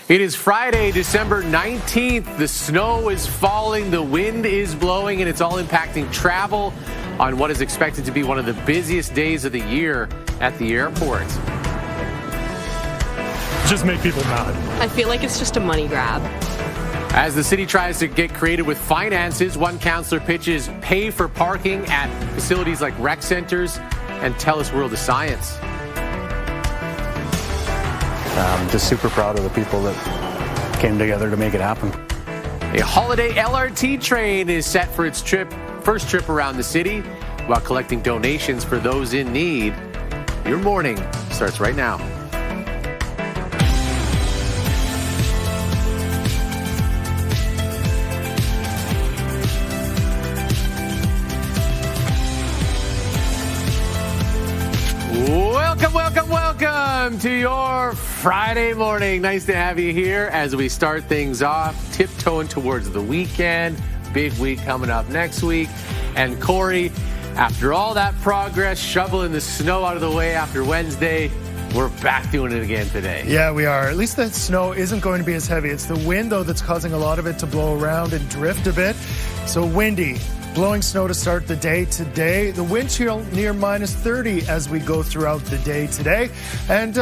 It is Friday, December 19th. The snow is falling, the wind is blowing, and it's all impacting travel on what is expected to be one of the busiest days of the year at the airport. Just make people mad. I feel like it's just a money grab. As the city tries to get creative with finances, one councillor pitches pay for parking at facilities like rec centres and TELUS World of Science. I'm just super proud of the people that came together to make it happen. A holiday LRT train is set for its first trip around the city while collecting donations for those in need. Your morning starts right now. Welcome to your Friday morning. Nice to have you here as we start things off, tiptoeing towards the weekend. Big week coming up next week. And Corey, after all that progress, shoveling the snow out of the way after Wednesday, we're back doing it again today. Yeah, we are. At least the snow isn't going to be as heavy. It's the wind, though, that's causing a lot of it to blow around and drift a bit. So windy. Blowing snow to start the day today. The wind chill near minus 30 as we go throughout the day today. And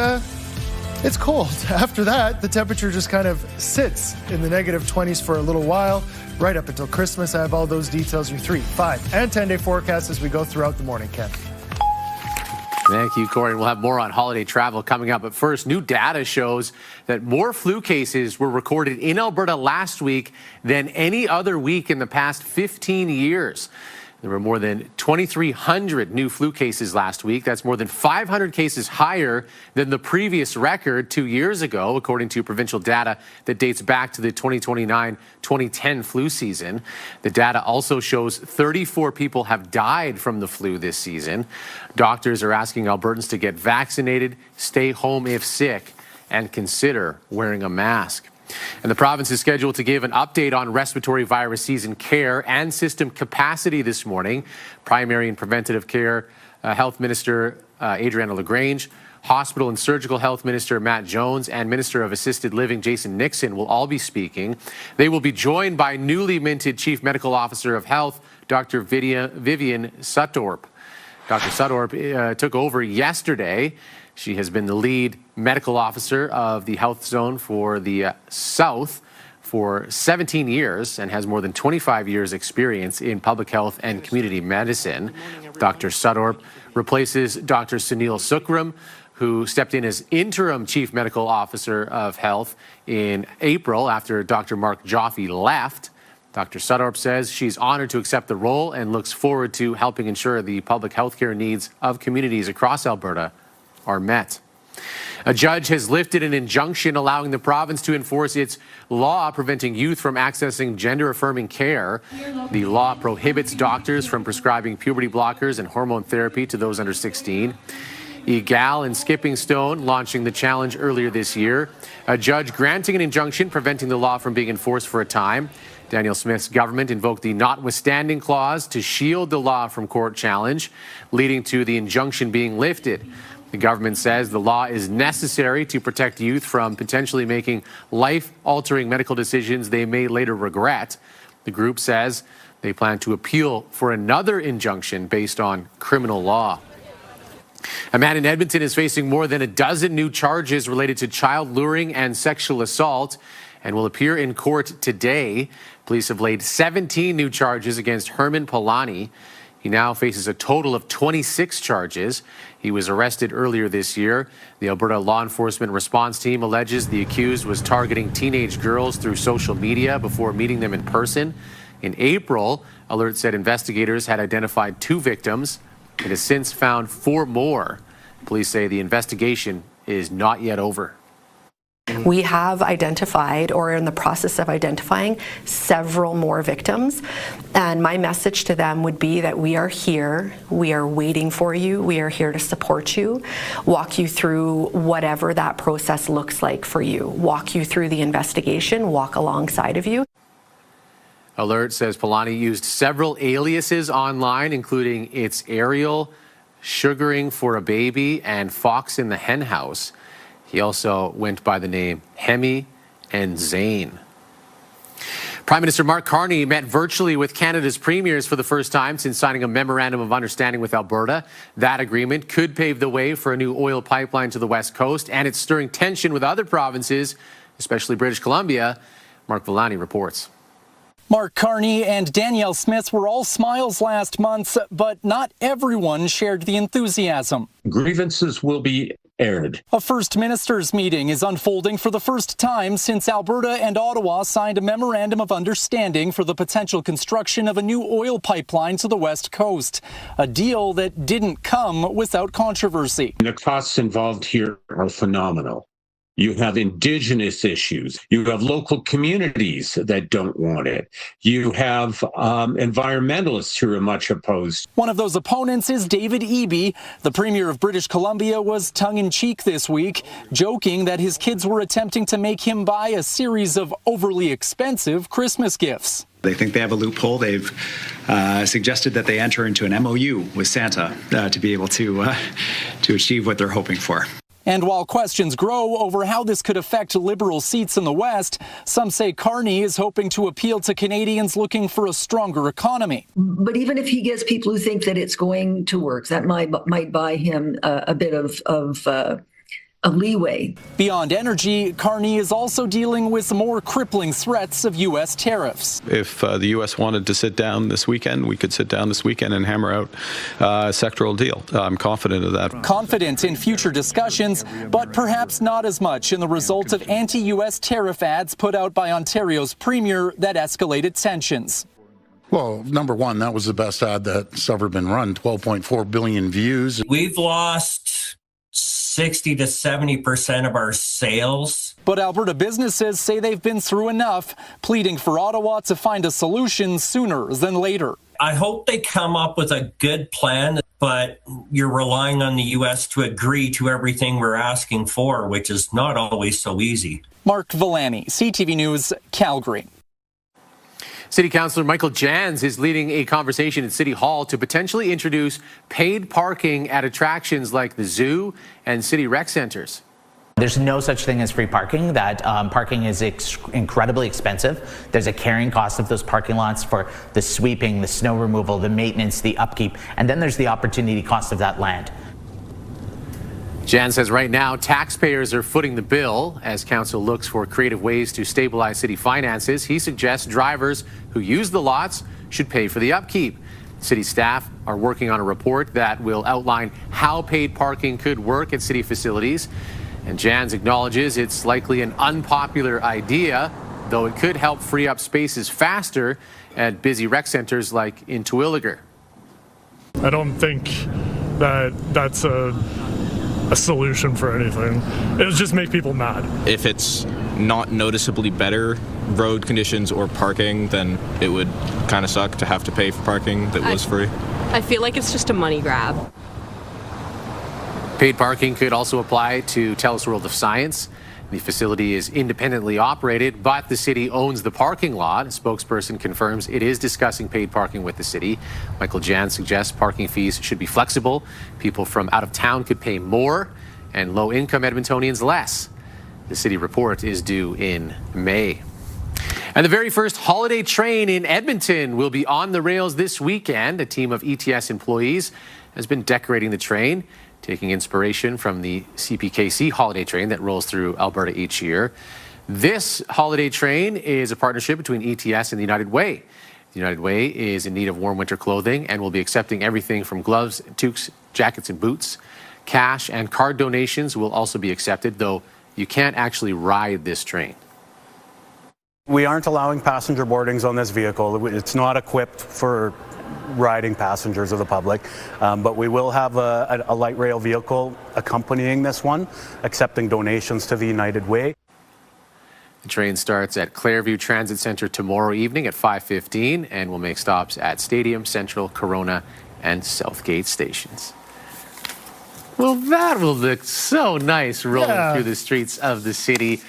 it's cold. After that, the temperature just kind of sits in the negative 20s for a little while, right up until Christmas. I have all those details, your 3, 5, and 10-day forecast as we go throughout the morning, Ken. Thank you, Corey. We'll have more on holiday travel coming up. But first, new data shows that more flu cases were recorded in Alberta last week than any other week in the past 15 years. There were more than 2,300 new flu cases last week. That's more than 500 cases higher than the previous record 2 years ago, according to provincial data that dates back to the 2009-2010 flu season. The data also shows 34 people have died from the flu this season. Doctors are asking Albertans to get vaccinated, stay home if sick, and consider wearing a mask. And the province is scheduled to give an update on respiratory virus season care and system capacity this morning. Primary and Preventative Care Health Minister Adriana LaGrange, Hospital and Surgical Health Minister Matt Jones, and Minister of Assisted Living Jason Nixon will all be speaking. They will be joined by newly minted Chief Medical Officer of Health, Dr. Vivian Suttorp. Dr. Suttorp took over yesterday. She has been the lead medical officer of the health zone for the South for 17 years and has more than 25 years experience in public health and community medicine. Dr. Suttorp replaces Dr. Sunil Sukram, who stepped in as interim chief medical officer of health in April after Dr. Mark Joffe left. Dr. Suttorp says she's honored to accept the role and looks forward to helping ensure the public health care needs of communities across Alberta are met. A judge has lifted an injunction allowing the province to enforce its law preventing youth from accessing gender-affirming care. The law prohibits doctors from prescribing puberty blockers and hormone therapy to those under 16. Egal and Skipping Stone launching the challenge earlier this year. A judge granting an injunction preventing the law from being enforced for a time. Daniel Smith's government invoked the notwithstanding clause to shield the law from court challenge, leading to the injunction being lifted. The government says the law is necessary to protect youth from potentially making life-altering medical decisions they may later regret. The group says they plan to appeal for another injunction based on criminal law. A man in Edmonton is facing more than a dozen new charges related to child luring and sexual assault and will appear in court today. Police have laid 17 new charges against Herman Polani. He now faces a total of 26 charges. He was arrested earlier this year. The Alberta Law Enforcement Response Team alleges the accused was targeting teenage girls through social media before meeting them in person. In April, Alert said investigators had identified 2 victims. It has since found 4 more. Police say the investigation is not yet over. We have identified, or are in the process of identifying, several more victims. And my message to them would be that we are here, we are waiting for you, we are here to support you, walk you through whatever that process looks like for you, walk you through the investigation, walk alongside of you. Alert says Polani used several aliases online, including It's Ariel, Sugaring for a Baby, and Fox in the Hen House. He also went by the name Hemi, and Zane. Prime Minister Mark Carney met virtually with Canada's premiers for the first time since signing a memorandum of understanding with Alberta. That agreement could pave the way for a new oil pipeline to the West Coast, and it's stirring tension with other provinces, especially British Columbia. Mark Villani reports. Mark Carney and Danielle Smith were all smiles last month, but not everyone shared the enthusiasm. Grievances will be aired. A First Ministers meeting is unfolding for the first time since Alberta and Ottawa signed a memorandum of understanding for the potential construction of a new oil pipeline to the West Coast, a deal that didn't come without controversy. The costs involved here are phenomenal. You have Indigenous issues. You have local communities that don't want it. You have environmentalists who are much opposed. One of those opponents is David Eby. The Premier of British Columbia was tongue-in-cheek this week, joking that his kids were attempting to make him buy a series of overly expensive Christmas gifts. They think they have a loophole. They've suggested that they enter into an MOU with Santa to be able to achieve what they're hoping for. And while questions grow over how this could affect Liberal seats in the West, some say Carney is hoping to appeal to Canadians looking for a stronger economy. But even if he gets people who think that it's going to work, that might buy him a bit of leeway. Beyond energy, Carney is also dealing with more crippling threats of U.S. tariffs. If the U.S. wanted to sit down this weekend, we could sit down this weekend and hammer out a sectoral deal. I'm confident of that. Confident in future discussions, but perhaps not as much in the result of anti-U.S. tariff ads put out by Ontario's premier that escalated tensions. Well, number one, that was the best ad that's ever been run, 12.4 billion views. We've lost 60 to 70% of our sales. But Alberta businesses say they've been through enough, pleading for Ottawa to find a solution sooner than later. I hope they come up with a good plan, but you're relying on the U.S. to agree to everything we're asking for, which is not always so easy. Mark Villani, CTV News, Calgary. City Councillor Michael Jans is leading a conversation at City Hall to potentially introduce paid parking at attractions like the zoo and city rec centres. There's no such thing as free parking. That parking is incredibly expensive. There's a carrying cost of those parking lots for the sweeping, the snow removal, the maintenance, the upkeep, and then there's the opportunity cost of that land. Jan says right now taxpayers are footing the bill as council looks for creative ways to stabilize city finances. He suggests drivers who use the lots should pay for the upkeep. City staff are working on a report that will outline how paid parking could work at city facilities. And Jans acknowledges it's likely an unpopular idea, though it could help free up spaces faster at busy rec centers like in Terwillegar. I don't think that that's a solution for anything. It'll just make people mad. If it's not noticeably better road conditions or parking, then it would kind of suck to have to pay for parking that was free. I feel like it's just a money grab. Paid parking could also apply to TELUS World of Science. The facility is independently operated, but the city owns the parking lot. A spokesperson confirms it is discussing paid parking with the city. Michael Jan suggests parking fees should be flexible. People from out of town could pay more and low-income Edmontonians less. The city report is due in May. And the very first holiday train in Edmonton will be on the rails this weekend. A team of ETS employees has been decorating the train, taking inspiration from the CPKC holiday train that rolls through Alberta each year. This holiday train is a partnership between ETS and the United Way. The United Way is in need of warm winter clothing and will be accepting everything from gloves, toques, jackets and boots. Cash and card donations will also be accepted, though you can't actually ride this train. We aren't allowing passenger boardings on this vehicle. It's not equipped for riding passengers of the public, but we will have a light rail vehicle accompanying this one, accepting donations to the United Way. The train starts at Clairview Transit Centre tomorrow evening at 5:15 and will make stops at Stadium, Central, Corona, and Southgate stations. Well, that will look so nice rolling through the streets of the city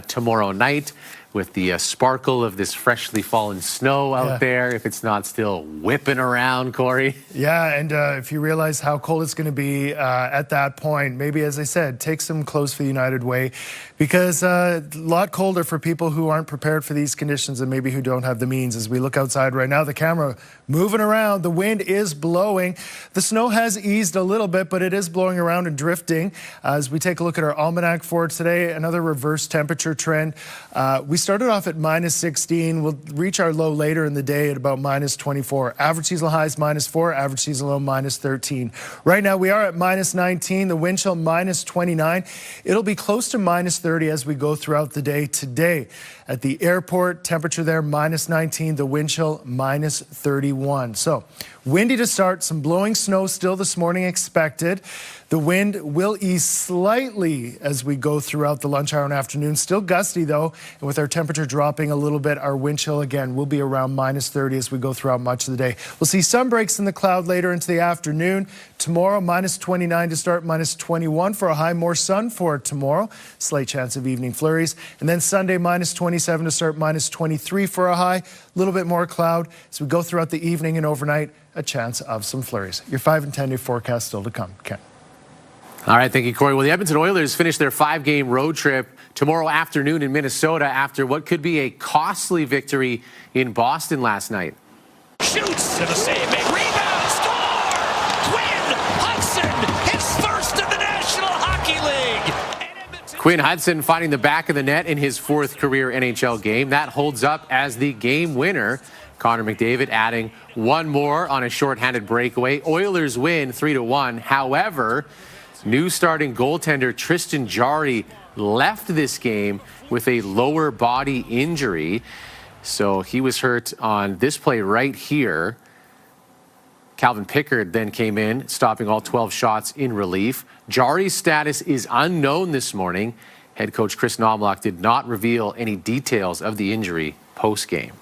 tomorrow night. with the sparkle of this freshly fallen snow out there, if it's not still whipping around, Corey. Yeah, and if you realize how cold it's going to be at that point, maybe, as I said, take some clothes for the United Way, because a lot colder for people who aren't prepared for these conditions and maybe who don't have the means. As we look outside right now, the camera moving around, the wind is blowing. The snow has eased a little bit, but it is blowing around and drifting. As we take a look at our almanac for today, another reverse temperature trend. We started off at minus 16. We'll reach our low later in the day at about minus 24. Average seasonal highs minus 4, average seasonal low minus 13. Right now we are at minus 19, the wind chill minus 29. It'll be close to minus 30 as we go throughout the day today. At the airport, temperature there minus 19, the wind chill minus 31. So windy to start, some blowing snow still this morning expected. The wind will ease slightly as we go throughout the lunch hour and afternoon. Still gusty, though, and with our temperature dropping a little bit, our wind chill, again, will be around minus 30 as we go throughout much of the day. We'll see some breaks in the cloud later into the afternoon. Tomorrow, minus 29 to start, minus 21 for a high. More sun for tomorrow. Slight chance of evening flurries. And then Sunday, minus 27 to start, minus 23 for a high. A little bit more cloud. As we go throughout the evening and overnight, a chance of some flurries. Your 5 and 10 day forecast still to come. Ken. All right, thank you, Corey. Well, the Edmonton Oilers finish their 5-game road trip tomorrow afternoon in Minnesota after what could be a costly victory in Boston last night. Shoots to the save, make rebound, score! Quinn Hudson, his first in the National Hockey League. Quinn Hudson finding the back of the net in his 4th career NHL game. That holds up as the game winner. Connor McDavid adding one more on a shorthanded breakaway. Oilers win 3-1. However, new starting goaltender Tristan Jarry left this game with a lower body injury. So he was hurt on this play right here. Calvin Pickard then came in, stopping all 12 shots in relief. Jarry's status is unknown this morning. Head coach Chris Nomlock did not reveal any details of the injury post-game.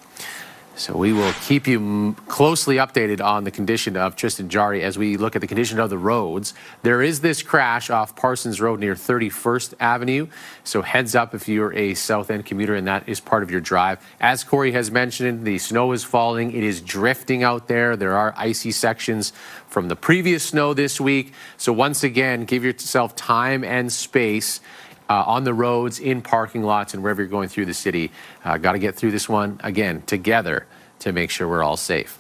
So we will keep you closely updated on the condition of Tristan Jarry as we look at the condition of the roads. There is this crash off Parsons Road near 31st Avenue. So heads up if you're a South End commuter and that is part of your drive. As Corey has mentioned, the snow is falling. It is drifting out there. There are icy sections from the previous snow this week. So once again, give yourself time and space on the roads, in parking lots, and wherever you're going through the city. Got to get through this one, again, together to make sure we're all safe.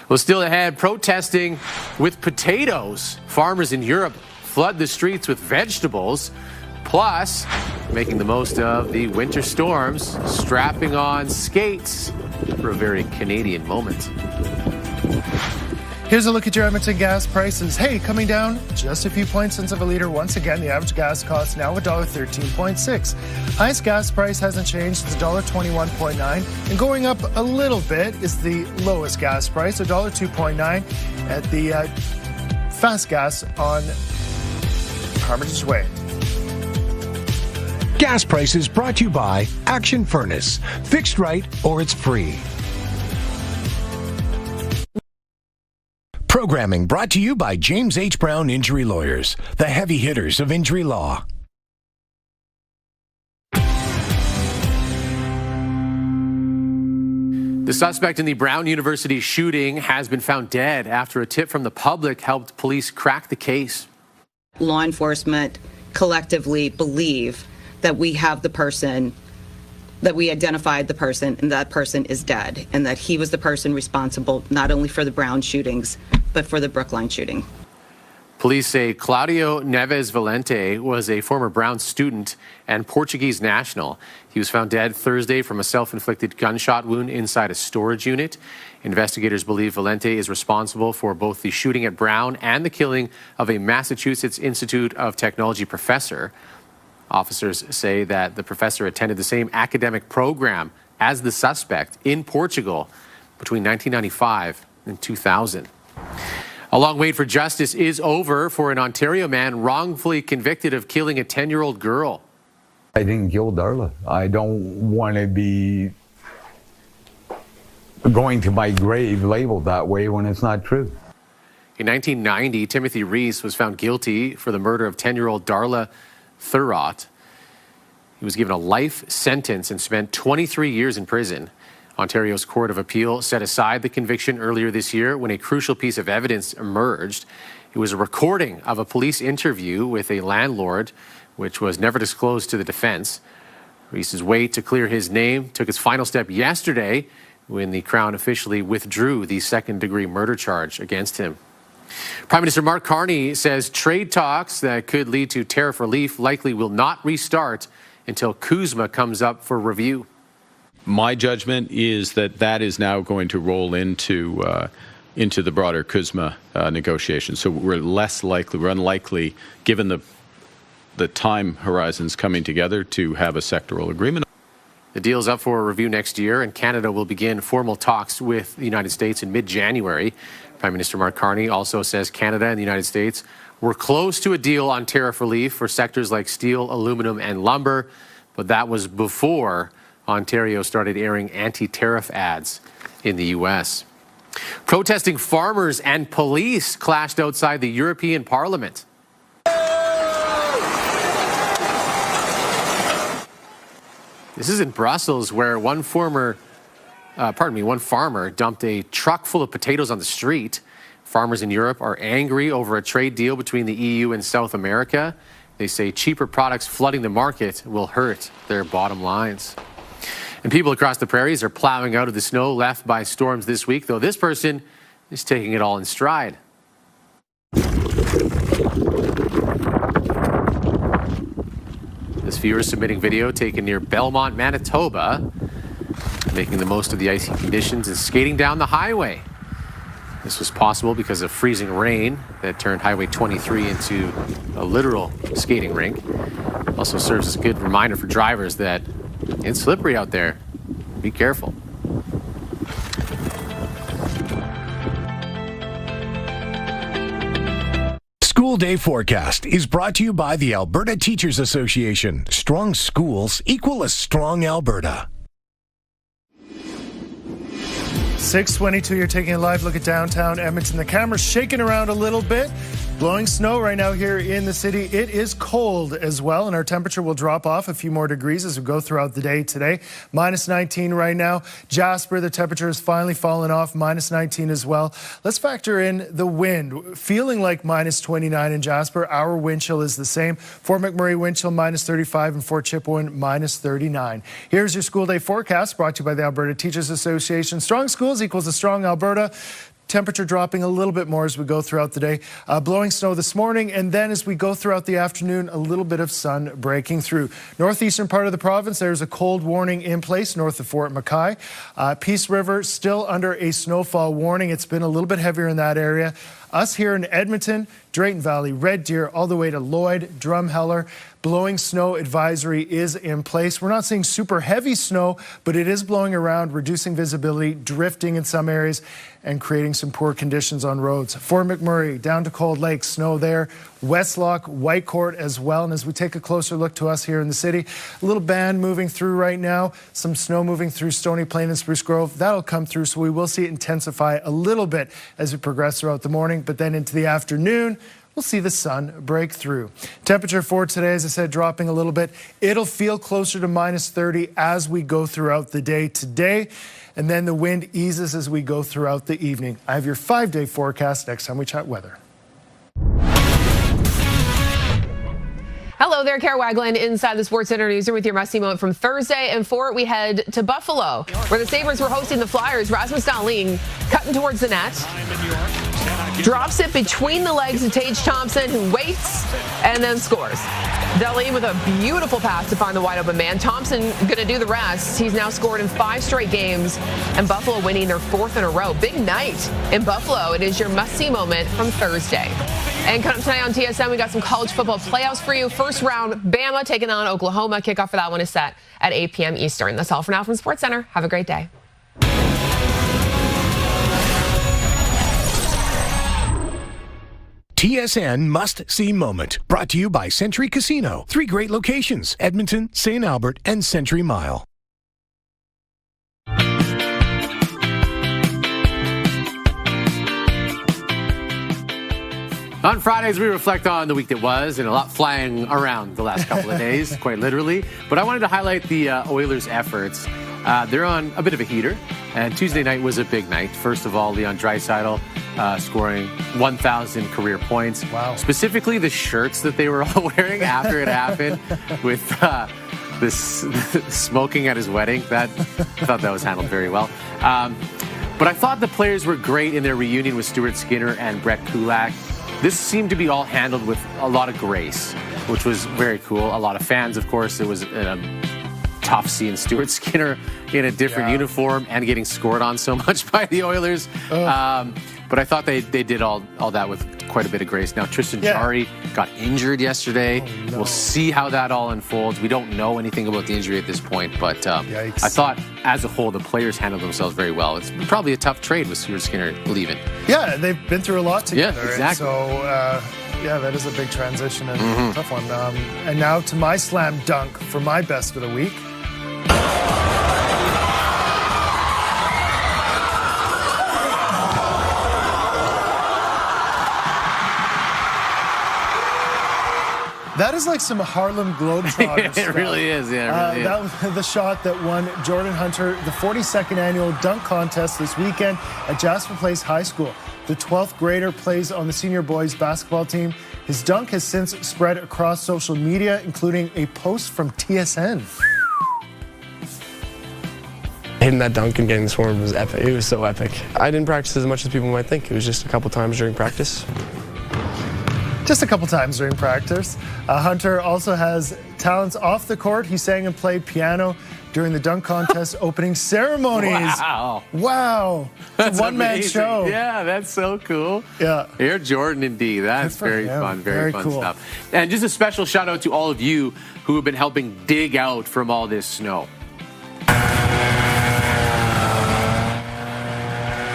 Well, still ahead, protesting with potatoes. Farmers in Europe flood the streets with vegetables, plus making the most of the winter storms, strapping on skates for a very Canadian moment. Here's a look at your Edmonton gas prices. Hey, coming down just a few point cents of a litre. Once again, the average gas cost now $1.13.6. Highest gas price hasn't changed. It's $1.21.9. And going up a little bit is the lowest gas price, $1.02.9 at the fast gas on Hermitage Way. Gas prices brought to you by Action Furnace. Fixed right or it's free. Programming brought to you by James H. Brown Injury Lawyers, the heavy hitters of injury law. The suspect in the Brown University shooting has been found dead after a tip from the public helped police crack the case. Law enforcement collectively believe that we have the person, that we identified the person, and that person is dead, and that he was the person responsible not only for the Brown shootings, but for the Brookline shooting. Police say Claudio Neves Valente was a former Brown student and Portuguese national. He was found dead Thursday from a self-inflicted gunshot wound inside a storage unit. Investigators believe Valente is responsible for both the shooting at Brown and the killing of a Massachusetts Institute of Technology professor. Officers say that the professor attended the same academic program as the suspect in Portugal between 1995 and 2000. A long wait for justice is over for an Ontario man wrongfully convicted of killing a 10-year-old girl. I didn't kill Darla. I don't want to be going to my grave labeled that way when it's not true. In 1990, Timothy Reese was found guilty for the murder of 10-year-old Darla Thurrott. He was given a life sentence and spent 23 years in prison. Ontario's Court of Appeal set aside the conviction earlier this year when a crucial piece of evidence emerged. It was a recording of a police interview with a landlord, which was never disclosed to the defense. Reese's wait to clear his name took its final step yesterday when the Crown officially withdrew the second-degree murder charge against him. Prime Minister Mark Carney says trade talks that could lead to tariff relief likely will not restart until CUSMA comes up for review. My judgment is that is now going to roll into the broader CUSMA negotiations. So we're unlikely, given the time horizons coming together, to have a sectoral agreement. The deal is up for review next year, and Canada will begin formal talks with the United States in mid-January. Prime Minister Mark Carney also says Canada and the United States were close to a deal on tariff relief for sectors like steel, aluminum, and lumber, but that was before Ontario started airing anti-tariff ads in the U.S. Protesting farmers and police clashed outside the European Parliament. This is in Brussels, where one farmer dumped a truck full of potatoes on the street. Farmers in Europe are angry over a trade deal between the EU and South America. They say cheaper products flooding the market will hurt their bottom lines. And people across the prairies are plowing out of the snow left by storms this week, though this person is taking it all in stride. This viewer is submitting video taken near Belmont, Manitoba, making the most of the icy conditions and skating down the highway. This was possible because of freezing rain that turned Highway 23 into a literal skating rink. Also serves as a good reminder for drivers that it's slippery out there. Be careful. School Day Forecast is brought to you by the Alberta Teachers Association. Strong schools equal a strong Alberta. 6:22, you're taking a live look at downtown Edmonton. The camera's shaking around a little bit. Blowing snow right now here in the city. It is cold as well, and our temperature will drop off a few more degrees as we go throughout the day today. -19 right now. Jasper, the temperature has finally fallen off, -19 as well. Let's factor in the wind. Feeling like -29 in Jasper. Our wind chill is the same. Fort McMurray wind chill -35 and Fort Chipewyan -39. Here's your school day forecast brought to you by the Alberta Teachers Association. Strong schools equals a strong Alberta. Temperature dropping a little bit more as we go throughout the day. Blowing snow this morning, and then as we go throughout the afternoon, a little bit of sun breaking through. Northeastern part of the province, there's a cold warning in place north of Fort McKay. Peace River still under a snowfall warning. It's been a little bit heavier in that area. Us here in Edmonton, Drayton Valley, Red Deer, all the way to Lloyd, Drumheller, blowing snow advisory is in place. We're not seeing super heavy snow, but it is blowing around, reducing visibility, drifting in some areas, and creating some poor conditions on roads. Fort McMurray, down to Cold Lake, snow there. Westlock, Whitecourt as well. And as we take a closer look to us here in the city, a little band moving through right now, some snow moving through Stony Plain and Spruce Grove. That'll come through, so we will see it intensify a little bit as we progress throughout the morning, but then into the afternoon, we'll see the sun break through. Temperature for today, as I said, dropping a little bit. It'll feel closer to -30 as we go throughout the day today. And then the wind eases as we go throughout the evening. I have your 5-day forecast next time we chat weather. Hello there, Kara Wagland inside the Sports Center newsroom with your must-see moment from Thursday. And for it, we head to Buffalo, where the Sabres were hosting the Flyers. Rasmus Dahlin cutting towards the net. Drops it between the legs of Tage Thompson, who waits and then scores. Dahlin with a beautiful pass to find the wide open man. Thompson going to do the rest. He's now scored in 5 straight games, and Buffalo winning their 4th in a row. Big night in Buffalo. It is your must-see moment from Thursday. And coming up tonight on TSN, we got some college football playoffs for you. First round, Bama taking on Oklahoma. Kickoff for that one is set at 8 p.m. Eastern. That's all for now from Sports Center. Have a great day. TSN Must-See Moment, brought to you by Century Casino. 3 great locations, Edmonton, St. Albert, and Century Mile. On Fridays, we reflect on the week that was, and a lot flying around the last couple of days, quite literally. But I wanted to highlight the Oilers' efforts. They're on a bit of a heater, and Tuesday night was a big night. First of all, Leon Draisaitl scoring 1,000 career points. Wow. Specifically, the shirts that they were all wearing after it happened with this smoking at his wedding. I thought that was handled very well. But I thought the players were great in their reunion with Stuart Skinner and Brett Kulak. This seemed to be all handled with a lot of grace, which was very cool. A lot of fans, of course. It was tough seeing Stuart Skinner in a different uniform and getting scored on so much by the Oilers. But I thought they did all that with quite a bit of grace. Now, Tristan Jarry got injured yesterday. We'll see how that all unfolds. We don't know anything about the injury at this point, but I thought as a whole, the players handled themselves very well. It's probably a tough trade with Stuart Skinner leaving. Yeah, they've been through a lot together. Yeah, exactly. So, yeah, that is a big transition and a tough one. And now to my slam dunk for my best of the week. That is like some Harlem Globetrotters It really is, yeah, it really is. That was the shot that won Jordan Hunter the 42nd annual dunk contest this weekend at Jasper Place High School. The 12th grader plays on the senior boys basketball team. His dunk has since spread across social media, including a post from TSN. Hitting that dunk and getting swarmed was epic. It was so epic. I didn't practice as much as people might think. It was just a couple times during practice. Just a couple times during practice. Hunter also has talents off the court. He sang and played piano during the dunk contest opening ceremonies. Wow. Wow. It's a one-man show. Yeah, that's so cool. Yeah. Air Jordan indeed. That's very fun. Very fun cool stuff. And just a special shout out to all of you who have been helping dig out from all this snow.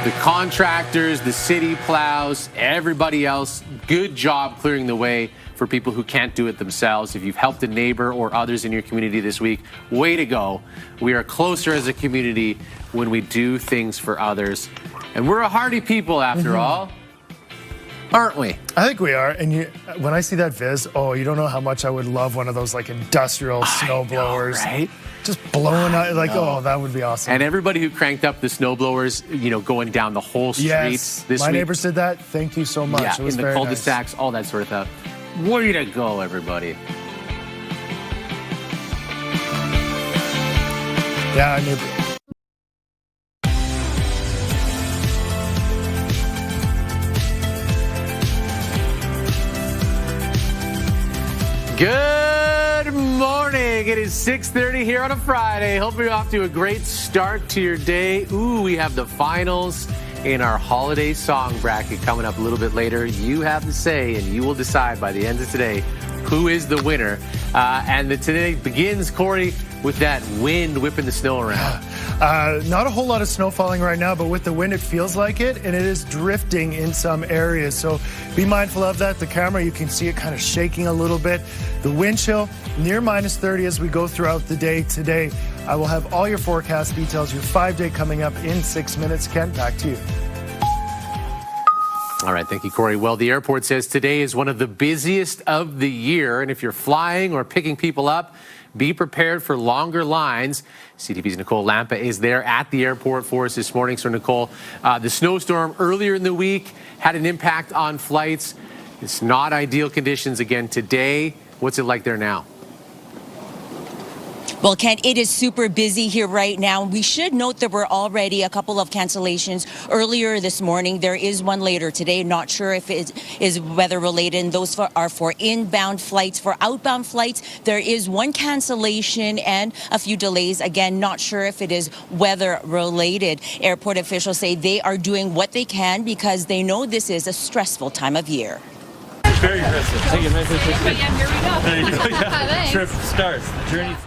The contractors, the city plows, everybody else, good job clearing the way for people who can't do it themselves. If you've helped a neighbor or others in your community this week, way to go. We are closer as a community when we do things for others. And we're a hardy people after all, aren't we? I think we are. And when I see that viz, you don't know how much I would love one of those like industrial snow blowers. Right? Just blowing out, like, that would be awesome. And everybody who cranked up the snow blowers, going down the whole streets this week. My neighbors did that. Thank you so much. Yeah, it was in the cul-de-sacs, all that sort of stuff. Way to go, everybody. Yeah, I knew. Good morning. It is 6:30 here on a Friday. Hope you're off to a great start to your day. Ooh, we have the finals in our holiday song bracket coming up a little bit later. You have the say, and you will decide by the end of today who is the winner. And today begins, Corey, with that wind whipping the snow around. Not a whole lot of snow falling right now, but with the wind, it feels like it, and it is drifting in some areas. So be mindful of that. The camera, you can see it kind of shaking a little bit. The wind chill near minus 30 as we go throughout the day today. I will have all your forecast details, your 5-day coming up in 6 minutes. Kent, back to you. All right, thank you, Corey. Well, the airport says today is one of the busiest of the year, and if you're flying or picking people up, be prepared for longer lines. CTV's Nicole Lampa is there at the airport for us this morning. So, Nicole, the snowstorm earlier in the week had an impact on flights. It's not ideal conditions again today. What's it like there now? Well, Kent, it is super busy here right now. We should note there were already a couple of cancellations earlier this morning. There is one later today. Not sure if it is weather related. And those are for inbound flights. For outbound flights, there is one cancellation and a few delays. Again, not sure if it is weather related. Airport officials say they are doing what they can because they know this is a stressful time of year. Very aggressive. Take it nice and quick. But yeah, here we go. There you go. Yeah. Thanks. Trip starts. The journey starts.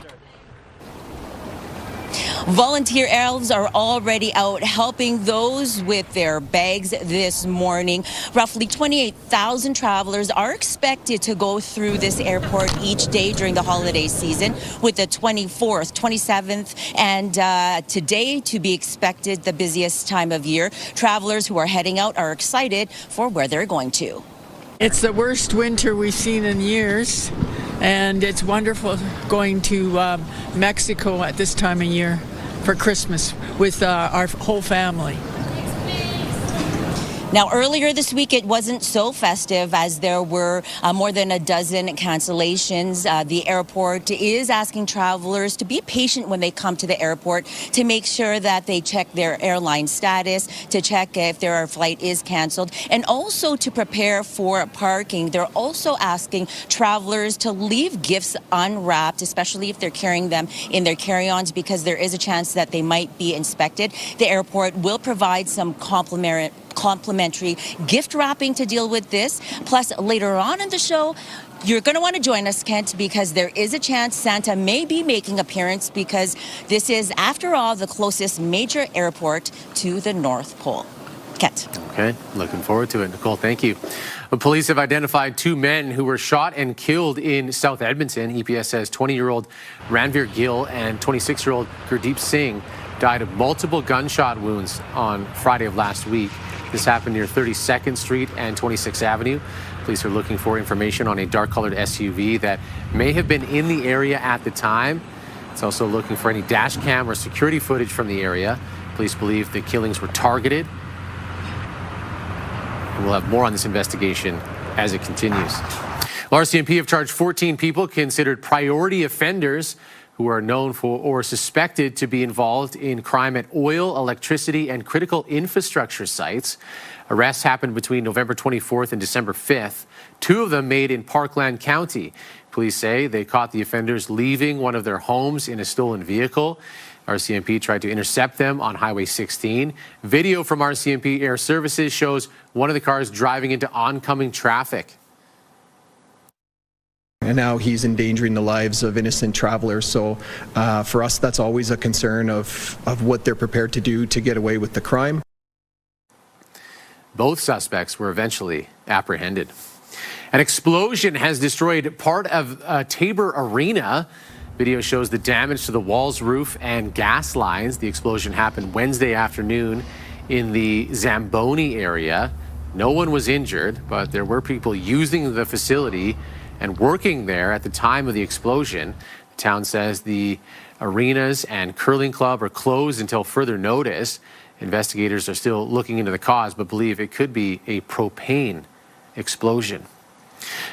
Volunteer elves are already out helping those with their bags this morning. Roughly 28,000 travelers are expected to go through this airport each day during the holiday season, with the 24th, 27th, and today to be expected the busiest time of year. Travelers who are heading out are excited for where they're going to. It's the worst winter we've seen in years, and it's wonderful going to Mexico at this time of year for Christmas with our whole family. Now, earlier this week, it wasn't so festive as there were more than a dozen cancellations. The airport is asking travelers to be patient when they come to the airport to make sure that they check their airline status, to check if their flight is canceled, and also to prepare for parking. They're also asking travelers to leave gifts unwrapped, especially if they're carrying them in their carry-ons, because there is a chance that they might be inspected. The airport will provide some complimentary gift wrapping to deal with this. Plus, later on in the show, you're going to want to join us, Kent, because there is a chance Santa may be making an appearance, because this is, after all, the closest major airport to the North Pole. Kent. Okay, looking forward to it. Nicole, thank you. Police have identified 2 men who were shot and killed in South Edmonton. EPS says 20-year-old Ranveer Gill and 26-year-old Gurdeep Singh died of multiple gunshot wounds on Friday of last week. This happened near 32nd Street and 26th Avenue. Police are looking for information on a dark-colored SUV that may have been in the area at the time. It's also looking for any dash cam or security footage from the area. Police believe the killings were targeted. And we'll have more on this investigation as it continues. RCMP have charged 14 people considered priority offenders who are known for or suspected to be involved in crime at oil, electricity, and critical infrastructure sites. Arrests happened between November 24th and December 5th. 2 of them made in Parkland County. Police say they caught the offenders leaving one of their homes in a stolen vehicle. RCMP tried to intercept them on Highway 16. Video from RCMP Air Services shows one of the cars driving into oncoming traffic. And now he's endangering the lives of innocent travelers. So for us, that's always a concern of what they're prepared to do to get away with the crime. Both suspects were eventually apprehended. An explosion has destroyed part of Tabor Arena. Video shows the damage to the walls, roof, and gas lines. The explosion happened Wednesday afternoon in the Zamboni area. No one was injured, but there were people using the facility and working there at the time of the explosion. The town says the arenas and curling club are closed until further notice. Investigators are still looking into the cause, but believe it could be a propane explosion.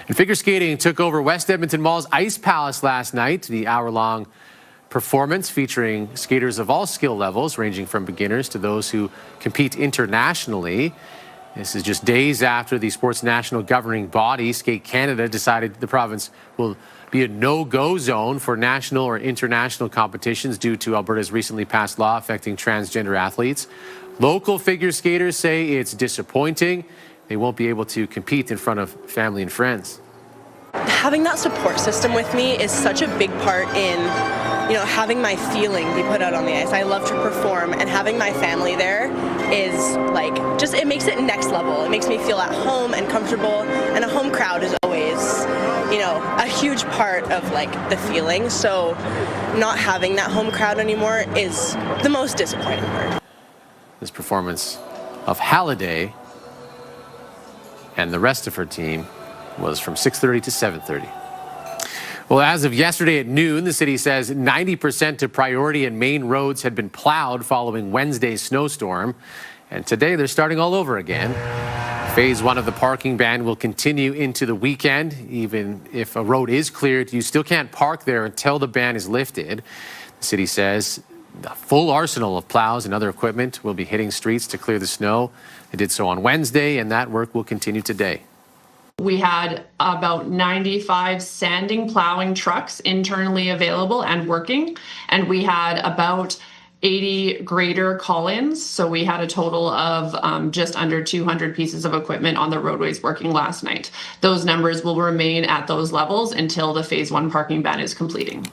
And figure skating took over West Edmonton Mall's Ice Palace last night. The hour-long performance featuring skaters of all skill levels, ranging from beginners to those who compete internationally. This is just days after the sport's national governing body, Skate Canada, decided the province will be a no-go zone for national or international competitions due to Alberta's recently passed law affecting transgender athletes. Local figure skaters say it's disappointing. They won't be able to compete in front of family and friends. Having that support system with me is such a big part in, having my feeling be put out on the ice. I love to perform, and having my family there is it makes it next level. It makes me feel at home and comfortable, and a home crowd is always, a huge part of the feeling. So not having that home crowd anymore is the most disappointing part. This performance of Halliday and the rest of her team was from 6:30 to 7:30. Well, as of yesterday at noon, the city says 90% of priority and main roads had been plowed following Wednesday's snowstorm. And today they're starting all over again. Phase 1 of the parking ban will continue into the weekend. Even if a road is cleared, you still can't park there until the ban is lifted. The city says a full arsenal of plows and other equipment will be hitting streets to clear the snow. They did so on Wednesday, and that work will continue today. We had about 95 sanding, plowing trucks internally available and working, and we had about 80 grader call-ins. So we had a total of just under 200 pieces of equipment on the roadways working last night. Those numbers will remain at those levels until the Phase 1 parking ban is completing.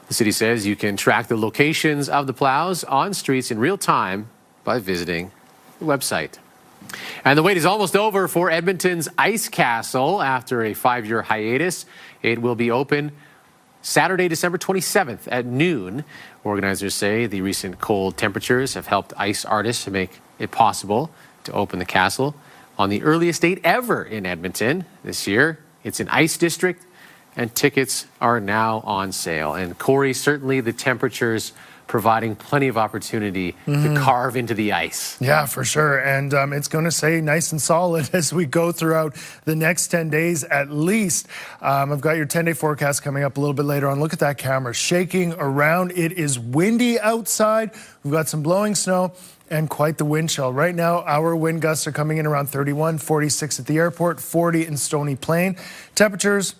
The city says you can track the locations of the plows on streets in real time by visiting the website. And the wait is almost over for Edmonton's Ice Castle. After a 5-year hiatus, it will be open Saturday, December 27th at noon. Organizers say the recent cold temperatures have helped ice artists to make it possible to open the castle. on the earliest date ever in Edmonton this year. It's an ice district, and tickets are now on sale. And Corey, certainly the temperatures providing plenty of opportunity to carve into the ice. Yeah, for sure. And it's going to stay nice and solid as we go throughout the next 10 days at least. I've got your 10-day forecast coming up a little bit later on. Look at that camera shaking around. It is windy outside. We've got some blowing snow and quite the wind chill. Right now, our wind gusts are coming in around 31, 46 at the airport, 40 in Stony Plain. Temperatures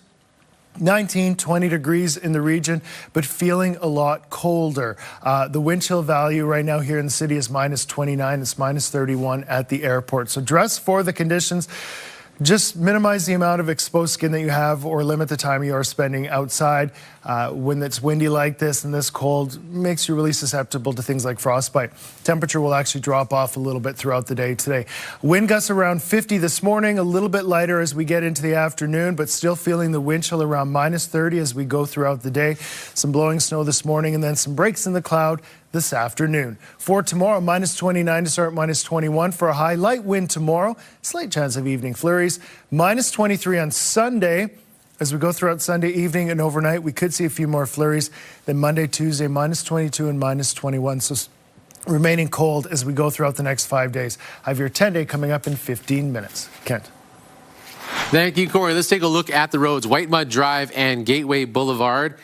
19, 20 degrees in the region, but feeling a lot colder. The wind chill value right now here in the city is minus 29. It's minus 31 at the airport. So dress for the conditions. Just minimize the amount of exposed skin that you have or limit the time you are spending outside. When it's windy like this and this cold, makes you really susceptible to things like frostbite. Temperature will actually drop off a little bit throughout the day today. Wind gusts around 50 this morning, a little bit lighter as we get into the afternoon, but still feeling the wind chill around minus 30 as we go throughout the day. Some blowing snow this morning and then some breaks in the cloud this afternoon. For tomorrow, minus 29 to start, minus 21 for a high. Light wind tomorrow, slight chance of evening flurries. Minus 23 on Sunday. As we go throughout Sunday evening and overnight, we could see a few more flurries. Then Monday, Tuesday, minus 22 and minus 21. So remaining cold as we go throughout the next 5 days. I have your 10-day coming up in 15 minutes. Kent. Thank you, Corey. Let's take a look at the roads. White Mud Drive and Gateway Boulevard.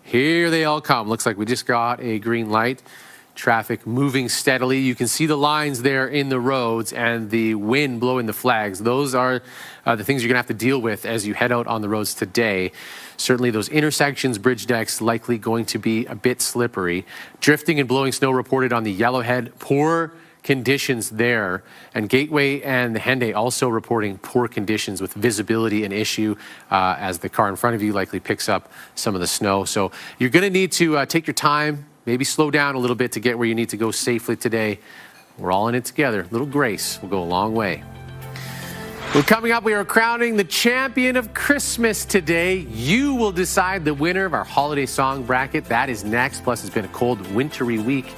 Here they all come. Looks like we just got a green light. Traffic moving steadily. You can see the lines there in the roads and the wind blowing the flags. Those are the things you're going to have to deal with as you head out on the roads today. Certainly those intersections, bridge decks, likely going to be a bit slippery. Drifting and blowing snow reported on the Yellowhead. Poor conditions there. And Gateway and the Henday also reporting poor conditions with visibility an issue as the car in front of you likely picks up some of the snow. So you're going to need to take your time, maybe slow down a little bit to get where you need to go safely today. We're all in it together. A little grace will go a long way. Well, coming up, we are crowning the champion of Christmas today. You will decide the winner of our holiday song bracket. That is next. Plus, it's been a cold, wintry week.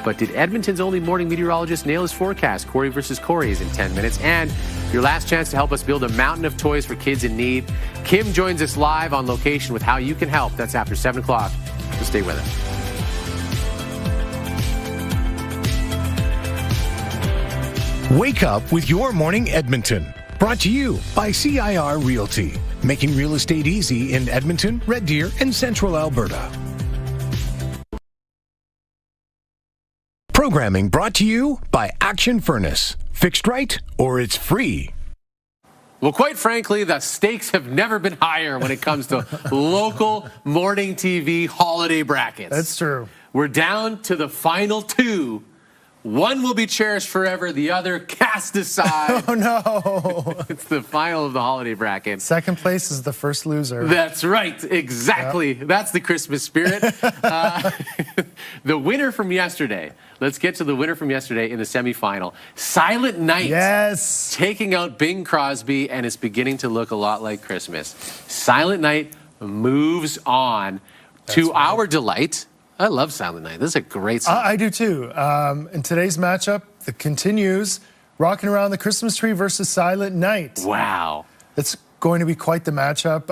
But did Edmonton's only morning meteorologist nail his forecast? Corey versus Corey is in 10 minutes. And your last chance to help us build a mountain of toys for kids in need. Kim joins us live on location with how you can help. That's after 7 o'clock. So stay with us. Wake up with Your Morning Edmonton. Brought to you by CIR Realty. Making real estate easy in Edmonton, Red Deer, and Central Alberta. Programming brought to you by Action Furnace. Fixed right or it's free. Well, quite frankly, the stakes have never been higher when it comes to local morning TV holiday brackets. That's true. We're down to the final two. One will be cherished forever, the other cast aside. Oh, no. It's the final of the holiday bracket. Second place is the first loser. That's right. Exactly. Yep. That's the Christmas spirit. The winner from yesterday. Let's get to the winner from yesterday in the semifinal. Silent Night. Yes. Taking out Bing Crosby, and it's beginning to look a lot like Christmas. Silent Night moves on to our delight. I love Silent Night. This is a great song. I do too. In today's matchup, it continues. Rocking Around the Christmas Tree versus Silent Night. Wow. It's going to be quite the matchup.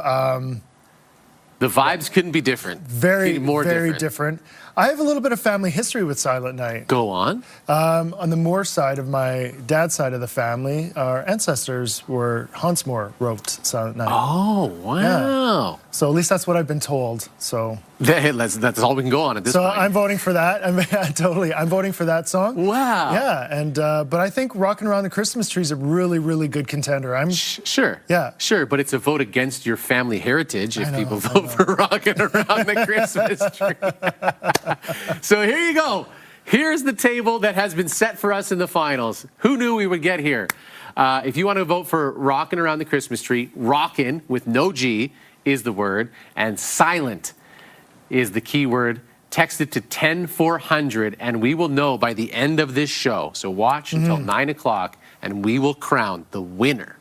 The vibes couldn't be different. Very different. I have a little bit of family history with Silent Night. Go on. On the Moore side of my dad's side of the family, our ancestors were Hans Moore wrote Silent Night. Oh, wow. Yeah. So at least that's what I've been told. So that's all we can go on at this point. So I'm voting for that. I'm voting for that song. Wow. Yeah, and but I think Rocking Around the Christmas Tree is a really, really good contender. Sure. Yeah. Sure, but it's a vote against your family heritage if people vote for Rocking Around the Christmas Tree. So here you go. Here's the table that has been set for us in the finals. Who knew we would get here? If you want to vote for Rockin' Around the Christmas Tree, rockin' with no G is the word, and silent is the keyword. Text it to 10400, and we will know by the end of this show. So watch until 9 o'clock, and we will crown the winner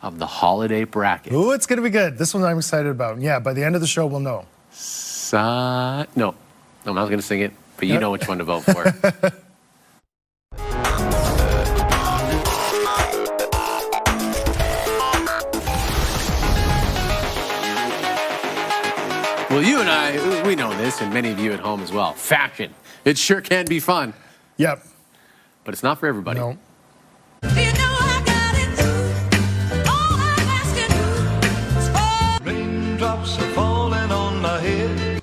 of the holiday bracket. Ooh, it's going to be good. This one I'm excited about. Yeah, by the end of the show, we'll know. No, I'm not going to sing it, but you know which one to vote for. and I, we know this, and many of you at home as well. Fashion. It sure can be fun. Yep. But it's not for everybody. No. Raindrops are falling on my head.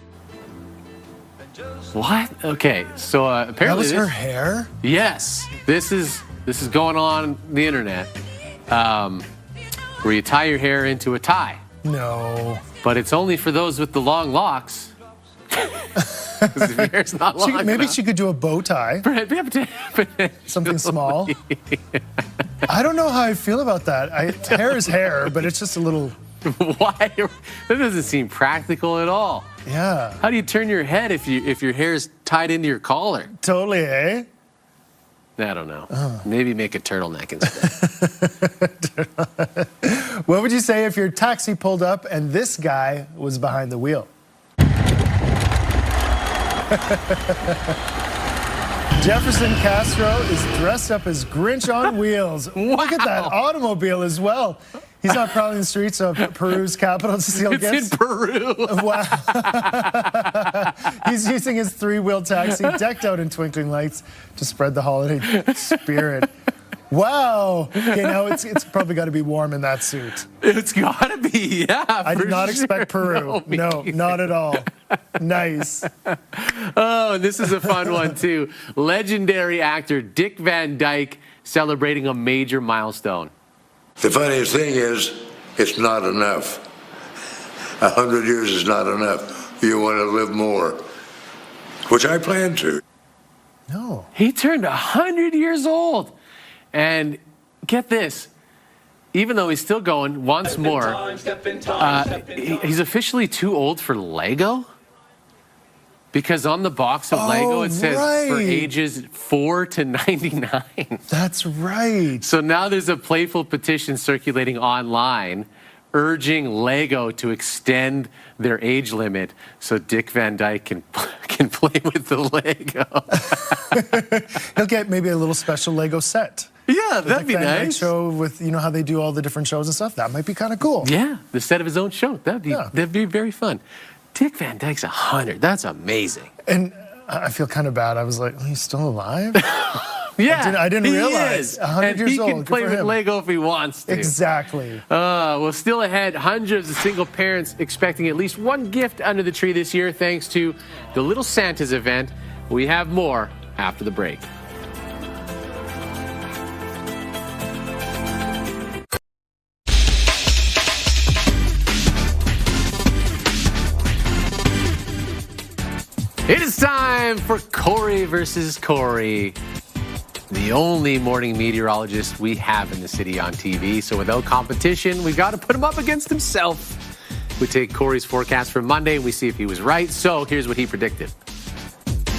What? Okay, so apparently that was her hair? Yes, this is going on the internet, where you tie your hair into a tie. No. But it's only for those with the long locks. If your hair's not long Maybe enough. she could do a bow tie. Something small. I don't know how I feel about that. Hair is hair, but it's just a little... Why? That doesn't seem practical at all. Yeah. How do you turn your head if your hair's tied into your collar? Totally, eh? I don't know. Maybe make a turtleneck instead. What would you say if your taxi pulled up and this guy was behind the wheel? Jefferson Castro is dressed up as Grinch on wheels. Wow. Look at that automobile as well. He's not prowling the streets of Peru's capital to steal gifts. It's in Peru. Wow. He's using his three-wheel taxi decked out in twinkling lights to spread the holiday spirit. Wow. Okay, now it's probably got to be warm in that suit. It's got to be, yeah. I did not expect Peru. No, not at all. Nice. Oh, and this is a fun one, too. Legendary actor Dick Van Dyke celebrating a major milestone. The funniest thing is, it's not enough. 100 years is not enough. You want to live more, which I plan to. No. He turned 100 years old. And get this, even though he's still going once more, he's officially too old for Lego? Because on the box of Lego, it says for ages 4 to 99. That's right. So now there's a playful petition circulating online urging Lego to extend their age limit so Dick Van Dyke can play with the Lego. He'll get maybe a little special Lego set. Yeah, that'd be Van Dyke nice. Show with, you know, how they do all the different shows and stuff. That might be kind of cool. Yeah, the set of his own show. That'd be very fun. Dick Van Dyke's 100. That's amazing. And I feel kind of bad. I was like, oh, he's still alive? Yeah, I didn't he realize. is. 100 and years he old. can play with Lego if he wants to. Exactly. Well, still ahead, hundreds of single parents expecting at least one gift under the tree this year thanks to the Little Santas event. We have more after the break. It is time for Corey versus Corey, the only morning meteorologist we have in the city on TV. So without competition, we got to put him up against himself. We take Corey's forecast for Monday and we see if he was right. So here's what he predicted.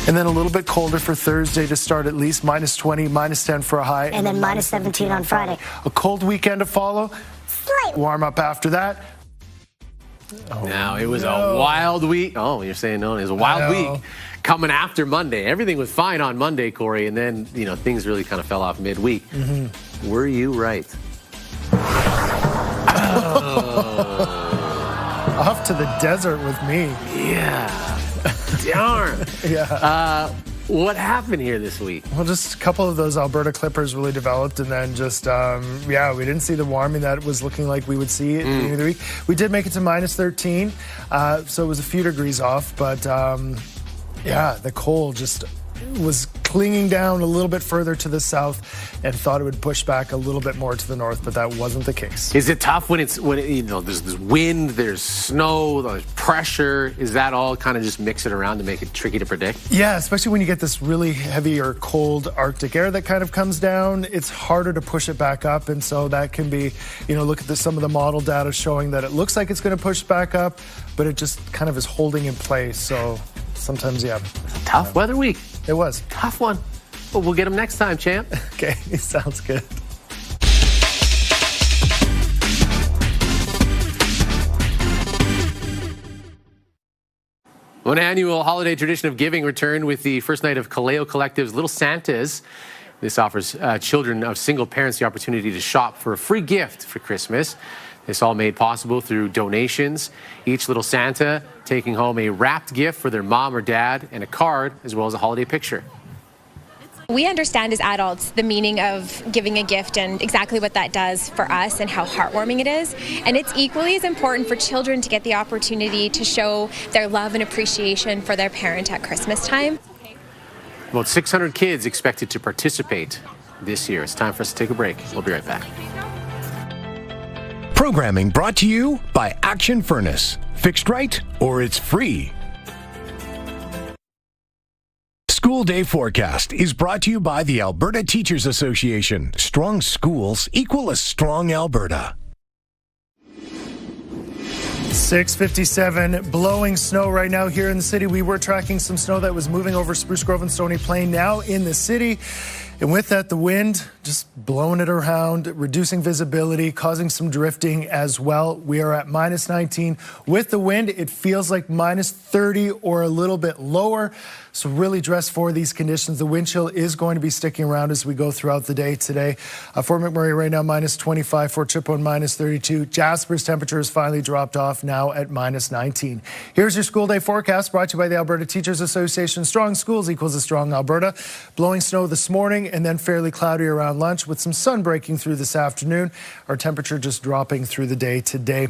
And then a little bit colder for Thursday to start, at least -20, -10 for a high. And then -17 on Friday. A cold weekend to follow. Slight warm up after that. Now, it was a wild week. Oh, you're saying no, it was a wild week coming after Monday. Everything was fine on Monday, Corey, and then, you know, things really kind of fell off midweek. Were you right? Off to the desert with me. Yeah. Darn. Yeah. What happened here this week? Well, just a couple of those Alberta clippers really developed, and then just, we didn't see the warming that it was looking like we would see at the beginning of the week. We did make it to -13, so it was a few degrees off, but, the cold just was clinging down a little bit further to the south and thought it would push back a little bit more to the north, but that wasn't the case. Is it tough when there's wind, there's snow, there's pressure? Is that all kind of just mix it around to make it tricky to predict? Yeah, especially when you get this really heavy or cold Arctic air that kind of comes down, it's harder to push it back up, and so that can be, look at some of the model data showing that it looks like it's going to push back up, but it just kind of is holding in place, so sometimes, Tough weather week. It was. Tough one. But we'll get him next time, champ. Okay, sounds good. One annual holiday tradition of giving returned with the first night of Kaleo Collective's Little Santas. This offers children of single parents the opportunity to shop for a free gift for Christmas. This all made possible through donations. Each little Santa taking home a wrapped gift for their mom or dad and a card, as well as a holiday picture. We understand as adults the meaning of giving a gift and exactly what that does for us and how heartwarming it is. And it's equally as important for children to get the opportunity to show their love and appreciation for their parent at Christmas time. About 600 kids expected to participate this year. It's time for us to take a break. We'll be right back. Programming brought to you by Action Furnace. Fixed right or it's free. School Day Forecast is brought to you by the Alberta Teachers Association. Strong schools equal a strong Alberta. 6:57, blowing snow right now here in the city. We were tracking some snow that was moving over Spruce Grove and Stony Plain, now in the city. And with that, the wind just blowing it around, reducing visibility, causing some drifting as well. We are at -19. With the wind, it feels like -30 or a little bit lower. So really dress for these conditions. The wind chill is going to be sticking around as we go throughout the day today. Fort McMurray right now -25, Fort Chippewa -32. Jasper's temperature has finally dropped off now at -19. Here's your school day forecast brought to you by the Alberta Teachers Association. Strong schools equals a strong Alberta. Blowing snow this morning and then fairly cloudy around lunch with some sun breaking through this afternoon. Our temperature just dropping through the day today.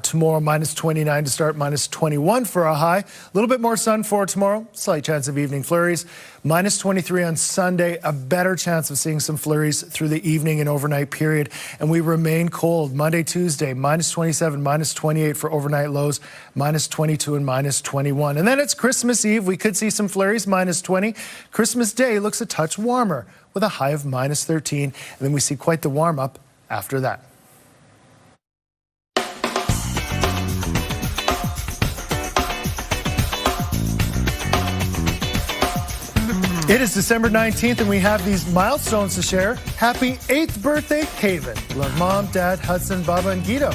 Tomorrow -29 to start, -21 for a high. A little bit more sun for tomorrow. Slight chance of evening flurries. -23 on Sunday. A better chance of seeing some flurries through the evening and overnight period. And we remain cold. Monday, Tuesday, -27, -28 for overnight lows, -22 and -21. And then it's Christmas Eve. We could see some flurries, -20. Christmas Day looks a touch warmer with a high of -13. And then we see quite the warm up after that. It is December 19th, and we have these milestones to share. Happy 8th birthday, Haven. Love Mom, Dad, Hudson, Baba, and Guido.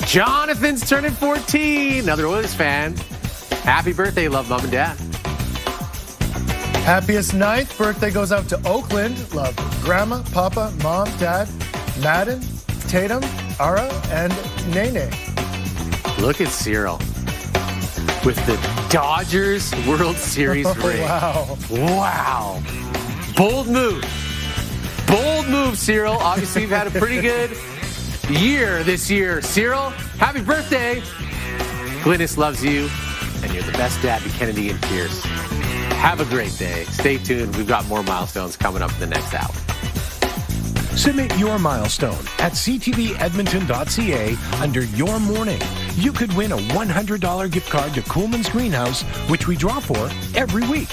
Jonathan's turning 14. Another Oilers fan. Happy birthday, love Mom and Dad. Happiest 9th birthday goes out to Oakland. Love Grandma, Papa, Mom, Dad, Madden, Tatum, Ara, and Nene. Look at Cyril with the Dodgers World Series ring. Wow. Wow. Bold move. Bold move, Cyril. Obviously, you've had a pretty good year this year. Cyril, happy birthday. Glynis loves you, and you're the best dad to Kennedy and Pierce. Have a great day. Stay tuned. We've got more milestones coming up in the next hour. Submit your milestone at ctvedmonton.ca under Your Morning. You could win a $100 gift card to Coolman's Greenhouse, which we draw for every week.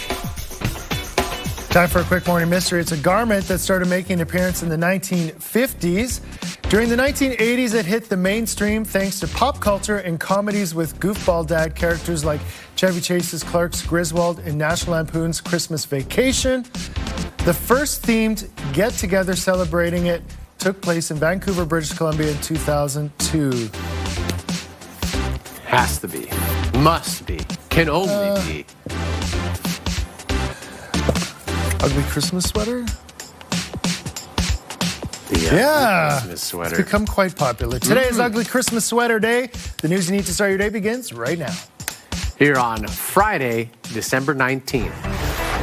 Time for a quick morning mystery. It's a garment that started making an appearance in the 1950s. During the 1980s, it hit the mainstream thanks to pop culture and comedies with goofball dad characters like Chevy Chase's Clark's Griswold and National Lampoon's Christmas Vacation. The first themed get-together celebrating it took place in Vancouver, British Columbia in 2002. Has to be. Must be. Can only be. Ugly Christmas sweater? Yeah. Christmas sweater. It's become quite popular. Today is Ugly Christmas Sweater Day. The news you need to start your day begins right now. Here on Friday, December 19th.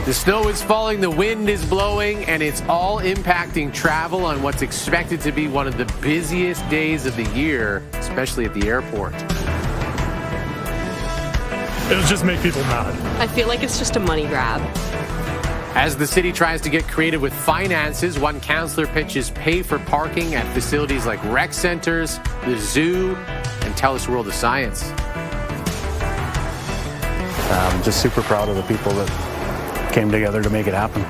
The snow is falling, the wind is blowing, and it's all impacting travel on what's expected to be one of the busiest days of the year, especially at the airport. It'll just make people mad. I feel like it's just a money grab. As the city tries to get creative with finances, one councillor pitches pay for parking at facilities like rec centers, the zoo, and TELUS World of Science. I'm just super proud of the people that came together to make it happen.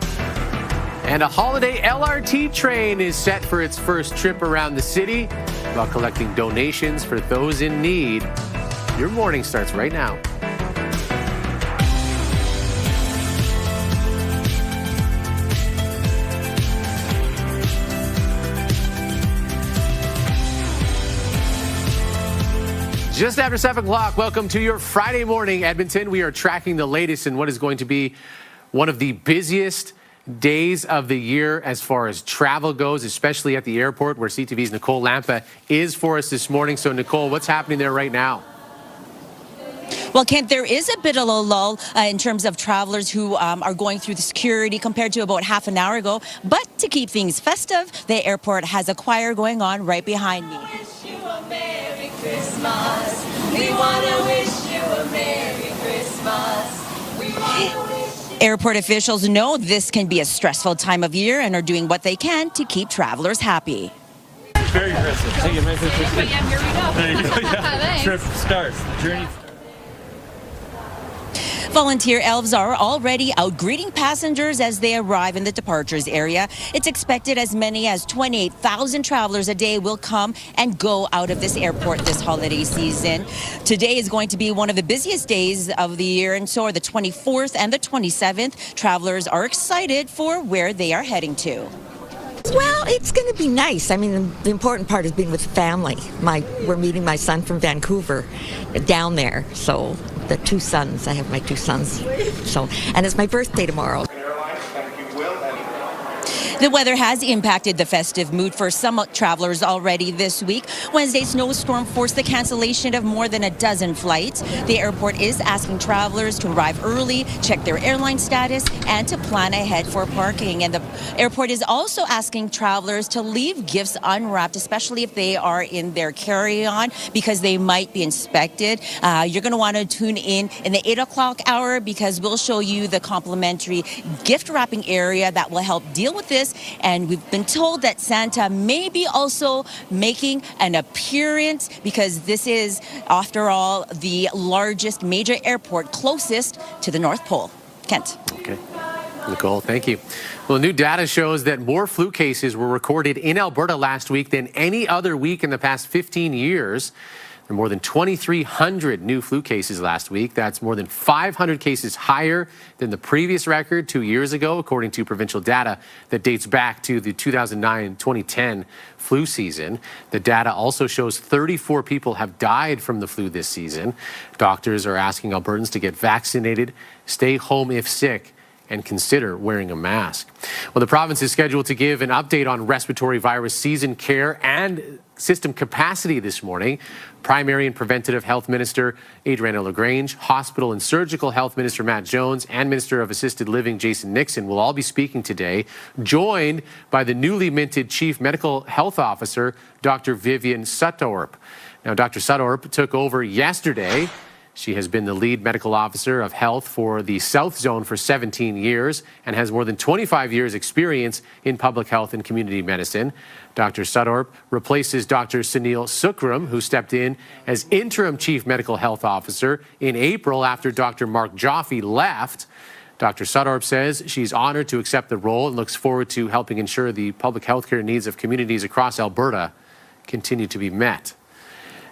And a holiday LRT train is set for its first trip around the city while collecting donations for those in need. Your morning starts right now. Just after 7 o'clock, welcome to your Friday morning, Edmonton. We are tracking the latest in what is going to be one of the busiest days of the year as far as travel goes, especially at the airport where CTV's Nicole Lampa is for us this morning. So, Nicole, what's happening there right now? Well, Kent, there is a bit of a lull in terms of travelers who are going through the security compared to about half an hour ago. But to keep things festive, the airport has a choir going on right behind me. Wish you a Merry Christmas. We want to wish you a Merry Christmas. We want to wish you... Airport officials know this can be a stressful time of year and are doing what they can to keep travelers happy. Merry Christmas. Take it, Merry Christmas. Yeah, here we go. There you go. Yeah. Trip starts. The journey starts. Volunteer elves are already out greeting passengers as they arrive in the departures area. It's expected as many as 28,000 travelers a day will come and go out of this airport this holiday season. Today is going to be one of the busiest days of the year, and so are the 24th and the 27th. Travelers are excited for where they are heading to. Well, it's going to be nice. I mean, the important part is being with family. We're meeting my son from Vancouver down there, so the two sons. I have my two sons. So, and it's my birthday tomorrow. The weather has impacted the festive mood for some travelers already this week. Wednesday's snowstorm forced the cancellation of more than a dozen flights. The airport is asking travelers to arrive early, check their airline status, and to plan ahead for parking. And the airport is also asking travelers to leave gifts unwrapped, especially if they are in their carry-on, because they might be inspected. You're going to want to tune in the 8 o'clock hour, because we'll show you the complimentary gift wrapping area that will help deal with this. And we've been told that Santa may be also making an appearance, because this is, after all, the largest major airport closest to the North Pole. Kent. Okay. Nicole, thank you. Well, new data shows that more flu cases were recorded in Alberta last week than any other week in the past 15 years. There were more than 2,300 new flu cases last week. That's more than 500 cases higher than the previous record 2 years ago, according to provincial data that dates back to the 2009-2010 flu season. The data also shows 34 people have died from the flu this season. Doctors are asking Albertans to get vaccinated, stay home if sick, and consider wearing a mask. Well, the province is scheduled to give an update on respiratory virus season care and system capacity this morning. Primary and Preventative Health Minister Adriana LaGrange, Hospital and Surgical Health Minister Matt Jones, and Minister of Assisted Living Jason Nixon will all be speaking today, joined by the newly minted Chief Medical Health Officer, Dr. Vivian Suttorp. Now, Dr. Suttorp took over yesterday. She has been the lead medical officer of health for the South Zone for 17 years and has more than 25 years experience in public health and community medicine. Dr. Suttorp replaces Dr. Sunil Sukram, who stepped in as interim chief medical health officer in April after Dr. Mark Joffe left. Dr. Suttorp says she's honored to accept the role and looks forward to helping ensure the public health care needs of communities across Alberta continue to be met.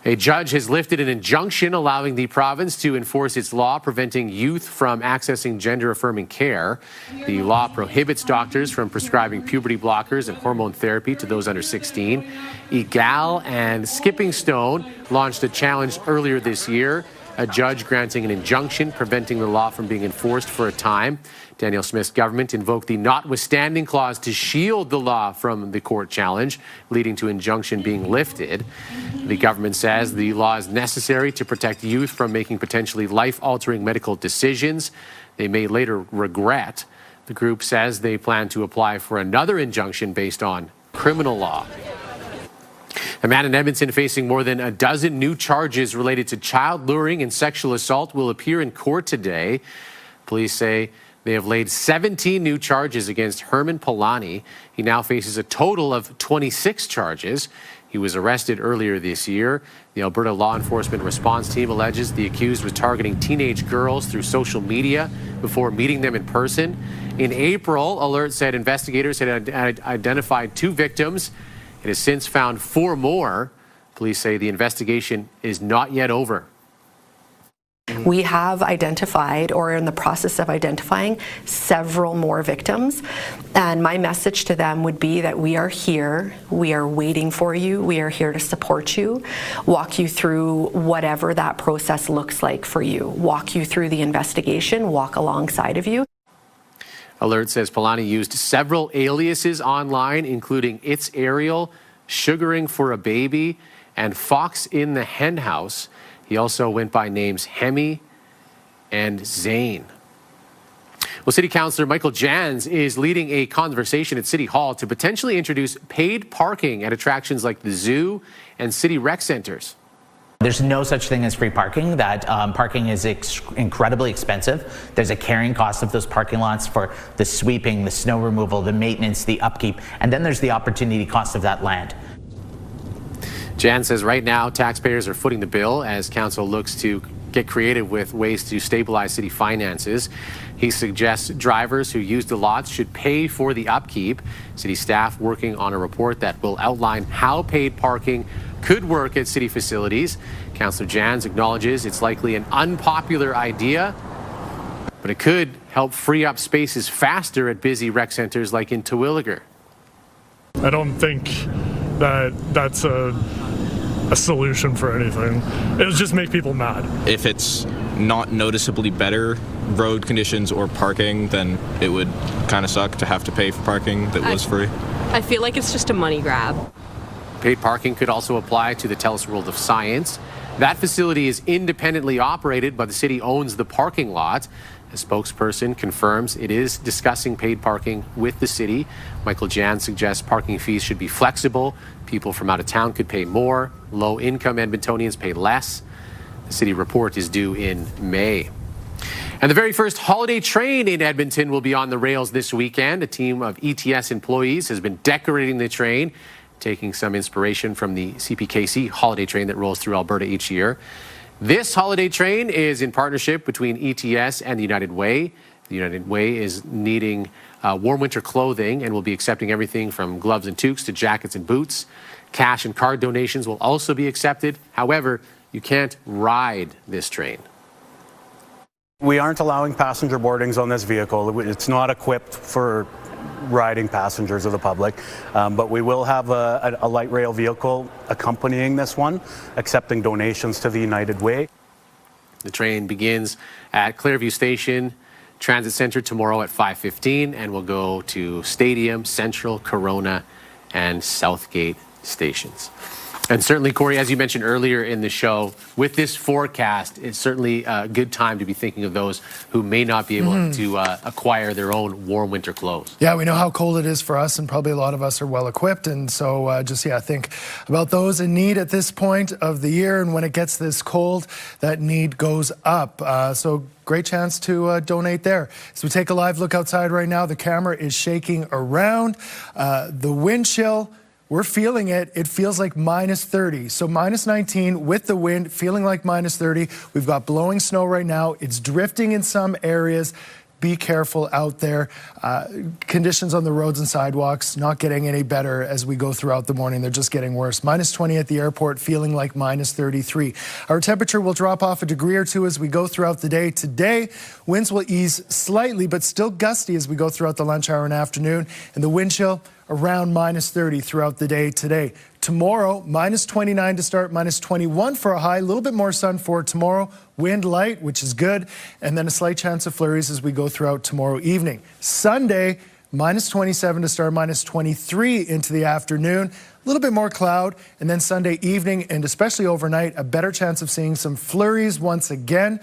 A judge has lifted an injunction allowing the province to enforce its law preventing youth from accessing gender-affirming care. The law prohibits doctors from prescribing puberty blockers and hormone therapy to those under 16. Egal and Skipping Stone launched a challenge earlier this year, a judge granting an injunction preventing the law from being enforced for a time. Danielle Smith's government invoked the notwithstanding clause to shield the law from the court challenge, leading to injunction being lifted. The government says the law is necessary to protect youth from making potentially life-altering medical decisions they may later regret. The group says they plan to apply for another injunction based on criminal law. A man in Edmonton facing more than a dozen new charges related to child luring and sexual assault will appear in court today. Police say they have laid 17 new charges against Herman Polani. He now faces a total of 26 charges. He was arrested earlier this year. The Alberta Law Enforcement Response Team alleges the accused was targeting teenage girls through social media before meeting them in person. In April, Alert said investigators had identified 2 victims. It has since found 4 more. Police say the investigation is not yet over. We have identified, or are in the process of identifying, several more victims. And my message to them would be that we are here, we are waiting for you, we are here to support you, walk you through whatever that process looks like for you, walk you through the investigation, walk alongside of you. Alert says Polani used several aliases online, including It's Ariel, Sugaring for a Baby, and Fox in the Hen House. He also went by names Hemi and Zane. Well, City Councillor Michael Jans is leading a conversation at City Hall to potentially introduce paid parking at attractions like the zoo and city rec centres. There's no such thing as free parking. That parking is incredibly expensive. There's a carrying cost of those parking lots for the sweeping, the snow removal, the maintenance, the upkeep, and then there's the opportunity cost of that land. Jan says right now taxpayers are footing the bill as council looks to get creative with ways to stabilize city finances. He suggests drivers who use the lots should pay for the upkeep. City staff working on a report that will outline how paid parking could work at city facilities. Councillor Jans acknowledges it's likely an unpopular idea, but it could help free up spaces faster at busy rec centres like in Terwillegar. I don't think that that's a solution for anything. It'll just make people mad. If it's not noticeably better road conditions or parking, then it would kind of suck to have to pay for parking that was free. I feel like it's just a money grab. Paid parking could also apply to the TELUS World of Science. That facility is independently operated, but the city owns the parking lot. A spokesperson confirms it is discussing paid parking with the city. Michael Jan suggests parking fees should be flexible. People from out of town could pay more. Low-income Edmontonians pay less. The city report is due in May. And the very first holiday train in Edmonton will be on the rails this weekend. A team of ETS employees has been decorating the train, taking some inspiration from the CPKC holiday train that rolls through Alberta each year. This holiday train is in partnership between ETS and the United Way. The United Way is needing warm winter clothing and will be accepting everything from gloves and toques to jackets and boots. Cash and card donations will also be accepted. However, you can't ride this train. We aren't allowing passenger boardings on this vehicle. It's not equipped for riding passengers of the public, but we will have a light rail vehicle accompanying this one, accepting donations to the United Way. The train begins at Clairview Station Transit Centre tomorrow at 5:15 and will go to Stadium, Central, Corona, and Southgate stations. And certainly, Corey, as you mentioned earlier in the show, with this forecast, it's certainly a good time to be thinking of those who may not be able to acquire their own warm winter clothes. Yeah, we know how cold it is for us, and probably a lot of us are well equipped. And so think about those in need at this point of the year. And when it gets this cold, that need goes up. So great chance to donate there. As we take a live look outside right now, the camera is shaking around. The wind chill, we're feeling it. It feels like minus 30. So minus 19 with the wind, feeling like minus 30. We've got blowing snow right now. It's drifting in some areas. Be careful out there. Conditions on the roads and sidewalks not getting any better as we go throughout the morning. They're just getting worse. Minus 20 at the airport, feeling like minus 33. Our temperature will drop off a degree or two as we go throughout the day. Today, winds will ease slightly, but still gusty as we go throughout the lunch hour and afternoon. And the wind chill around minus 30 throughout the day today. Tomorrow, minus 29 to start, minus 21 for a high. A little bit more sun for tomorrow. Wind light, which is good. And then a slight chance of flurries as we go throughout tomorrow evening. Sunday, minus 27 to start, minus 23 into the afternoon. A little bit more cloud. And then Sunday evening, and especially overnight, a better chance of seeing some flurries once again.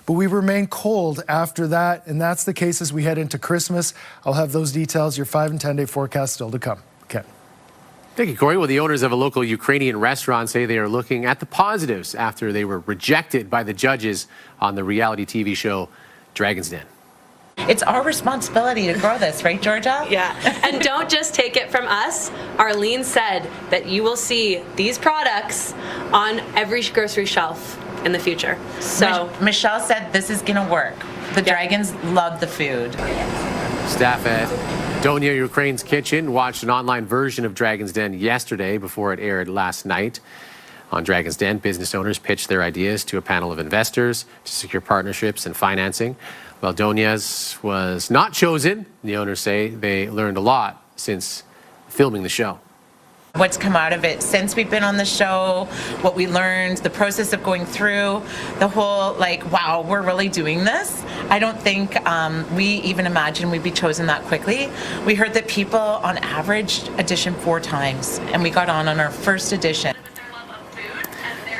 But we remain cold after that, and that's the case as we head into Christmas. I'll have those details, your 5 and 10-day forecast still to come. Ken. Thank you, Corey. Well, the owners of a local Ukrainian restaurant say they are looking at the positives after they were rejected by the judges on the reality TV show Dragon's Den. It's our responsibility to grow this, right, Georgia? Yeah, and don't just take it from us. Arlene said that you will see these products on every grocery shelf in the future. So Michelle said this is gonna work. The Dragons love the food. Staff at Donia Ukraine's Kitchen watched an online version of Dragon's Den yesterday before it aired last night. On Dragon's Den, business owners pitched their ideas to a panel of investors to secure partnerships and financing. Well, Donia's was not chosen. The owners say they learned a lot since filming the show. What's come out of it since we've been on the show, what we learned, the process of going through, the whole wow, we're really doing this. I don't think we even imagined we'd be chosen that quickly. We heard that people on average audition 4 times, and we got on our first audition.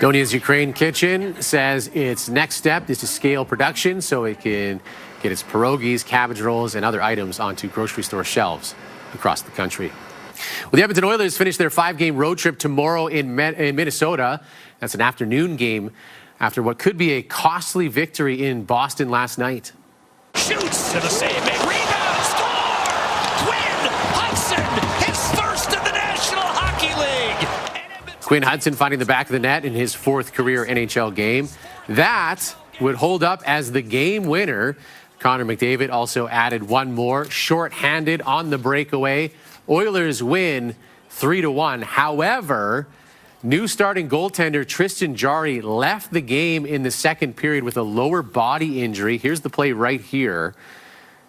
Donia's Ukraine Kitchen says its next step is to scale production so it can get its pierogies, cabbage rolls, and other items onto grocery store shelves across the country. Well, the Edmonton Oilers finish their 5-game road trip tomorrow in Minnesota. That's an afternoon game after what could be a costly victory in Boston last night. Shoots to the save, rebound, score! Quinn Hudson, his first in the National Hockey League. Quinn Hudson finding the back of the net in his 4th career NHL game. That would hold up as the game winner. Connor McDavid also added one more, short-handed on the breakaway. Oilers win 3-1. However, new starting goaltender Tristan Jarry left the game in the second period with a lower body injury. Here's the play right here.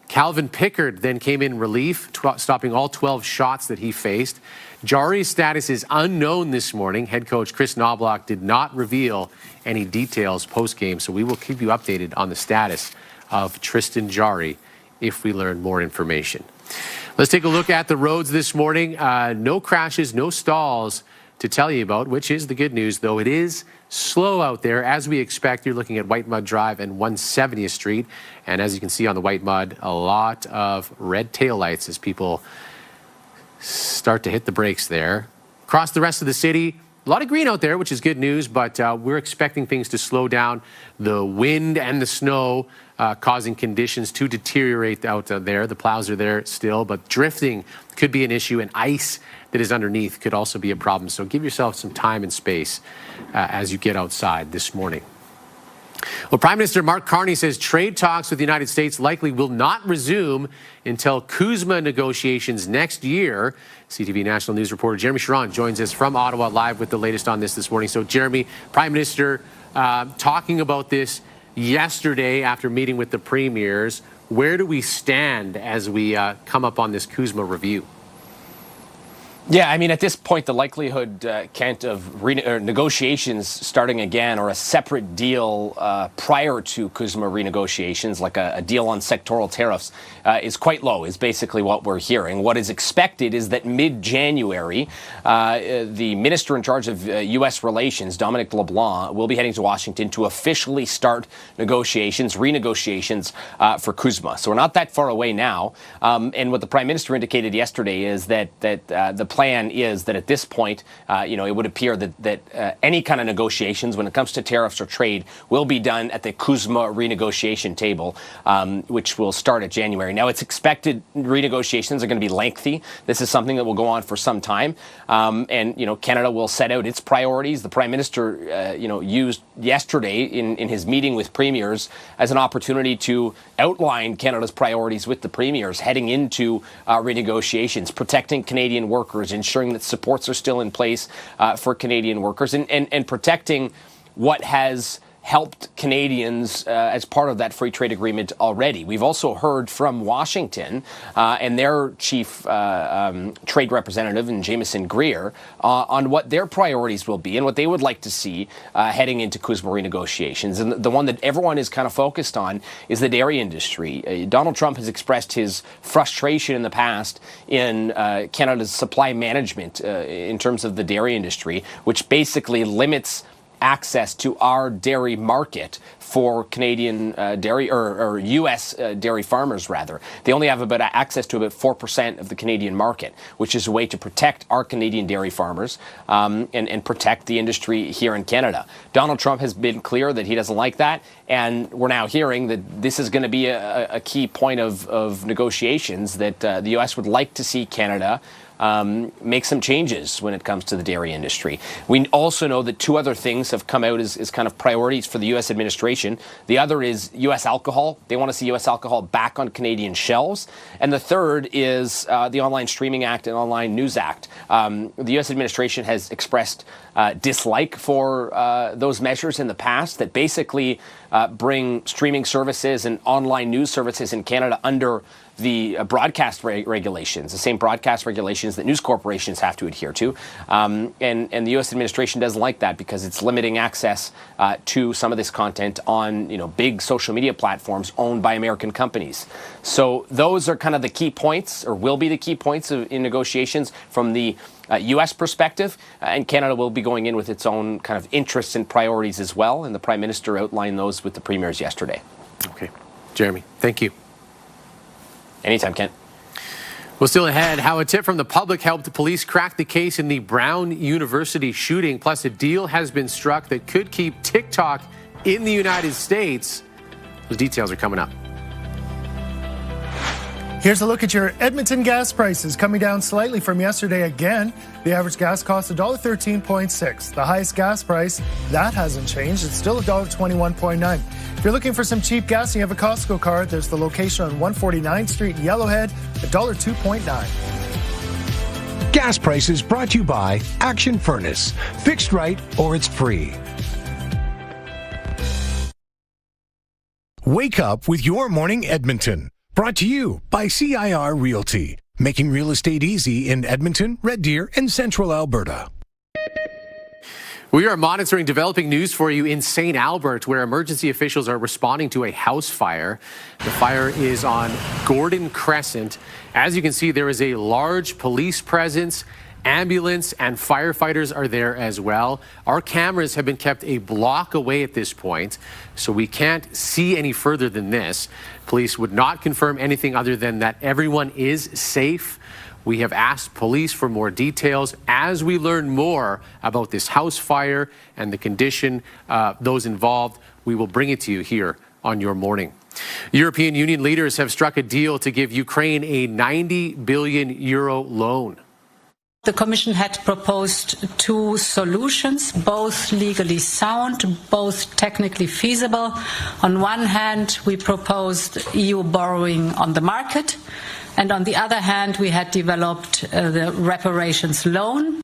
Calvin Pickard then came in relief, stopping all 12 shots that he faced. Jarry's status is unknown this morning. Head coach Chris Knobloch did not reveal any details post-game, so we will keep you updated on the status of Tristan Jarry if we learn more information. Let's take a look at the roads this morning. No crashes, no stalls to tell you about, which is the good news, though it is slow out there. As we expect, you're looking at White Mud Drive and 170th Street. And as you can see on the White Mud, a lot of red taillights as people start to hit the brakes there. Across the rest of the city, a lot of green out there, which is good news, but we're expecting things to slow down. The wind and the snow causing conditions to deteriorate out there. The plows are there still, but drifting could be an issue, and ice that is underneath could also be a problem. So give yourself some time and space as you get outside this morning. Well, Prime Minister Mark Carney says trade talks with the United States likely will not resume until CUSMA negotiations next year. CTV National News reporter Jeremy Sharon joins us from Ottawa live with the latest on this morning. So, Jeremy, Prime Minister talking about this yesterday after meeting with the premiers. Where do we stand as we come up on this CUSMA review? Yeah, I mean, at this point, the likelihood, Kent, of negotiations starting again or a separate deal prior to CUSMA renegotiations, like a deal on sectoral tariffs, is quite low, is basically what we're hearing. What is expected is that mid-January, the minister in charge of U.S. relations, Dominic LeBlanc, will be heading to Washington to officially start renegotiations for CUSMA. So we're not that far away now. And what the Prime Minister indicated yesterday is that the plan is that at this point, it would appear that any kind of negotiations when it comes to tariffs or trade will be done at the CUSMA renegotiation table, which will start at January. Now, it's expected renegotiations are going to be lengthy. This is something that will go on for some time. And Canada will set out its priorities. The Prime Minister, used yesterday in his meeting with premiers as an opportunity to outline Canada's priorities with the premiers heading into renegotiations, protecting Canadian workers, ensuring that supports are still in place for Canadian workers, and protecting what has helped Canadians as part of that free trade agreement already. We've also heard from Washington and their chief trade representative, Jameson Greer, on what their priorities will be and what they would like to see heading into CUSMA renegotiations. And the one that everyone is kind of focused on is the dairy industry. Donald Trump has expressed his frustration in the past in Canada's supply management in terms of the dairy industry, which basically limits access to our dairy market for Canadian dairy or U.S. Dairy farmers, rather. They only have access to about 4% of the Canadian market, which is a way to protect our Canadian dairy farmers and protect the industry here in Canada. Donald Trump has been clear that he doesn't like that, and we're now hearing that this is going to be a key point of negotiations, that the U.S. would like to see Canada make some changes when it comes to the dairy industry. We also know that 2 other things have come out as kind of priorities for the U.S. administration. The other is U.S. alcohol. They want to see U.S. alcohol back on Canadian shelves. And the third is the Online Streaming Act and Online News Act. The U.S. administration has expressed dislike for those measures in the past that basically bring streaming services and online news services in Canada under the broadcast regulations, the same broadcast regulations that news corporations have to adhere to. And the U.S. administration doesn't like that because it's limiting access to some of this content on, big social media platforms owned by American companies. So those are kind of the key points, or will be the key points in negotiations from the U.S. perspective, and Canada will be going in with its own kind of interests and priorities as well, and the Prime Minister outlined those with the premiers yesterday. Okay. Jeremy, thank you. Anytime, Kent. Well, still ahead, how a tip from the public helped the police crack the case in the Brown University shooting, plus a deal has been struck that could keep TikTok in the United States. Those details are coming up. Here's a look at your Edmonton gas prices, coming down slightly from yesterday again. The average gas cost $1.13.6. The highest gas price, that hasn't changed. It's still $1.21.9. If you're looking for some cheap gas and you have a Costco card, there's the location on 149th Street in Yellowhead, $1.02.9. Gas prices brought to you by Action Furnace. Fixed right or it's free. Wake up with Your Morning Edmonton. Brought to you by CIR Realty, making real estate easy in Edmonton, Red Deer, and Central Alberta. We are monitoring developing news for you in St. Albert, where emergency officials are responding to a house fire. The fire is on Gordon Crescent. As you can see, there is a large police presence. Ambulance and firefighters are there as well. Our cameras have been kept a block away at this point, so we can't see any further than this. Police would not confirm anything other than that everyone is safe. We have asked police for more details. As we learn more about this house fire and the condition, those involved, we will bring it to you here on Your Morning. European Union leaders have struck a deal to give Ukraine a €90 billion loan. The Commission had proposed two solutions, both legally sound, both technically feasible. On one hand, we proposed EU borrowing on the market, and on the other hand, we had developed the reparations loan.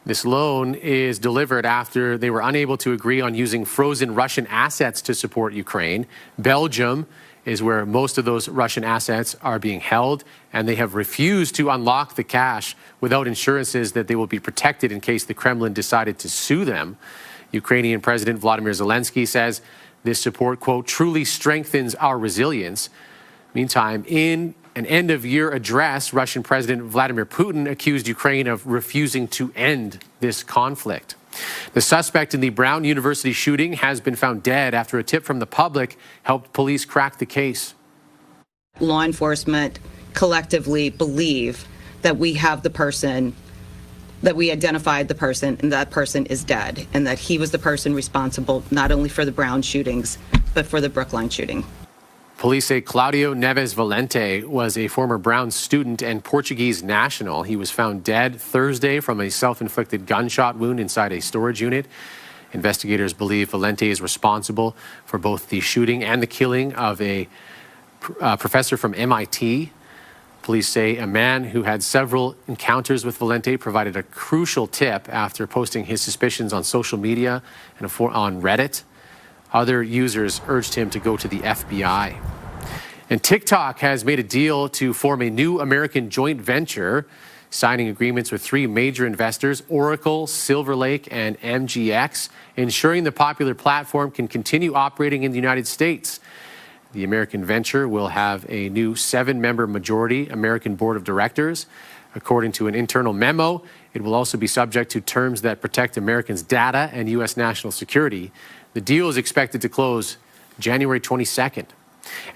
This loan is delivered after they were unable to agree on using frozen Russian assets to support Ukraine. Belgium is where most of those Russian assets are being held, and they have refused to unlock the cash without assurances that they will be protected in case the Kremlin decided to sue them. Ukrainian President Vladimir Zelensky says this support, quote, truly strengthens our resilience. Meantime, in an end-of-year address, Russian President Vladimir Putin accused Ukraine of refusing to end this conflict. The suspect in the Brown University shooting has been found dead after a tip from the public helped police crack the case. Law enforcement collectively believe that we have the person, that we identified the person, and that person is dead, and that he was the person responsible not only for the Brown shootings, but for the Brookline shooting. Police say Claudio Neves Valente was a former Brown student and Portuguese national. He was found dead Thursday from a self-inflicted gunshot wound inside a storage unit. Investigators believe Valente is responsible for both the shooting and the killing of a professor from MIT. Police say a man who had several encounters with Valente provided a crucial tip after posting his suspicions on social media and on Reddit. Other users urged him to go to the FBI. And TikTok has made a deal to form a new American joint venture, signing agreements with three major investors, Oracle, Silver Lake, and MGX, ensuring the popular platform can continue operating in the United States. The American venture will have a new 7-member majority American board of directors. According to an internal memo, it will also be subject to terms that protect Americans' data and U.S. national security. The deal is expected to close January 22nd.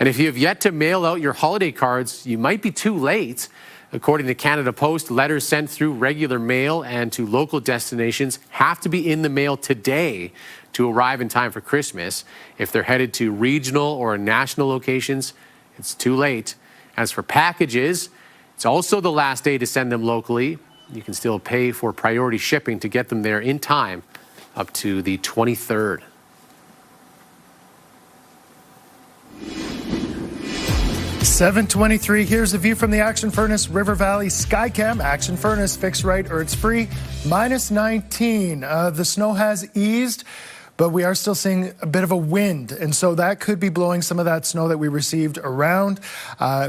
And if you have yet to mail out your holiday cards, you might be too late. According to Canada Post, letters sent through regular mail and to local destinations have to be in the mail today to arrive in time for Christmas. If they're headed to regional or national locations, it's too late. As for packages, it's also the last day to send them locally. You can still pay for priority shipping to get them there in time up to the 23rd. $7:23. Here's a view from the Action Furnace River Valley Skycam. Action Furnace, fixed right or it's free. -19. The snow has eased, but we are still seeing a bit of a wind, and so that could be blowing some of that snow that we received around,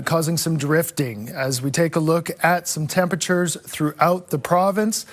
causing some drifting. As we take a look at some temperatures throughout the province,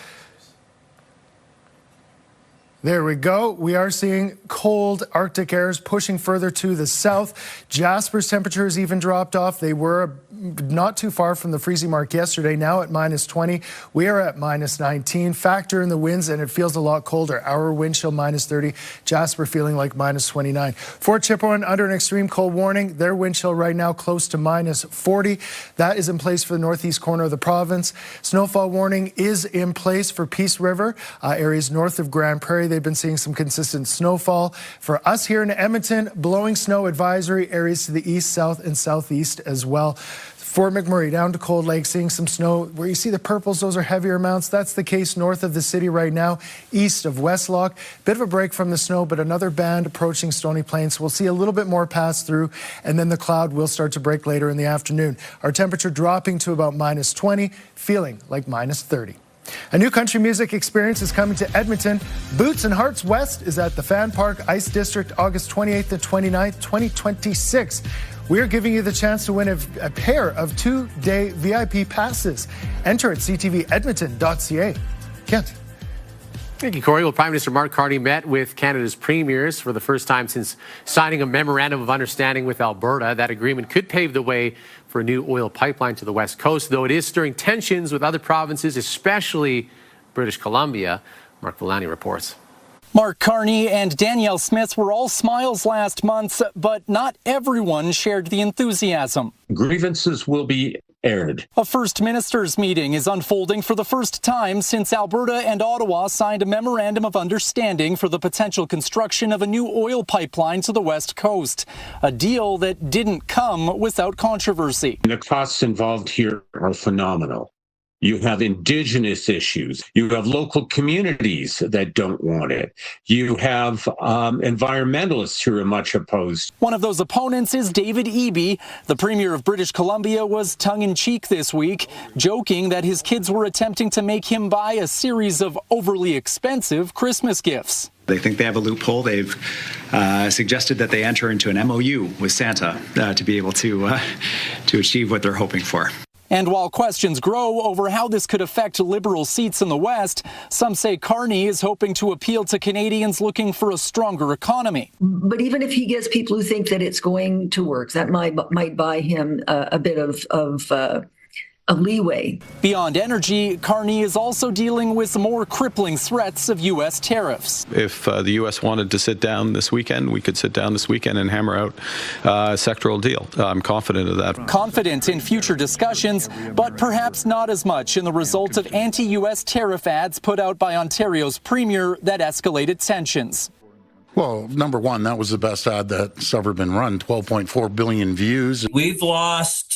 there we go. We are seeing cold Arctic airs pushing further to the south. Jasper's temperatures even dropped off. They were not too far from the freezing mark yesterday, now at -20. We are at -19. Factor in the winds, and it feels a lot colder. Our wind chill -30. Jasper feeling like -29. Fort Chipewyan under an extreme cold warning. Their wind chill right now close to -40. That is in place for the northeast corner of the province. Snowfall warning is in place for Peace River, areas north of Grand Prairie. They've been seeing some consistent snowfall. For us here in Edmonton, blowing snow advisory, areas to the east, south, and southeast as well. Fort McMurray down to Cold Lake, seeing some snow. Where you see the purples, those are heavier amounts. That's the case north of the city right now, east of Westlock. Bit of a break from the snow, but another band approaching Stony Plains. We'll see a little bit more pass through, and then the cloud will start to break later in the afternoon. Our temperature dropping to about -20, feeling like -30. A new country music experience is coming to Edmonton. Boots and Hearts West is at the Fan Park Ice District, August 28th and 29th, 2026. We are giving you the chance to win a pair of 2-day VIP passes. Enter at ctvedmonton.ca. Kent. Thank you, Corey. Well, Prime Minister Mark Carney met with Canada's premiers for the first time since signing a memorandum of understanding with Alberta. That agreement could pave the way for a new oil pipeline to the West Coast, though it is stirring tensions with other provinces, especially British Columbia. Mark Villani reports. Mark Carney and Danielle Smith were all smiles last month, but not everyone shared the enthusiasm. Grievances will be aired. A First Ministers meeting is unfolding for the first time since Alberta and Ottawa signed a memorandum of understanding for the potential construction of a new oil pipeline to the West Coast, a deal that didn't come without controversy. The costs involved here are phenomenal. You have Indigenous issues. You have local communities that don't want it. You have environmentalists who are much opposed. One of those opponents is David Eby. The Premier of British Columbia was tongue-in-cheek this week, joking that his kids were attempting to make him buy a series of overly expensive Christmas gifts. They think they have a loophole. They've suggested that they enter into an MOU with Santa to be able to achieve what they're hoping for. And while questions grow over how this could affect Liberal seats in the West, some say Carney is hoping to appeal to Canadians looking for a stronger economy. But even if he gets people who think that it's going to work, that might buy him a bit of a leeway. Beyond energy, Carney is also dealing with more crippling threats of U.S. tariffs. If the U.S. wanted to sit down this weekend, we could sit down this weekend and hammer out a sectoral deal. I'm confident of that. Confident in future discussions, but perhaps not as much in the result of anti-U.S. tariff ads put out by Ontario's premier that escalated tensions. Well, number one, that was the best ad that's ever been run, 12.4 billion views. We've lost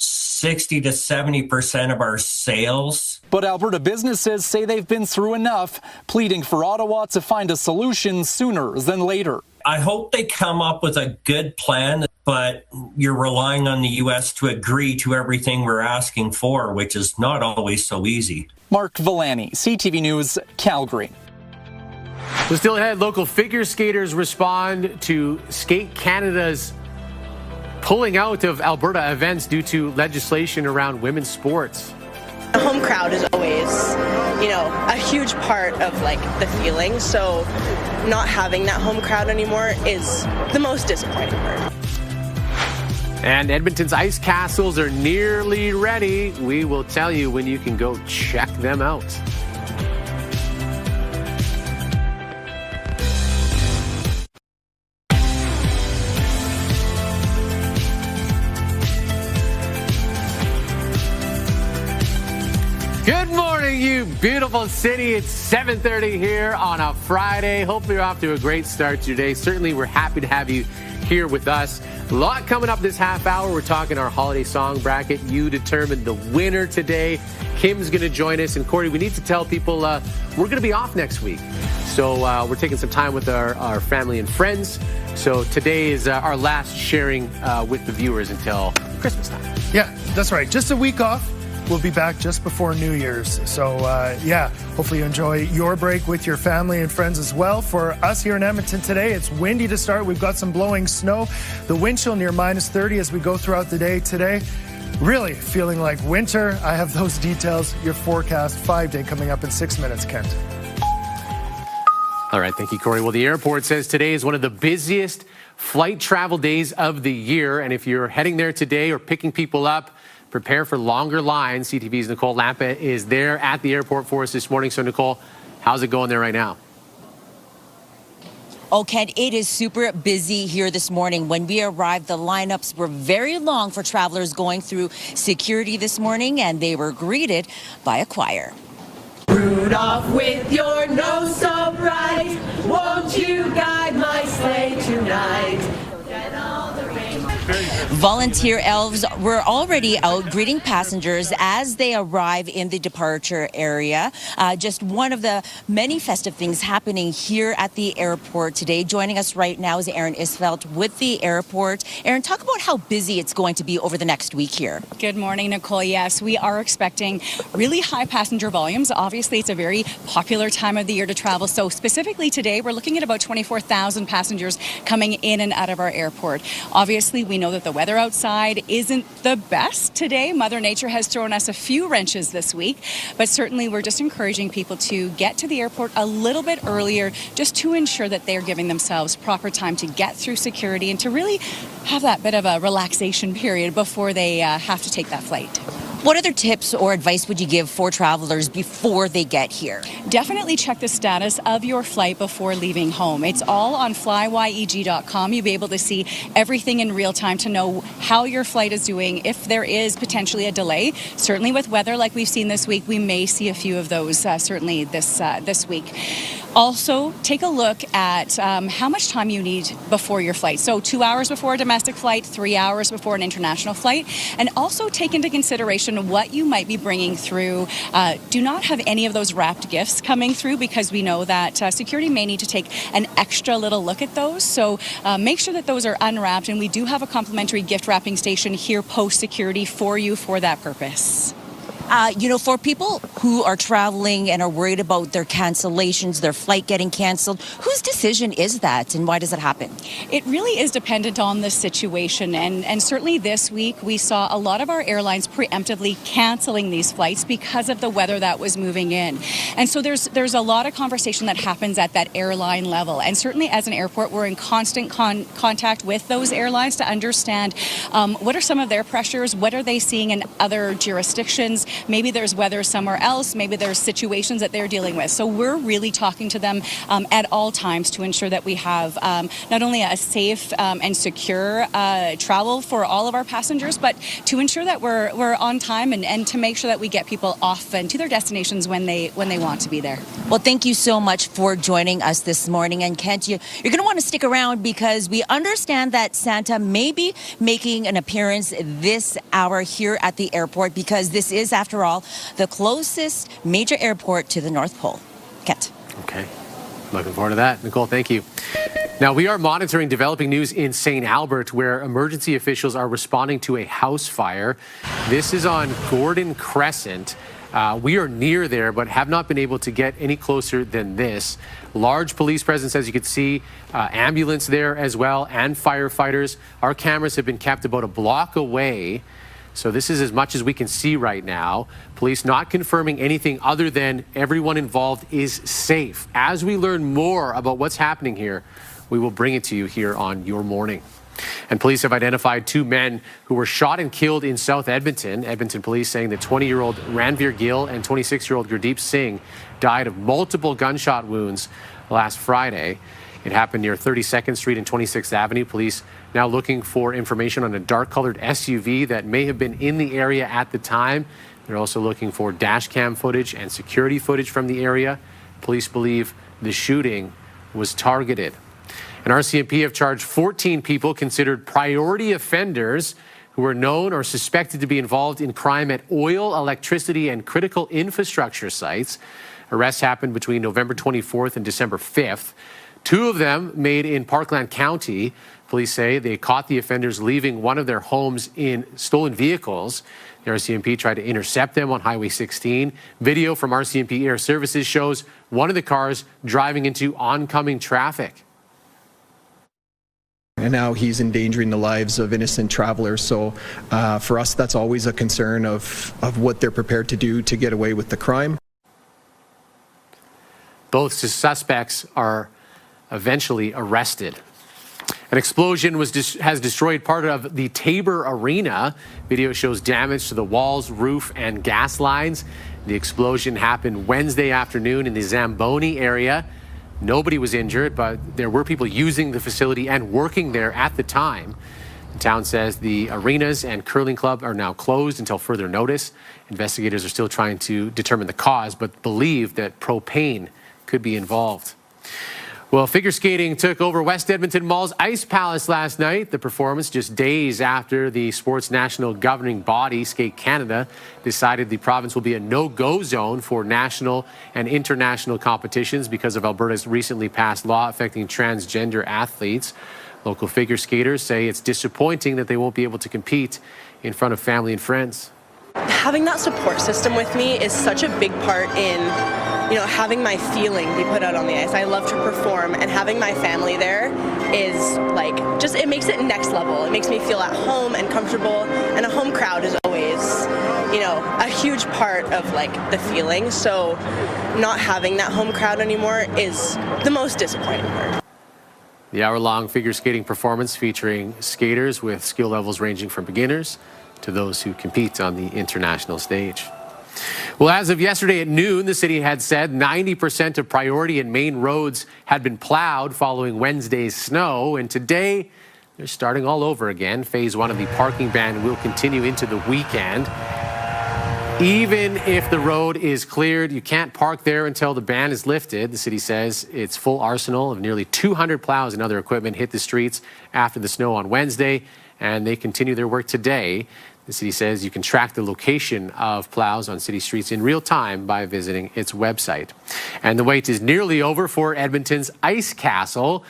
60 to 70% of our sales. But Alberta businesses say they've been through enough, pleading for Ottawa to find a solution sooner than later. I hope they come up with a good plan, but you're relying on the U.S. to agree to everything we're asking for, which is not always so easy. Mark Villani, CTV News, Calgary. So still ahead, local figure skaters respond to Skate Canada's pulling out of Alberta events due to legislation around women's sports. The home crowd is always, a huge part of the feeling. So not having that home crowd anymore is the most disappointing part. And Edmonton's ice castles are nearly ready. We will tell you when you can go check them out. Good morning, you beautiful city. It's 7:30 here on a Friday. Hopefully you're off to a great start to your day. Certainly we're happy to have you here with us. A lot coming up this half hour. We're talking our holiday song bracket. You determined the winner today. Kim's going to join us. And Corey, we need to tell people we're going to be off next week. So we're taking some time with our family and friends. So today is our last sharing with the viewers until Christmas time. Yeah, that's right. Just a week off. We'll be back just before New Year's. So, hopefully you enjoy your break with your family and friends as well. For us here in Edmonton today, it's windy to start. We've got some blowing snow. The wind chill near -30 as we go throughout the day today. Really feeling like winter. I have those details. Your forecast 5-day coming up in 6 minutes, Kent. All right, thank you, Corey. Well, the airport says today is one of the busiest flight travel days of the year. And if you're heading there today or picking people up, prepare for longer lines. CTV's Nicole Lampa is there at the airport for us this morning. So, Nicole, how's it going there right now? Oh, Kent, it is super busy here this morning. When we arrived, the lineups were very long for travelers going through security this morning, and they were greeted by a choir. Rudolph, with your nose so bright, won't you guide my sleigh tonight? Get all the Volunteer elves were already out greeting passengers as they arrive in the departure area. Just one of the many festive things happening here at the airport today. Joining us right now is Erin Isfeld with the airport. Erin, talk about how busy it's going to be over the next week here. Good morning, Nicole. Yes, we are expecting really high passenger volumes. Obviously, it's a very popular time of the year to travel. So specifically today, we're looking at about 24,000 passengers coming in and out of our airport. Obviously, we know that the weather outside isn't the best today. Mother Nature has thrown us a few wrenches this week, but certainly we're just encouraging people to get to the airport a little bit earlier just to ensure that they're giving themselves proper time to get through security and to really have that bit of a relaxation period before they have to take that flight. What other tips or advice would you give for travelers before they get here? Definitely check the status of your flight before leaving home. It's all on flyyeg.com. You'll be able to see everything in real time to know how your flight is doing, if there is potentially a delay. Certainly with weather like we've seen this week, we may see a few of those certainly this week. Also, take a look at how much time you need before your flight. So 2 hours before a domestic flight, 3 hours before an international flight, and also take into consideration what you might be bringing through. Do not have any of those wrapped gifts coming through because we know that security may need to take an extra little look at those. So make sure that those are unwrapped, and we do have a complimentary gift wrapping station here post-security for you for that purpose. For people who are traveling and are worried about their cancellations, their flight getting canceled, whose decision is that and why does it happen? It really is dependent on the situation. And certainly this week we saw a lot of our airlines preemptively canceling these flights because of the weather that was moving in. And so there's a lot of conversation that happens at that airline level. And certainly as an airport, we're in constant contact with those airlines to understand what are some of their pressures, what are they seeing in other jurisdictions. Maybe there's weather somewhere else. Maybe there's situations that they're dealing with. So we're really talking to them at all times to ensure that we have not only a safe and secure travel for all of our passengers, but to ensure that we're on time and to make sure that we get people off and to their destinations when they want to be there. Well, thank you so much for joining us this morning. And Kent, you're going to want to stick around because we understand that Santa may be making an appearance this hour here at the airport because this is, after all, the closest major airport to the North Pole. Kent. Okay. Looking forward to that. Nicole, thank you. Now, we are monitoring developing news in St. Albert, where emergency officials are responding to a house fire. This is on Gordon Crescent. We are near there, but have not been able to get any closer than this. Large police presence, as you can see, ambulance there as well, and firefighters. Our cameras have been kept about a block away. So this is as much as we can see right now. Police not confirming anything other than everyone involved is safe. As we learn more about what's happening here, we will bring it to you here on Your Morning. And police have identified 2 men who were shot and killed in South Edmonton. Edmonton police saying that 20-year-old Ranveer Gill and 26-year-old Gurdeep Singh died of multiple gunshot wounds last Friday. It happened near 32nd Street and 26th Avenue. Police now looking for information on a dark-colored SUV that may have been in the area at the time. They're also looking for dash cam footage and security footage from the area. Police believe the shooting was targeted. And RCMP have charged 14 people considered priority offenders who are known or suspected to be involved in crime at oil, electricity, and critical infrastructure sites. Arrests happened between November 24th and December 5th. 2 of them made in Parkland County. Police say they caught the offenders leaving one of their homes in stolen vehicles. The RCMP tried to intercept them on Highway 16. Video from RCMP Air Services shows one of the cars driving into oncoming traffic. And now he's endangering the lives of innocent travelers. So for us, that's always a concern of what they're prepared to do to get away with the crime. Both suspects are eventually arrested. An explosion has destroyed part of the Tabor Arena. Video shows damage to the walls, roof, and gas lines. The explosion happened Wednesday afternoon in the Zamboni area. Nobody was injured, but there were people using the facility and working there at the time. The town says the arenas and curling club are now closed until further notice. Investigators are still trying to determine the cause, but believe that propane could be involved. Well, figure skating took over West Edmonton Mall's Ice Palace last night. The performance just days after the sport's national governing body, Skate Canada, decided the province will be a no-go zone for national and international competitions because of Alberta's recently passed law affecting transgender athletes. Local figure skaters say it's disappointing that they won't be able to compete in front of family and friends. Having that support system with me is such a big part in, having my feeling be put out on the ice. I love to perform, and having my family there is it makes it next level. It makes me feel at home and comfortable, and a home crowd is always, a huge part of the feeling. So not having that home crowd anymore is the most disappointing part. The hour-long figure skating performance featuring skaters with skill levels ranging from beginners to those who compete on the international stage. Well, as of yesterday at noon, the city had said 90% of priority and main roads had been plowed following Wednesday's snow, and today they're starting all over again. Phase 1 of the parking ban will continue into the weekend. Even if the road is cleared, you can't park there until the ban is lifted. The city says its full arsenal of nearly 200 plows and other equipment hit the streets after the snow on Wednesday, and they continue their work today. The city says you can track the location of plows on city streets in real time by visiting its website. And the wait is nearly over for Edmonton's Ice Castle.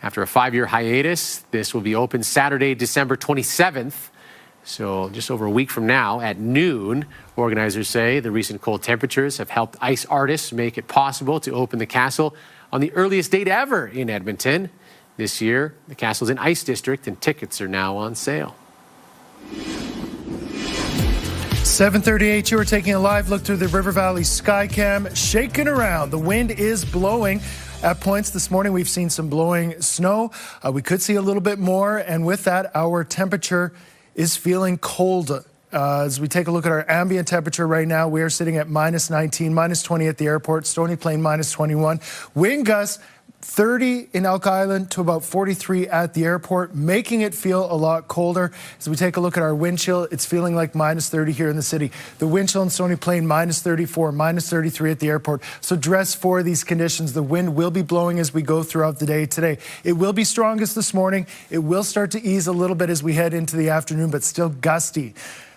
After a 5-year hiatus, this will be open Saturday, December 27th. So just over a week from now at noon. Organizers say the recent cold temperatures have helped ice artists make it possible to open the castle on the earliest date ever in Edmonton. This year, the castle's an ice district and tickets are now on sale. 7:38, you are taking a live look through the River Valley Skycam. Shaking around. The wind is blowing. At points this morning, we've seen some blowing snow. We could see a little bit more, and with that, our temperature is feeling cold. As we take a look at our ambient temperature right now, we are sitting at -19, -20 at the airport, Stony Plain -21. Wind gusts 30 in Elk Island to about 43 at the airport, making it feel a lot colder. As we take a look at our wind chill, it's feeling like -30 here in the city. The wind chill in Stony Plain, -34, -33 at the airport. So dress for these conditions. The wind will be blowing as we go throughout the day today. It will be strongest this morning. It will start to ease a little bit as we head into the afternoon, but still gusty.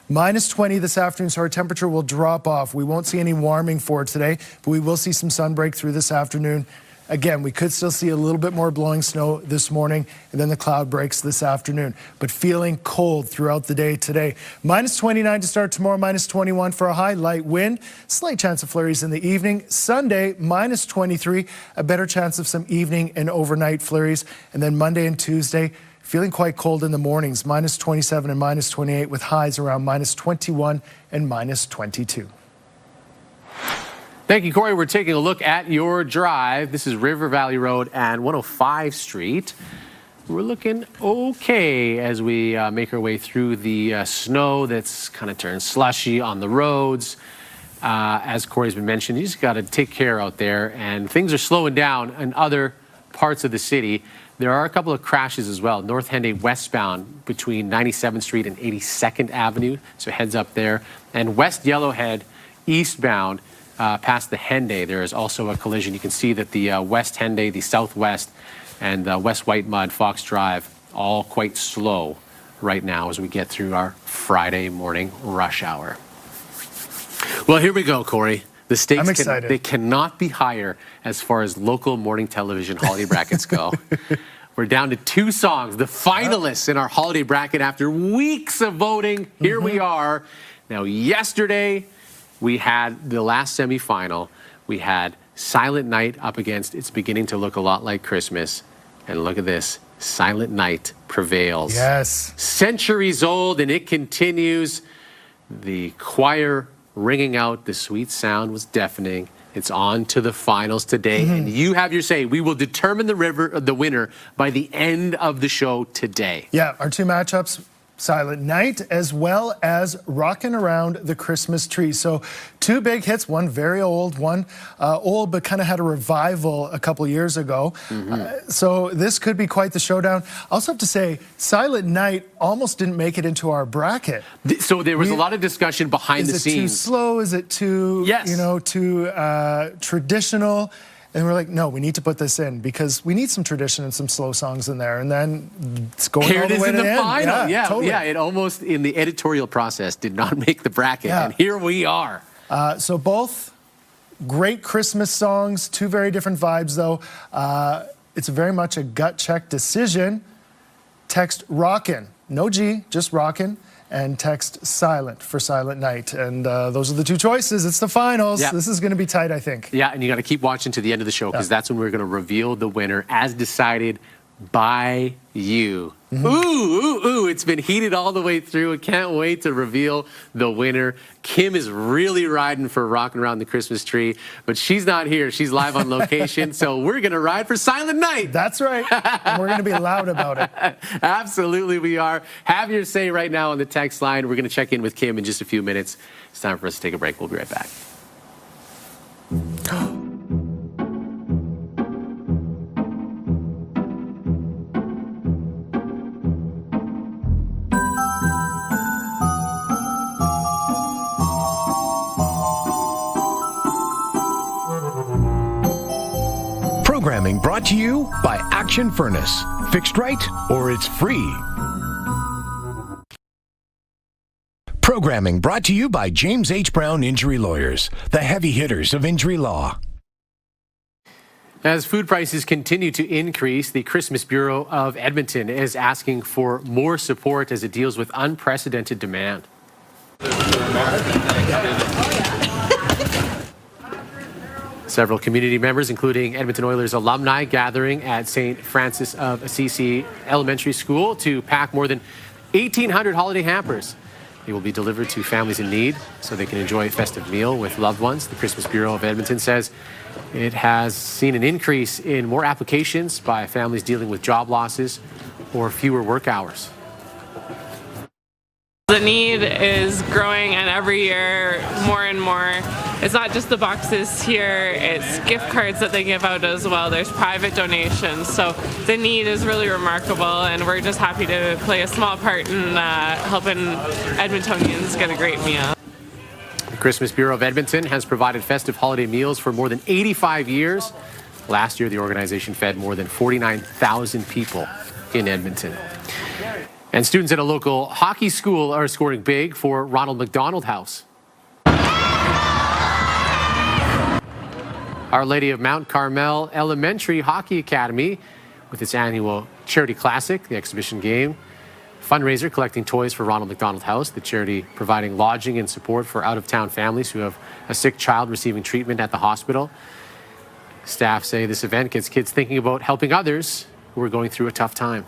-20 this afternoon, so our temperature will drop off. We won't see any warming for today, but we will see some sun break through this afternoon. Again, we could still see a little bit more blowing snow this morning, and then the cloud breaks this afternoon. But feeling cold throughout the day today. -29 to start tomorrow, -21 for a high, light wind. Slight chance of flurries in the evening. Sunday, -23, a better chance of some evening and overnight flurries. And then Monday and Tuesday, feeling quite cold in the mornings, -27 and -28, with highs around -21 and -22. Thank you, Corey. We're taking a look at your drive. This is River Valley Road and 105 Street. We're looking okay as we make our way through the snow that's kind of turned slushy on the roads. As Corey's been mentioning, you just got to take care out there, and things are slowing down in other parts of the city. There are a couple of crashes as well. North Henday westbound between 97th Street and 82nd Avenue, so heads up there. And West Yellowhead eastbound past the Henday, there is also a collision. You can see that the West Henday, the Southwest, and West White Mud, Fox Drive, all quite slow right now as we get through our Friday morning rush hour. Well, here we go, Corey. The stakes they cannot be higher as far as local morning television holiday brackets go. We're down to 2 songs, the finalists in our holiday bracket after weeks of voting. Here we are. Now, yesterday, we had the last semifinal. We had Silent Night up against It's Beginning to Look a Lot Like Christmas. And look at this. Silent Night prevails. Yes. Centuries old, and it continues. The choir ringing out the sweet sound was deafening. It's on to the finals today, and you have your say. We will determine the winner by the end of the show today. Yeah, our 2 matchups, Silent Night as well as Rockin' Around the Christmas Tree. So 2 big hits, one very old, one old but kind of had a revival a couple years ago. So this could be quite the showdown. I also have to say, Silent Night almost didn't make it into our bracket. So there was a lot of discussion behind the scenes. Is it too slow? Is it too, too traditional? And we're like, no, we need to put this in because we need some tradition and some slow songs in there. And then it's going Here all the it is way in to the end. final. Yeah, totally. it almost, in the editorial process, did not make the bracket. And here we are. So both great Christmas songs, 2 very different vibes, though. It's very much a gut check decision. Text Rockin', no G, just Rockin'. And text Silent for Silent Night. And those are the 2 choices. It's the finals. Yeah. This is going to be tight, I think. Yeah, and you got to keep watching to the end of the show because that's when we're going to reveal the winner as decided by you. Ooh, it's been heated all the way through. I can't wait to reveal the winner. Kim is really riding for Rockin' Around the Christmas Tree, but she's not here. She's live on location, so we're going to ride for Silent Night. That's right, and we're going to be loud about it. Absolutely we are. Have your say right now on the text line. We're going to check in with Kim in just a few minutes. It's time for us to take a break. We'll be right back. Programming brought to you by Action Furnace. Fixed right or it's free. Programming brought to you by James H. Brown Injury Lawyers, the heavy hitters of injury law. As food prices continue to increase, the Christmas Bureau of Edmonton is asking for more support as it deals with unprecedented demand. Several community members, including Edmonton Oilers alumni, gathering at St. Francis of Assisi Elementary School to pack more than 1,800 holiday hampers. They will be delivered to families in need so they can enjoy a festive meal with loved ones. The Christmas Bureau of Edmonton says it has seen an increase in more applications by families dealing with job losses or fewer work hours. The need is growing, and every year more and more. It's not just the boxes here, it's gift cards that they give out as well. There's private donations, so the need is really remarkable, and we're just happy to play a small part in helping Edmontonians get a great meal. The Christmas Bureau of Edmonton has provided festive holiday meals for more than 85 years. Last year, the organization fed more than 49,000 people in Edmonton. And students at a local hockey school are scoring big for Ronald McDonald House. Our Lady of Mount Carmel Elementary Hockey Academy, with its annual Charity Classic, the exhibition game, fundraiser collecting toys for Ronald McDonald House, the charity providing lodging and support for out-of-town families who have a sick child receiving treatment at the hospital. Staff say this event gets kids thinking about helping others who are going through a tough time.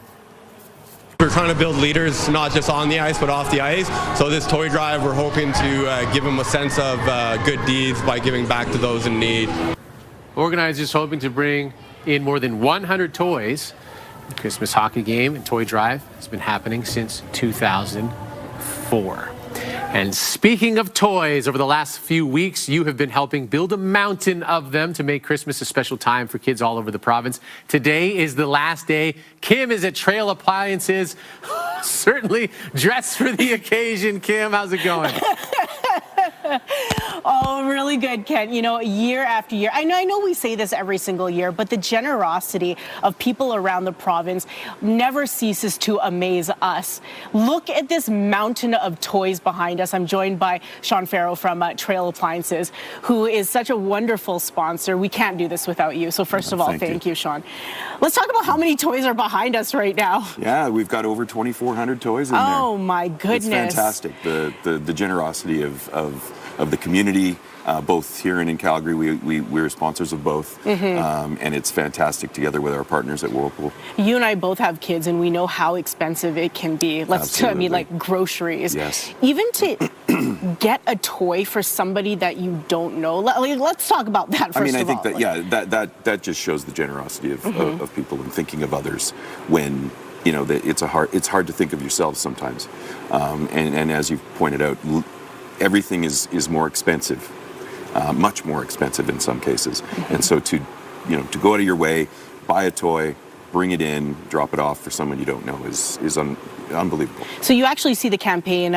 We're trying to build leaders not just on the ice but off the ice. So this toy drive, we're hoping to give them a sense of good deeds by giving back to those in need. Organizers hoping to bring in more than 100 toys. The Christmas hockey game and toy drive has been happening since 2004. And speaking of toys, over the last few weeks, you have been helping build a mountain of them to make Christmas a special time for kids all over the province. Today is the last day. Kim is at Trail Appliances, certainly dressed for the occasion. Kim, how's it going? Oh, really good, Kent. You know, year after year. I know we say this every single year, but the generosity of people around the province never ceases to amaze us. Look at this mountain of toys behind us. I'm joined by Sean Farrow from Trail Appliances, who is such a wonderful sponsor. We can't do this without you. So first of all, thank you, Sean. Let's talk about how many toys are behind us right now. Yeah, we've got over 2,400 toys in there. Oh my goodness. It's fantastic. The generosity of the community, both here and in Calgary. We're sponsors of both, and it's fantastic together with our partners at Whirlpool. You and I both have kids, and we know how expensive it can be. Like groceries. Yes. Even to get a toy for somebody that you don't know. Let's talk about that first of all. I think that that just shows the generosity of people and thinking of others when, you know, that it's hard to think of yourselves sometimes. And as you pointed out, everything is more expensive, much more expensive in some cases. And so to go out of your way, buy a toy, bring it in, drop it off for someone you don't know is unbelievable. So you actually see the campaign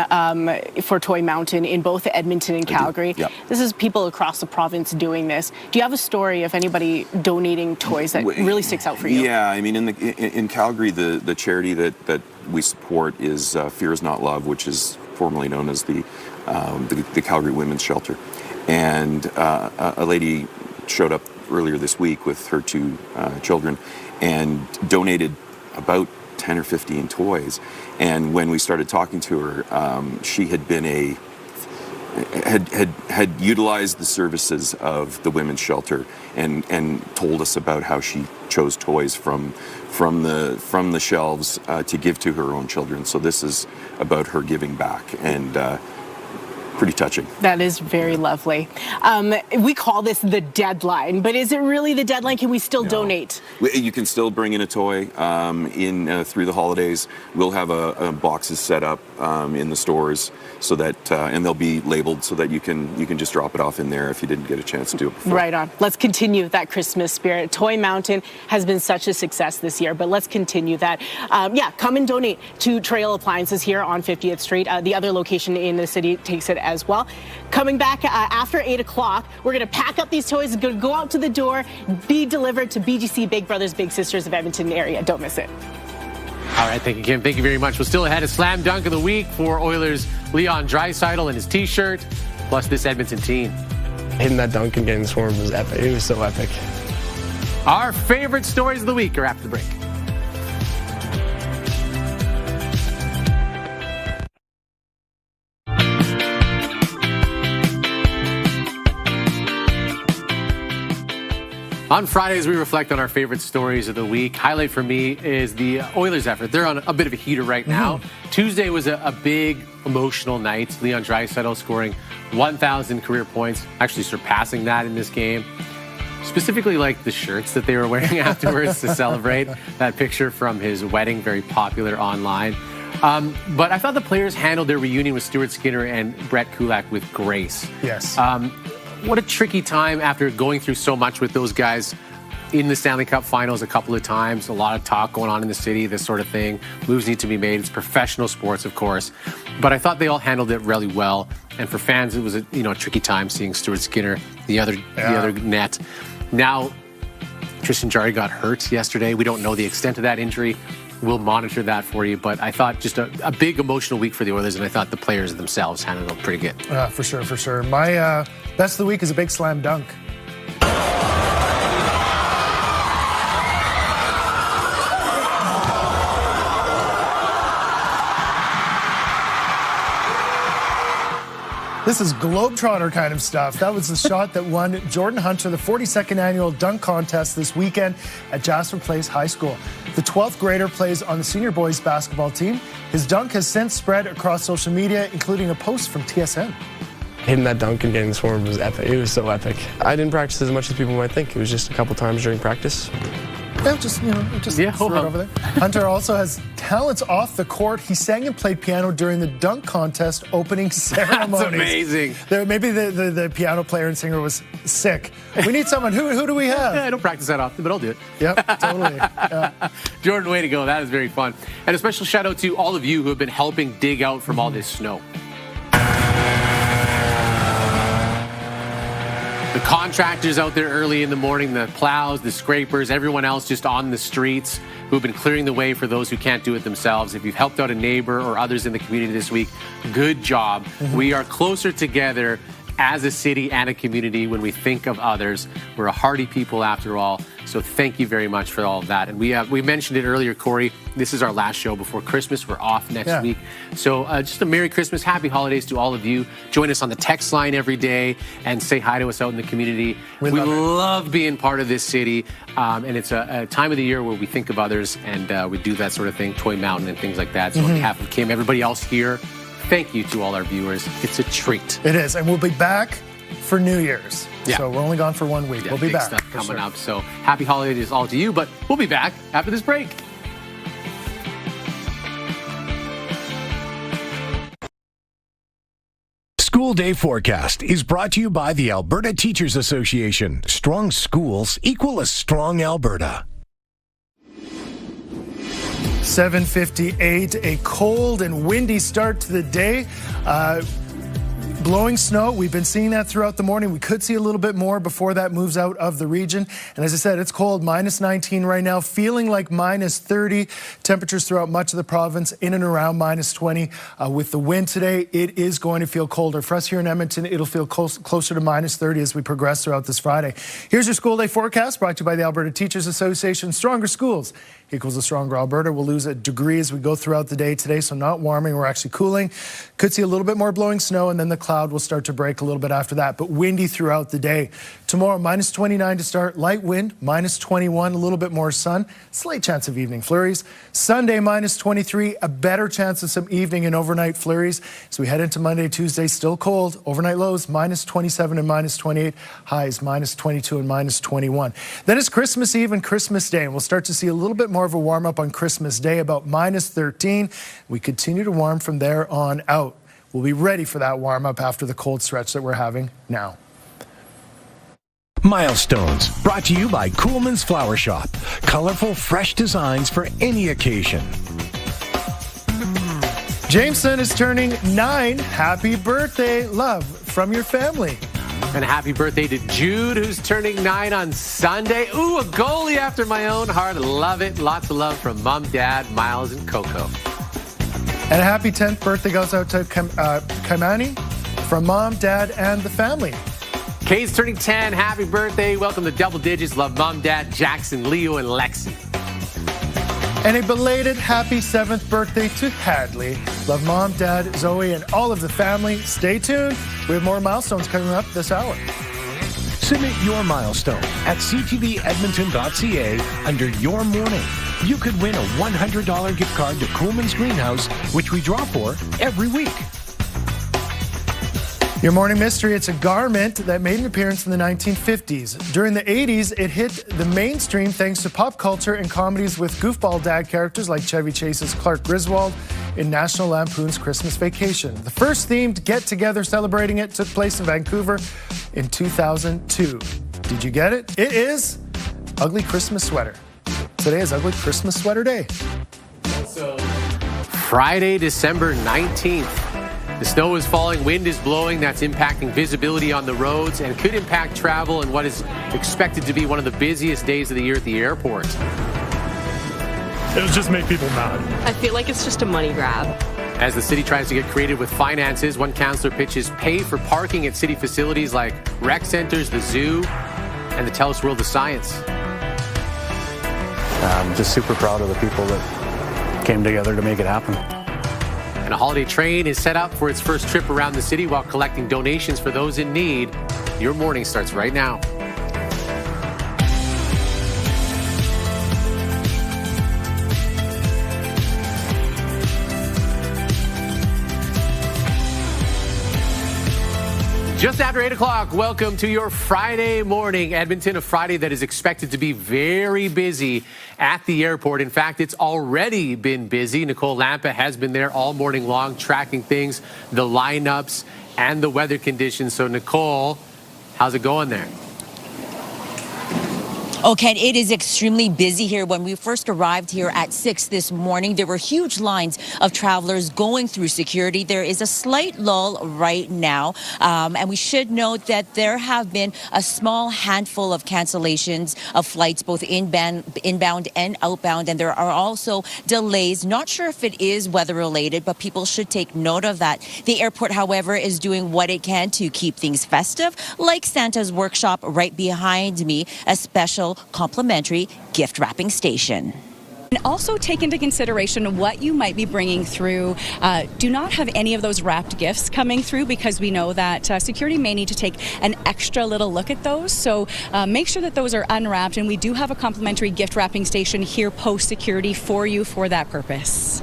for Toy Mountain in both Edmonton and Calgary. Yep. This is people across the province doing this. Do you have a story of anybody donating toys that really sticks out for you? Yeah, I mean, in Calgary, the charity that we support is Fear Is Not Love, which is formerly known as the Calgary Women's Shelter. And a lady showed up earlier this week with her 2 children and donated about 10 or 15 toys. And when we started talking to her, she had been had utilized the services of the women's shelter and told us about how she chose toys from the shelves to give to her own children. So this is about her giving back, and pretty touching. That is very lovely. We call this the deadline, but is it really the deadline? Can we still donate? You can still bring in a toy through the holidays. We'll have boxes set up in the stores so that, and they'll be labeled so that you can just drop it off in there if you didn't get a chance to do it before. Right on. Let's continue that Christmas spirit. Toy Mountain has been such a success this year, but let's continue that. Come and donate to Trail Appliances here on 50th Street. The other location in the city takes it as well. Coming back after 8 o'clock, we're going to pack up these toys, going to go out to the door, be delivered to BGC Big Brothers Big Sisters of Edmonton area. Don't miss it. All right, thank you, Kim. Thank you very much. We're still ahead of Slam Dunk of the Week for Oilers' Leon Draisaitl and his T-shirt, plus this Edmonton team. Hitting that dunk and getting swarmed was epic. It was so epic. Our favorite stories of the week are after the break. On Fridays, we reflect on our favorite stories of the week. Highlight for me is the Oilers' effort. They're on a bit of a heater right now. Tuesday was a big emotional night. Leon Draisaitl scoring 1,000 career points, actually surpassing that in this game. Specifically like the shirts that they were wearing afterwards to celebrate. That picture from his wedding, very popular online. But I thought the players handled their reunion with Stuart Skinner and Brett Kulak with grace. Yes. What a tricky time after going through so much with those guys in the Stanley Cup Finals a couple of times. A lot of talk going on in the city, this sort of thing. Moves need to be made. It's professional sports, of course. But I thought they all handled it really well. And for fans, it was a tricky time seeing Stuart Skinner, the other net. Now, Tristan Jarry got hurt yesterday. We don't know the extent of that injury. We'll monitor that for you. But I thought just a big emotional week for the Oilers, and I thought the players themselves handled it pretty good. For sure. My best of the week is a big slam dunk. This is Globetrotter kind of stuff. That was the shot that won Jordan Hunter the 42nd annual dunk contest this weekend at Jasper Place High School. The 12th grader plays on the senior boys basketball team. His dunk has since spread across social media, including a post from TSN. Hitting that dunk and getting swarmed was epic. It was so epic. I didn't practice as much as people might think. It was just a couple times during practice. Throw it over there. Hunter also has talents off the court. He sang and played piano during the dunk contest opening ceremonies. That's amazing. Maybe the piano player and singer was sick. We need someone. Who do we have? I don't practice that often, but I'll do it. Yep, totally. Yeah. Jordan, way to go. That is very fun. And a special shout out to all of you who have been helping dig out from all this snow. The contractors out there early in the morning, the plows, the scrapers, everyone else just on the streets who've been clearing the way for those who can't do it themselves. If you've helped out a neighbor or others in the community this week, good job. We are closer together as a city and a community when we think of others. We're a hardy people after all. So thank you very much for all of that. And we mentioned it earlier, Corey, this is our last show before Christmas. We're off next week. So just a Merry Christmas, Happy Holidays to all of you. Join us on the text line every day and say hi to us out in the community. We love being part of this city. And it's a time of the year where we think of others and we do that sort of thing, Toy Mountain and things like that. So on behalf of Kim, everybody else here, thank you to all our viewers. It's a treat. It is. And we'll be back for New Year's. So we're only gone for 1 week. We'll be back. Stuff coming up. So happy holidays all to you, but we'll be back after this break. School Day Forecast is brought to you by the Alberta Teachers Association. Strong schools equal a strong Alberta. 7:58, a cold and windy start to the day. Blowing snow, we've been seeing that throughout the morning. We could see a little bit more before that moves out of the region. And as I said, it's cold, minus 19 right now, feeling like minus 30. Temperatures throughout much of the province in and around minus 20. With the wind today, it is going to feel colder. For us here in Edmonton, it'll feel closer to minus 30 as we progress throughout this Friday. Here's your school day forecast brought to you by the Alberta Teachers Association. Stronger schools equals a stronger Alberta. We'll lose a degree as we go throughout the day today, so not warming, we're actually cooling. Could see a little bit more blowing snow, and then the cloud will start to break a little bit after that, but windy throughout the day. Tomorrow, minus 29 to start, light wind, minus 21, a little bit more sun, slight chance of evening flurries. Sunday, minus 23, a better chance of some evening and overnight flurries. So we head into Monday, Tuesday, still cold. Overnight lows, minus 27 and minus 28. Highs, minus 22 and minus 21. Then it's Christmas Eve and Christmas Day, and we'll start to see a little bit more of a warm up on Christmas Day, about minus 13. We continue to warm from there on out. We'll be ready for that warm up after the cold stretch that we're having now. Milestones, brought to you by Coolman's Flower Shop. Colorful, fresh designs for any occasion. Jameson is turning 9. Happy birthday, love from your family. And happy birthday to Jude, who's turning 9 on Sunday. Ooh, a goalie after my own heart. Love it. Lots of love from Mom, Dad, Miles, and Coco. And a happy 10th birthday goes out to Kaimani from Mom, Dad, and the family. Kay's turning 10. Happy birthday. Welcome to Double Digits. Love Mom, Dad, Jackson, Leo, and Lexi. And a belated happy 7th birthday to Hadley. Love Mom, Dad, Zoe, and all of the family. Stay tuned. We have more milestones coming up this hour. Submit your milestone at ctvedmonton.ca under Your Morning. You could win a $100 gift card to Coolman's Greenhouse, which we draw for every week. Your morning mystery, it's a garment that made an appearance in the 1950s. During the 80s, it hit the mainstream thanks to pop culture and comedies with goofball dad characters like Chevy Chase's Clark Griswold in National Lampoon's Christmas Vacation. The first themed get-together celebrating it took place in Vancouver in 2002. Did you get it? It is Ugly Christmas Sweater. Today is Ugly Christmas Sweater Day. Also, Friday, December 19th. The snow is falling, wind is blowing. That's impacting visibility on the roads and could impact travel in what is expected to be one of the busiest days of the year at the airport. It'll just make people mad. I feel like it's just a money grab. As the city tries to get creative with finances, one councillor pitches pay for parking at city facilities like rec centers, the zoo, and the TELUS World of Science. I'm just super proud of the people that came together to make it happen. And a holiday train is set up for its first trip around the city while collecting donations for those in need. Your morning starts right now. Just after 8 o'clock, welcome to your Friday morning. Edmonton, a Friday that is expected to be very busy at the airport. In fact, it's already been busy. Nicole Lampa has been there all morning long, tracking things, the lineups, and the weather conditions. So, Nicole, how's it going there? Oh, Ken, it is extremely busy here. When we first arrived here at 6 this morning, there were huge lines of travelers going through security. There is a slight lull right now, and we should note that there have been a small handful of cancellations of flights, both inbound and outbound, and there are also delays. Not sure if it is weather-related, but people should take note of that. The airport, however, is doing what it can to keep things festive, like Santa's workshop right behind me, a special complimentary gift wrapping station. And also take into consideration what you might be bringing through. Do not have any of those wrapped gifts coming through, because we know that security may need to take an extra little look at those. So make sure that those are unwrapped, and we do have a complimentary gift wrapping station here post security for you for that purpose.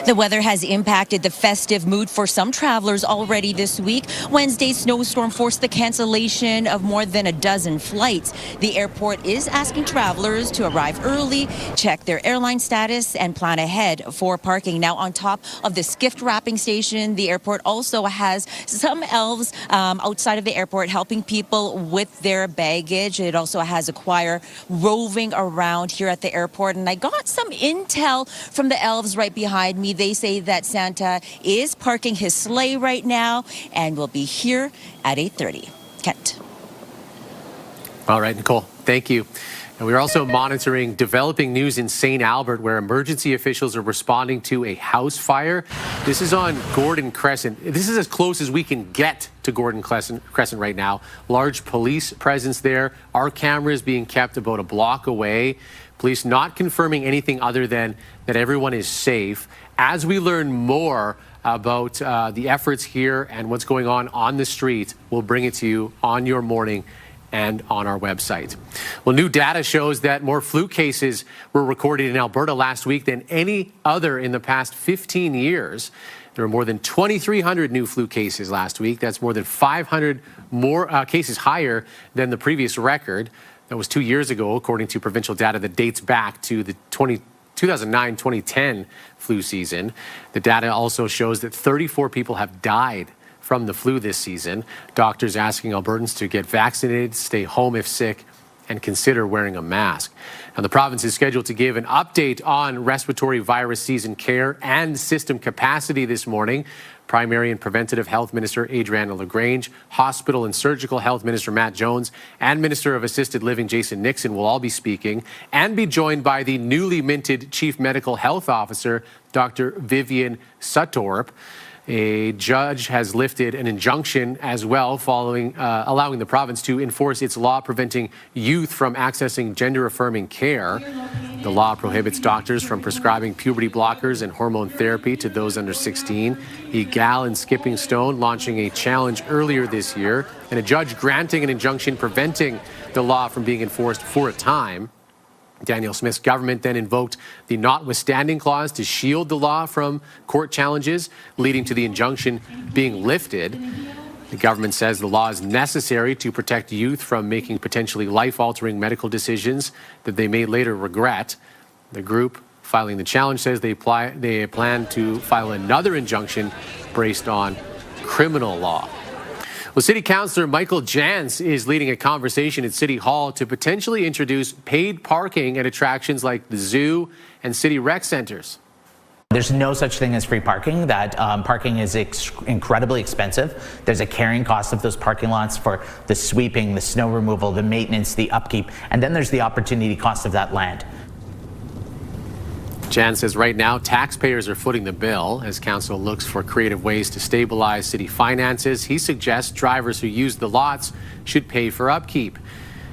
The weather has impacted the festive mood for some travelers already this week. Wednesday's snowstorm forced the cancellation of more than a dozen flights. The airport is asking travelers to arrive early, check their airline status, and plan ahead for parking. Now, on top of this gift wrapping station, the airport also has some elves outside of the airport helping people with their baggage. It also has a choir roving around here at the airport. And I got some intel from the elves right behind me. They say that Santa is parking his sleigh right now and will be here at 8:30. Kent. All right, Nicole, thank you. And we're also monitoring developing news in St. Albert, where emergency officials are responding to a house fire. This is on Gordon Crescent. This is as close as we can get to Gordon Crescent right now. Large police presence there. Our cameras being kept about a block away. Police not confirming anything other than that everyone is safe. As we learn more about the efforts here and what's going on the street, we'll bring it to you on Your Morning and on our website. Well, new data shows that more flu cases were recorded in Alberta last week than any other in the past 15 years. There were more than 2,300 new flu cases last week. That's more than 500 more cases higher than the previous record. That was 2 years ago, according to provincial data that dates back to the 2009-2010 flu season. The data also shows that 34 people have died from the flu this season. Doctors asking Albertans to get vaccinated, stay home if sick, and consider wearing a mask. Now, the province is scheduled to give an update on respiratory virus season care and system capacity this morning. Primary and Preventative Health Minister Adriana LaGrange, Hospital and Surgical Health Minister Matt Jones, and Minister of Assisted Living Jason Nixon will all be speaking and be joined by the newly minted Chief Medical Health Officer, Dr. Vivian Sutorp. A judge has lifted an injunction as well, following allowing the province to enforce its law preventing youth from accessing gender-affirming care. The law prohibits doctors from prescribing puberty blockers and hormone therapy to those under 16. Egal and Skipping Stone launching a challenge earlier this year, and a judge granting an injunction preventing the law from being enforced for a time. Daniel Smith's government then invoked the notwithstanding clause to shield the law from court challenges, leading to the injunction being lifted. The government says the law is necessary to protect youth from making potentially life-altering medical decisions that they may later regret. The group filing the challenge says they plan to file another injunction based on criminal law. Well, City Councillor Michael Jans is leading a conversation at City Hall to potentially introduce paid parking at attractions like the zoo and city rec centres. There's no such thing as free parking. That parking is incredibly expensive. There's a carrying cost of those parking lots for the sweeping, the snow removal, the maintenance, the upkeep, and then there's the opportunity cost of that land. Jan says right now taxpayers are footing the bill as council looks for creative ways to stabilize city finances. He suggests drivers who use the lots should pay for upkeep.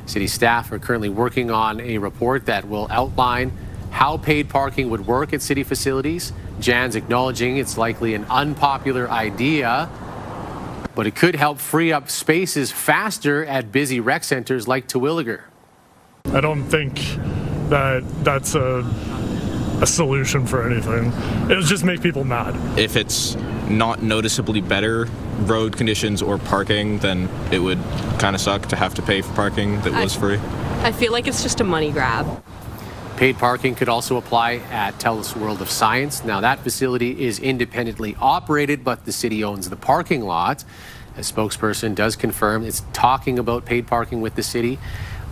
City staff are currently working on a report that will outline how paid parking would work at city facilities. Jan's acknowledging it's likely an unpopular idea, but it could help free up spaces faster at busy rec centers like Terwillegar. I don't think that that's a solution for anything. It would just make people mad. If it's not noticeably better road conditions or parking, then it would kind of suck to have to pay for parking that was free. I feel like it's just a money grab. Paid parking could also apply at TELUS World of Science. Now, that facility is independently operated, but the city owns the parking lot. A spokesperson does confirm it's talking about paid parking with the city.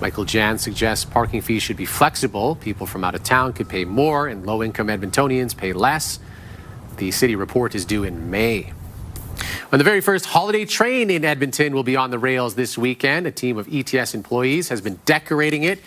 Michael Jan suggests parking fees should be flexible. People from out of town could pay more and low-income Edmontonians pay less. The city report is due in May. On the very first holiday train in Edmonton will be on the rails this weekend. A team of ETS employees has been decorating it,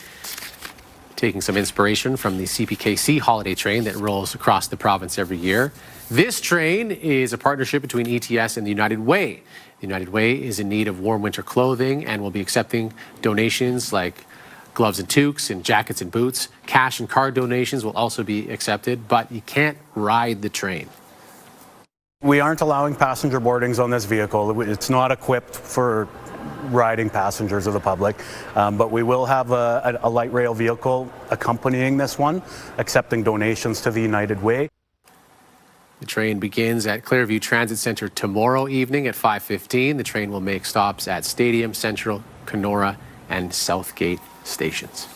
taking some inspiration from the CPKC holiday train that rolls across the province every year. This train is a partnership between ETS and the United Way. The United Way is in need of warm winter clothing and will be accepting donations like gloves and toques and jackets and boots. Cash and card donations will also be accepted, but you can't ride the train. We aren't allowing passenger boardings on this vehicle. It's not equipped for riding passengers of the public, but we will have a light rail vehicle accompanying this one, accepting donations to the United Way. The train begins at Clearview Transit Centre tomorrow evening at 5:15. The train will make stops at Stadium, Central, Kenora, and Southgate stations.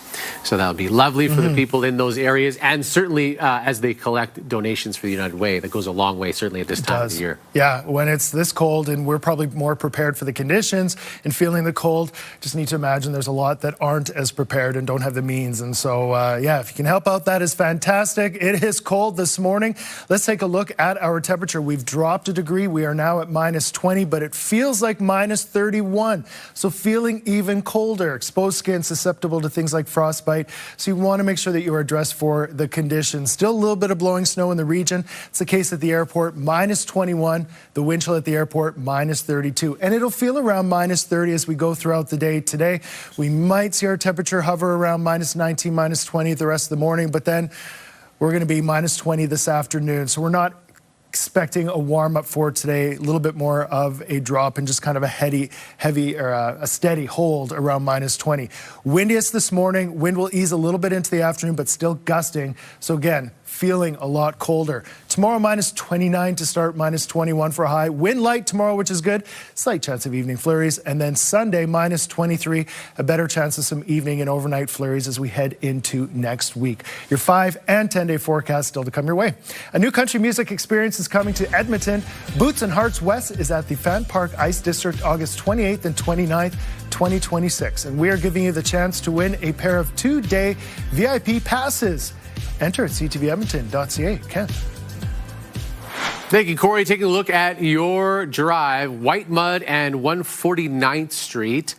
So that'll be lovely for the people in those areas, and certainly as they collect donations for the United Way. That goes a long way, certainly at this time of the year. Yeah, when it's this cold and we're probably more prepared for the conditions and feeling the cold, just need to imagine there's a lot that aren't as prepared and don't have the means. And so, yeah, if you can help out, that is fantastic. It is cold this morning. Let's take a look at our temperature. We've dropped a degree. We are now at -20, but it feels like -31. So feeling even colder. Exposed skin susceptible to things like frostbite. So you want to make sure that you are dressed for the conditions. Still a little bit of blowing snow in the region. It's the case at the airport, -21. The wind chill at the airport, -32. And it'll feel around -30 as we go throughout the day today. We might see our temperature hover around -19, -20 the rest of the morning, but then we're going to be -20 this afternoon. So we're not expecting a warm up for today, a little bit more of a drop and just kind of a heavy or a steady hold around -20. Windiest this morning. Wind will ease a little bit into the afternoon, but still gusting. So again, feeling a lot colder. Tomorrow, -29 to start, -21 for a high. Wind light tomorrow, which is good. Slight chance of evening flurries. And then Sunday, -23, a better chance of some evening and overnight flurries as we head into next week. Your 5 and 10-day forecast still to come your way. A new country music experience is coming to Edmonton. Boots and Hearts West is at the Fan Park Ice District August 28th and 29th, 2026. And we are giving you the chance to win a pair of 2-day VIP passes. Enter at ctvedmonton.ca. Ken. Thank you, Corey. Taking a look at your drive, White Mud and 149th Street.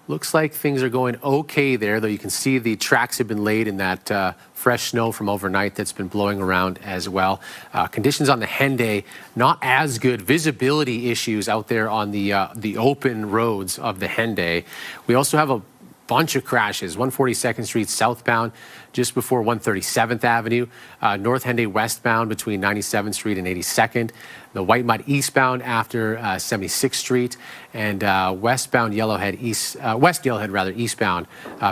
Looks like things are going okay there, though you can see the tracks have been laid in that fresh snow from overnight that's been blowing around as well. Conditions on the Henday, not as good. Visibility issues out there on the open roads of the Henday. We also have a bunch of crashes. 142nd Street southbound just before 137th Avenue. North Henday westbound between 97th Street and 82nd. The White Mud eastbound after 76th Street, and westbound Yellowhead West Yellowhead eastbound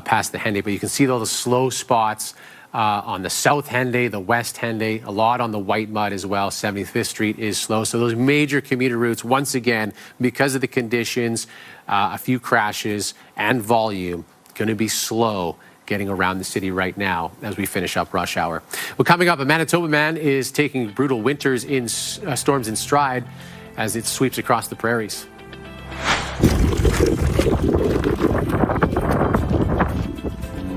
past the Henday. But you can see all the slow spots on the South Henday, the West Henday, a lot on the White Mud as well. 75th Street is slow. So those major commuter routes, once again, because of the conditions, a few crashes and volume, going to be slow getting around the city right now as we finish up rush hour. Well, coming up, a Manitoba man is taking brutal winters in storms in stride as it sweeps across the prairies.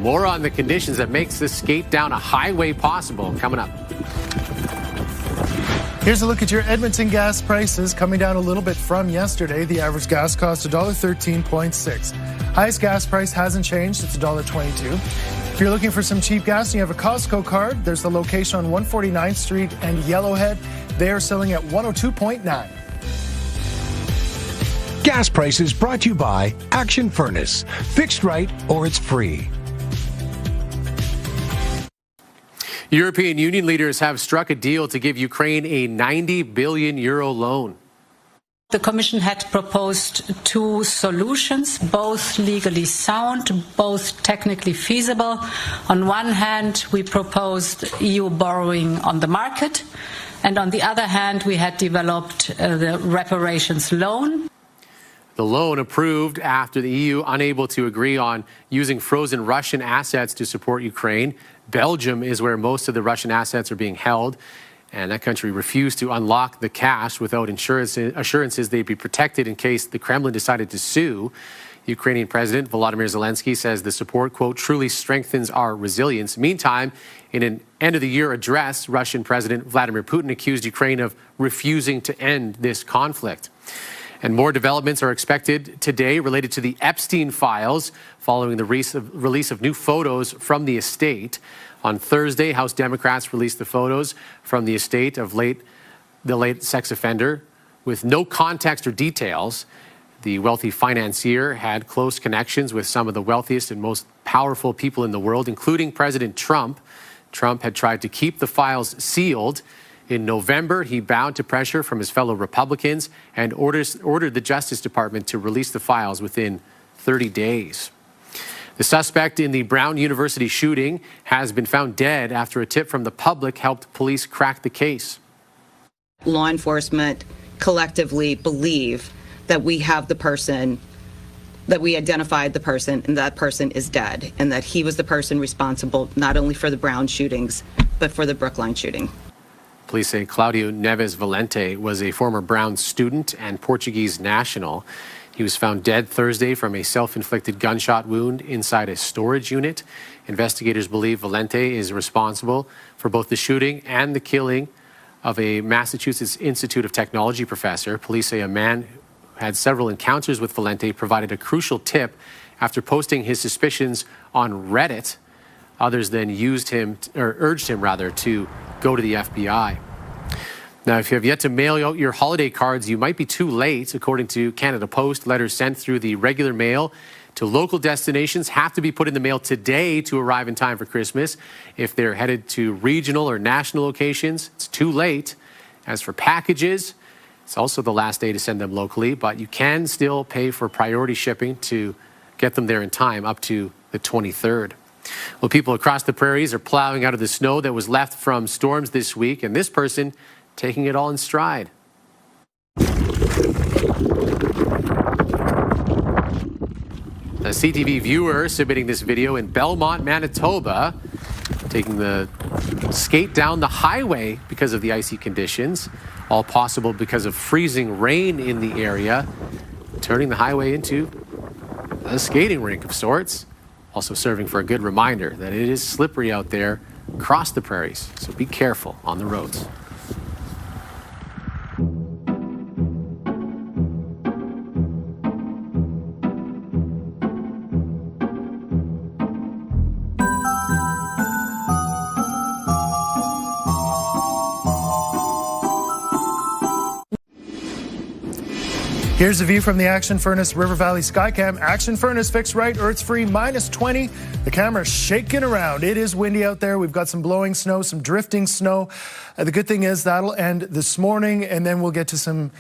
More on the conditions that makes this skate down a highway possible coming up. Here's a look at your Edmonton gas prices coming down a little bit from yesterday. The average gas cost $1.13.6. Highest gas price hasn't changed. It's $1.22. If you're looking for some cheap gas and you have a Costco card, there's the location on 149th Street and Yellowhead. They are selling at 102.9. Gas prices brought to you by Action Furnace. Fixed right or it's free. European Union leaders have struck a deal to give Ukraine a €90 billion loan. The Commission had proposed 2 solutions, both legally sound, both technically feasible. On one hand, we proposed EU borrowing on the market, and on the other hand, we had developed the reparations loan. The loan approved after the EU unable to agree on using frozen Russian assets to support Ukraine. Belgium is where most of the Russian assets are being held. And that country refused to unlock the cash without assurances they'd be protected in case the Kremlin decided to sue. Ukrainian President Volodymyr Zelensky says the support, quote, truly strengthens our resilience. Meantime, in an end-of-the-year address, Russian President Vladimir Putin accused Ukraine of refusing to end this conflict. And more developments are expected today related to the Epstein files following the release of new photos from the estate. On Thursday, House Democrats released the photos from the estate of the late sex offender with no context or details. The wealthy financier had close connections with some of the wealthiest and most powerful people in the world, including President Trump. Trump had tried to keep the files sealed. In November, he bowed to pressure from his fellow Republicans and ordered the Justice Department to release the files within 30 days. The suspect in the Brown University shooting has been found dead after a tip from the public helped police crack the case. Law enforcement collectively believe that we have the person, that we identified the person, and that person is dead, and that he was the person responsible not only for the Brown shootings, but for the Brookline shooting. Police say Claudio Neves Valente was a former Brown student and Portuguese national. He was found dead Thursday from a self-inflicted gunshot wound inside a storage unit. Investigators believe Valente is responsible for both the shooting and the killing of a Massachusetts Institute of Technology professor. Police say a man who had several encounters with Valente provided a crucial tip after posting his suspicions on Reddit. Others then urged him to go to the FBI. Now, if you have yet to mail out your holiday cards, you might be too late. According to Canada Post, letters sent through the regular mail to local destinations have to be put in the mail today to arrive in time for Christmas. If they're headed to regional or national locations, it's too late. As for packages, it's also the last day to send them locally, but you can still pay for priority shipping to get them there in time up to the 23rd. Well, people across the prairies are plowing out of the snow that was left from storms this week, and this person taking it all in stride. A CTV viewer submitting this video in Belmont, Manitoba, taking the skate down the highway because of the icy conditions, all possible because of freezing rain in the area, turning the highway into a skating rink of sorts, also serving for a good reminder that it is slippery out there across the prairies, so be careful on the roads. Here's a view from the Action Furnace River Valley Skycam. Action Furnace fixed right, Earth's free, -20. The camera's shaking around. It is windy out there. We've got some blowing snow, some drifting snow. The good thing is that'll end this morning, and then we'll get to some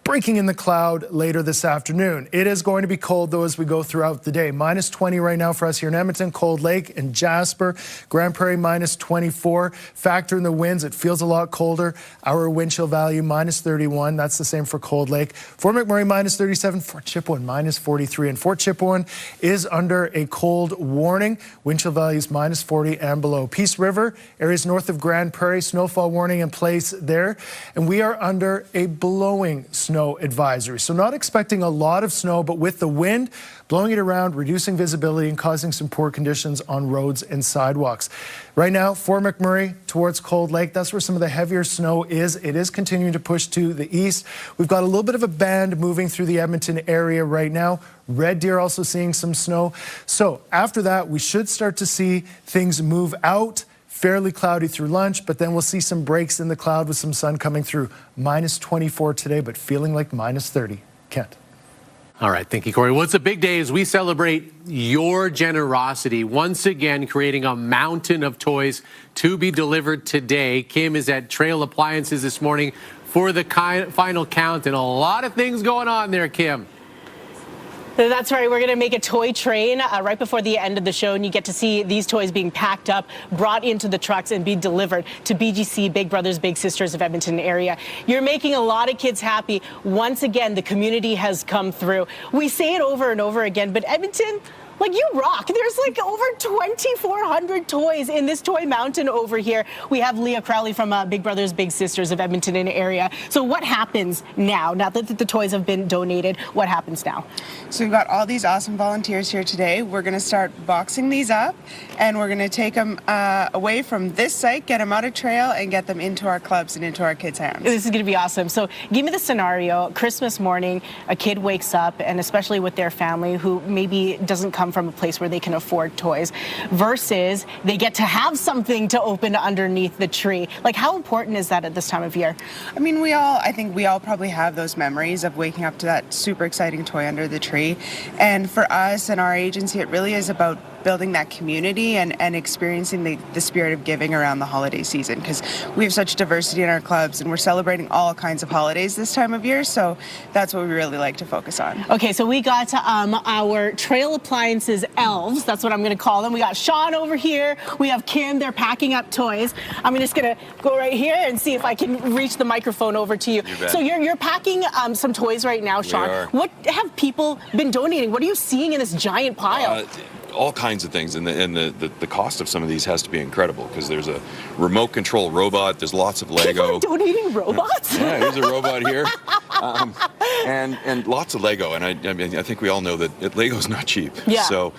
breaking in the cloud later this afternoon. It is going to be cold, though, as we go throughout the day. -20 right now for us here in Edmonton, Cold Lake and Jasper. Grand Prairie -24. Factor in the winds, it feels a lot colder. Our wind chill value -31. That's the same for Cold Lake. Fort McMurray -37. Fort Chipewyan -43. And Fort Chipewyan is under a cold warning. Wind chill values -40 and below. Peace River, areas north of Grand Prairie, snowfall warning in place there. And we are under a blowing snow advisory. So not expecting a lot of snow, but with the wind blowing it around, reducing visibility and causing some poor conditions on roads and sidewalks. Right now, Fort McMurray towards Cold Lake, that's where some of the heavier snow is. It is continuing to push to the east. We've got a little bit of a band moving through the Edmonton area right now. Red Deer also seeing some snow. So after that, we should start to see things move out. Fairly cloudy through lunch, but then we'll see some breaks in the cloud with some sun coming through. -24 today, but feeling like -30. Kent. All right, thank you, Corey. Well, it's a big day as we celebrate your generosity, once again creating a mountain of toys to be delivered today. Kim is at Trail Appliances this morning for the final count, and a lot of things going on there, Kim. That's right. We're going to make a toy train right before the end of the show, and you get to see these toys being packed up, brought into the trucks, and be delivered to BGC, Big Brothers Big Sisters of Edmonton area. You're making a lot of kids happy. Once again, the community has come through. We say it over and over again, but Edmonton, Like, you rock. There's like over 2,400 toys in this toy mountain over here. We have Leah Crowley from Big Brothers Big Sisters of Edmonton in the area. So what happens now that the toys have been donated? What happens now? So we've got all these awesome volunteers here today. We're going to start boxing these up, and we're going to take them away from this site, get them out of trail, and get them into our clubs and into our kids' hands. This is going to be awesome. So give me the scenario. Christmas morning, a kid wakes up, and especially with their family who maybe doesn't come from a place where they can afford toys, versus they get to have something to open underneath the tree. Like, how important is that at this time of year? I mean, I think we all probably have those memories of waking up to that super exciting toy under the tree. And for us and our agency, it really is about building that community and experiencing the spirit of giving around the holiday season, because we have such diversity in our clubs and we're celebrating all kinds of holidays this time of year, so that's what we really like to focus on. Okay, so we got our trail appliances elves, that's what I'm going to call them. We got Sean over here, we have Kim, they're packing up toys. I'm just going to go right here and see if I can reach the microphone over to you. So you're packing some toys right now, Sean. What have people been donating? What are you seeing in this giant pile? All kinds of things, and the cost of some of these has to be incredible, because there's a remote control robot, there's lots of Lego. People are donating robots? Yeah, here's a robot here, and lots of Lego, and I mean, I think we all know that Lego's not cheap. Yeah. So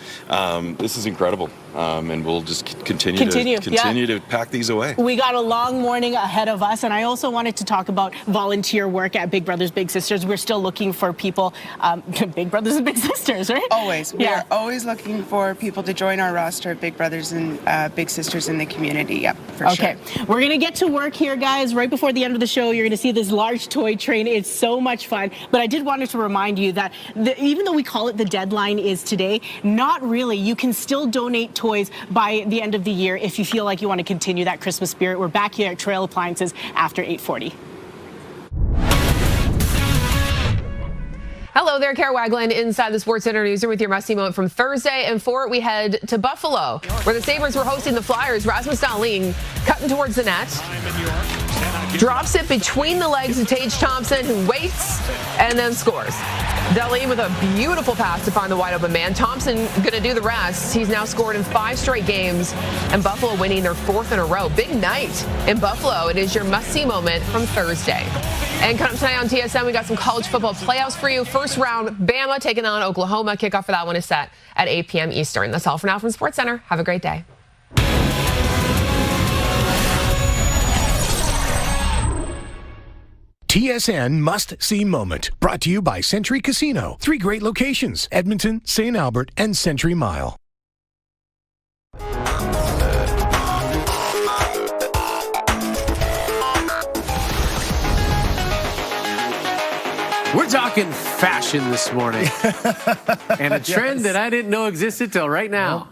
this is incredible, and we'll just continue to pack these away. We got a long morning ahead of us, and I also wanted to talk about volunteer work at Big Brothers Big Sisters. We're still looking for people, Big Brothers and Big Sisters, right? Always. We are always looking for people to join our roster of Big Brothers and Big Sisters in the community. Yep, for sure. Okay, we're going to get to work here, guys. Right before the end of the show, you're going to see this large toy train. It's so much fun. But I did want to remind you that even though we call it the deadline is today, not really. You can still donate toys by the end of the year if you feel like you want to continue that Christmas spirit. We're back here at Trail Appliances after 8:40. Hello there, Kara Wagland inside the Sports Center newsroom with your must-see moment from Thursday. And for it, we head to Buffalo, where the Sabres were hosting the Flyers. Rasmus Dahlin cutting towards the net, drops it between the legs of Tage Thompson, who waits and then scores. Dahlin with a beautiful pass to find the wide-open man. Thompson going to do the rest. He's now scored in 5 straight games, and Buffalo winning their 4th in a row. Big night in Buffalo. It is your must-see moment from Thursday. And coming up tonight on TSN, we got some college football playoffs for you. First round, Bama taking on Oklahoma. Kickoff for that one is set at 8 p.m. Eastern. That's all for now from SportsCenter. Have a great day. TSN Must-See Moment, brought to you by Century Casino. 3 great locations, Edmonton, St. Albert, and Century Mile. We're talking fashion this morning, and a trend that I didn't know existed till right now.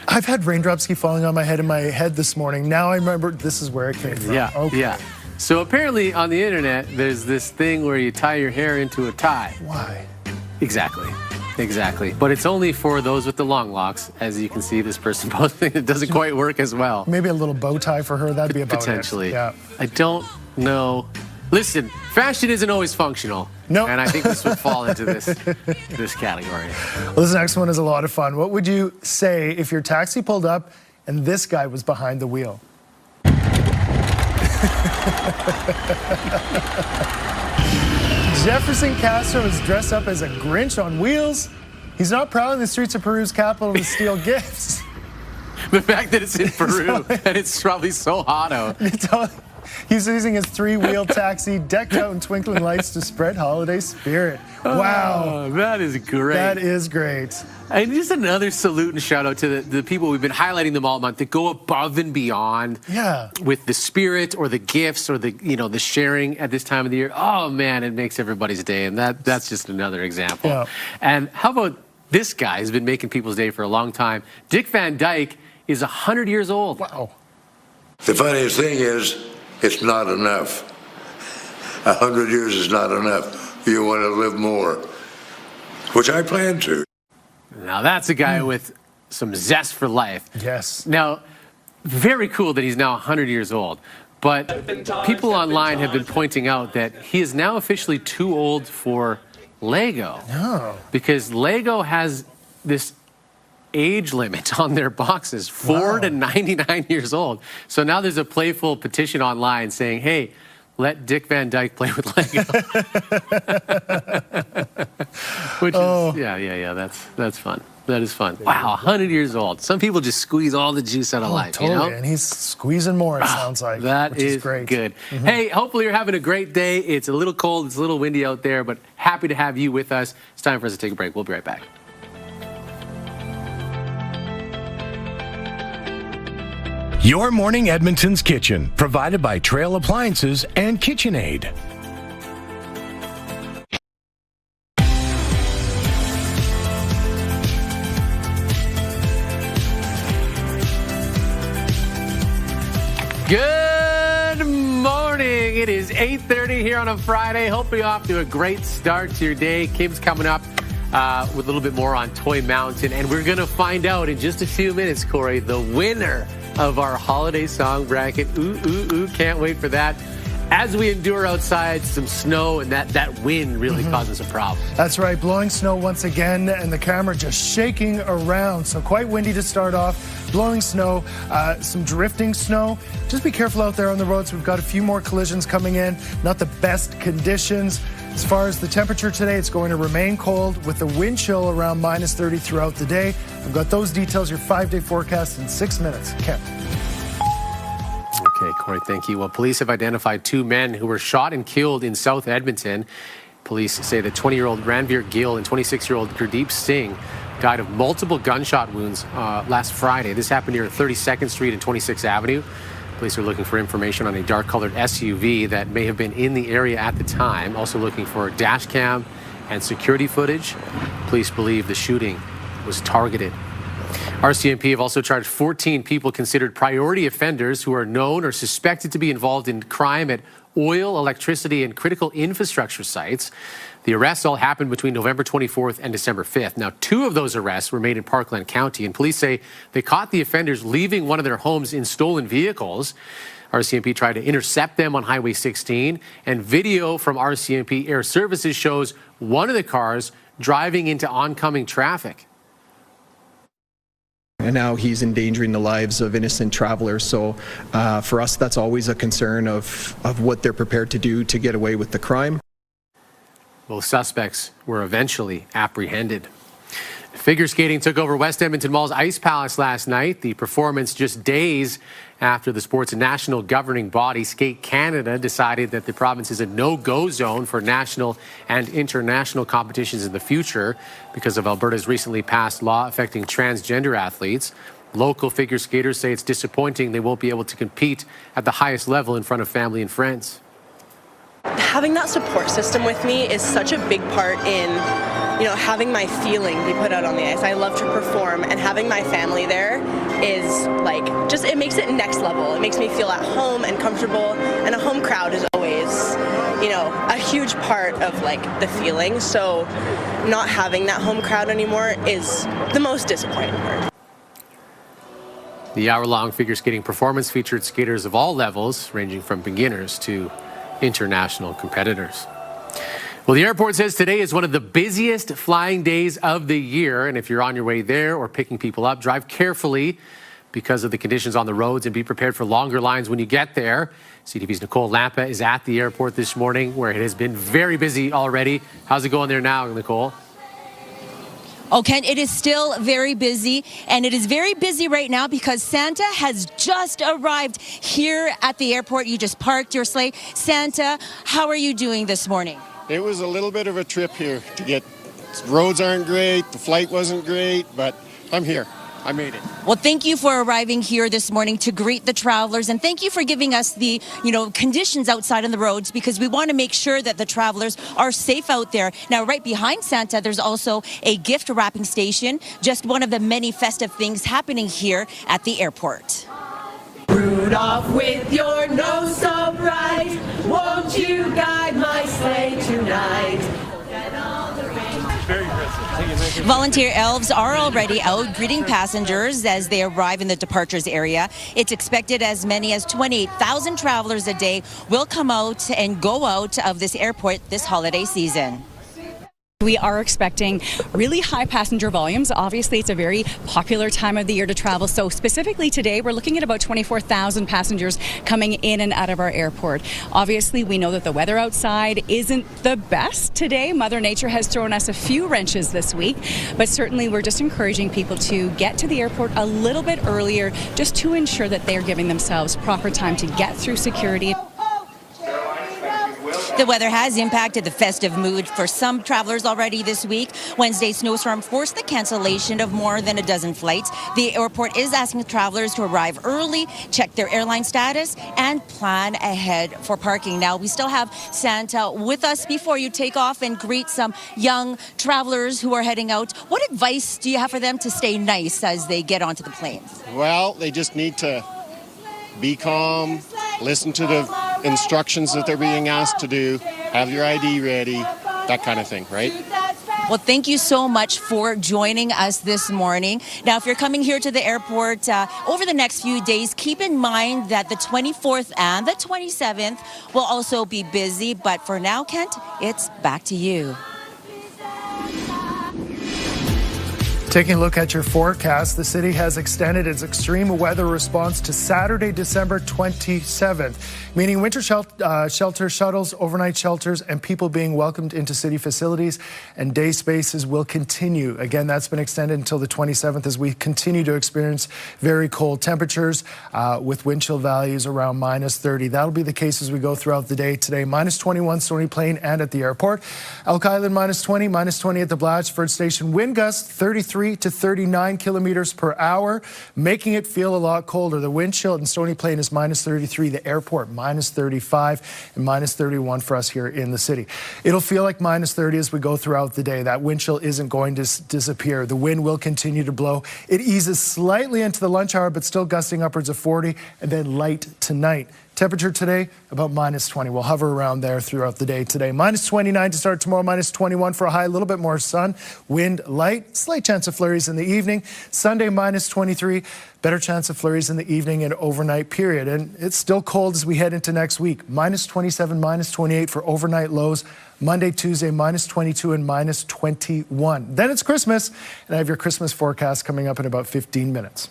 I've had raindrops keep falling on my head this morning. Now I remember this is where it came from. Yeah, okay. yeah. So apparently on the internet, there's this thing where you tie your hair into a tie. Why? Exactly. But it's only for those with the long locks. As you can see, this person posting, it doesn't quite work as well. Maybe a little bow tie for her. That'd be about potentially. It. Yeah. I don't know. Listen, fashion isn't always functional. No. And I think this would fall into this category. Well, this next one is a lot of fun. What would you say if your taxi pulled up and this guy was behind the wheel? Jefferson Castro is dressed up as a Grinch on wheels. He's not prowling the streets of Peru's capital to steal gifts. The fact that it's in Peru and it's probably so hot out. He's using his 3-wheel taxi decked out in twinkling lights to spread holiday spirit. Wow. Oh, that is great. That is great. And just another salute and shout out to the people we've been highlighting them all month that go above and beyond with the spirit or the gifts or the sharing at this time of the year. Oh man, it makes everybody's day, and that's just another example. Yeah. And how about this guy who's been making people's day for a long time? Dick Van Dyke is 100 years old. Wow. The funniest thing is, it's not enough. 100 years is not enough. You want to live more, which I plan to. Now that's a guy with some zest for life. Yes. Now, very cool that he's now 100 years old. But people online have been pointing out that he is now officially too old for Lego. Oh. Because Lego has this age limit on their boxes, 4 to 99 years old. So now there's a playful petition online saying, hey, let Dick Van Dyke play with Lego. Which is, that's fun. That is fun. Wow, 100 years old. Some people just squeeze all the juice out of life, totally. you know? And he's squeezing more, it sounds like. That is great. Good. Hey, hopefully you're having a great day. It's a little cold, it's a little windy out there, but happy to have you with us. It's time for us to take a break. We'll be right back. Your Morning Edmonton's Kitchen, provided by Trail Appliances and KitchenAid. Good morning. It is 8:30 here on a Friday. Hope you're off to a great start to your day. Kim's coming up with a little bit more on Toy Mountain, and we're going to find out in just a few minutes, Corey, the winner of our holiday song bracket. Ooh, ooh, ooh, can't wait for that. As we endure outside some snow, and that wind really causes a problem. That's right, blowing snow once again, and the camera just shaking around. So quite windy to start off, blowing snow, some drifting snow. Just be careful out there on the roads. We've got a few more collisions coming in. Not the best conditions. As far as the temperature today, it's going to remain cold with the wind chill around -30 throughout the day. I've got those details, your 5-day forecast in 6 minutes. Ken. Okay, Corey, thank you. Well, police have identified 2 men who were shot and killed in South Edmonton. Police say that 20-year-old Ranveer Gill and 26-year-old Gurdeep Singh died of multiple gunshot wounds last Friday. This happened near 32nd Street and 26th Avenue. Police are looking for information on a dark-colored SUV that may have been in the area at the time. Also looking for dash cam and security footage. Police believe the shooting was targeted. RCMP have also charged 14 people considered priority offenders who are known or suspected to be involved in crime at oil, electricity, and critical infrastructure sites. The arrests all happened between November 24th and December 5th. Now, 2 of those arrests were made in Parkland County, and police say they caught the offenders leaving one of their homes in stolen vehicles. RCMP tried to intercept them on Highway 16, and video from RCMP Air Services shows one of the cars driving into oncoming traffic. And now he's endangering the lives of innocent travelers. So for us, that's always a concern of what they're prepared to do to get away with the crime. Both suspects were eventually apprehended. Figure skating took over West Edmonton Mall's Ice Palace last night. The performance just days after the sport's national governing body, Skate Canada, decided that the province is a no-go zone for national and international competitions in the future because of Alberta's recently passed law affecting transgender athletes. Local figure skaters say it's disappointing they won't be able to compete at the highest level in front of family and friends. Having that support system with me is such a big part in, having my feeling be put out on the ice. I love to perform, and having my family there is it makes it next level. It makes me feel at home and comfortable, and a home crowd is always, a huge part of the feeling. So not having that home crowd anymore is the most disappointing part. The hour-long figure skating performance featured skaters of all levels, ranging from beginners to international competitors. Well, the airport says today is one of the busiest flying days of the year. And if you're on your way there or picking people up, drive carefully because of the conditions on the roads and be prepared for longer lines when you get there. CTV's Nicole Lampa is at the airport this morning where it has been very busy already. How's it going there now, Nicole? Oh, Ken, it is still very busy, and it is very busy right now because Santa has just arrived here at the airport. You just parked your sleigh. Santa, how are you doing this morning? It was a little bit of a trip here to get, roads aren't great, the flight wasn't great, but I'm here. I made it. Well, thank you for arriving here this morning to greet the travelers, and thank you for giving us the, conditions outside on the roads, because we want to make sure that the travelers are safe out there. Now, right behind Santa, there's also a gift wrapping station, just one of the many festive things happening here at the airport. Rudolph, with your nose so bright, won't you guide my sleigh tonight? Very aggressive. Volunteer elves are already out greeting passengers as they arrive in the departures area. It's expected as many as 28,000 travelers a day will come out and go out of this airport this holiday season. We are expecting really high passenger volumes. Obviously, it's a very popular time of the year to travel. So specifically today, we're looking at about 24,000 passengers coming in and out of our airport. Obviously, we know that the weather outside isn't the best today. Mother Nature has thrown us a few wrenches this week, but certainly we're just encouraging people to get to the airport a little bit earlier just to ensure that they're giving themselves proper time to get through security. The weather has impacted the festive mood for some travelers already this week. Wednesday's snowstorm forced the cancellation of more than a dozen flights. The airport is asking travelers to arrive early, check their airline status, and plan ahead for parking. Now, we still have Santa with us before you take off and greet some young travelers who are heading out. What advice do you have for them to stay nice as they get onto the planes? Well, they just need to be calm, listen to the instructions that they're being asked to do, have your ID ready, that kind of thing, right? Well, thank you so much for joining us this morning. Now, if you're coming here to the airport over the next few days, keep in mind that the 24th and the 27th will also be busy. But for now, Kent, it's back to you. Taking a look at your forecast, the city has extended its extreme weather response to Saturday, December 27th, meaning winter shelter shuttles, overnight shelters, and people being welcomed into city facilities and day spaces will continue. Again, that's been extended until the 27th as we continue to experience very cold temperatures with wind chill values around -30. That'll be the case as we go throughout the day today. -21 Stony Plain and at the airport. Elk Island -20, -20 at the Blatchford Station. Wind gusts 33 to 39 kilometers per hour, making it feel a lot colder. The wind chill in Stony Plain is -33, the airport -35, and -31 for us here in the city. It'll feel like -30 as we go throughout the day. That wind chill isn't going to disappear. The wind will continue to blow. It eases slightly into the lunch hour, but still gusting upwards of 40, and then light tonight. Temperature today, about -20. We'll hover around there throughout the day today. -29 to start tomorrow, -21 for a high, a little bit more sun. Wind light, slight chance of flurries in the evening. Sunday, -23, better chance of flurries in the evening and overnight period. And it's still cold as we head into next week. -27, -28 for overnight lows. Monday, Tuesday, -22 and -21. Then it's Christmas, and I have your Christmas forecast coming up in about 15 minutes.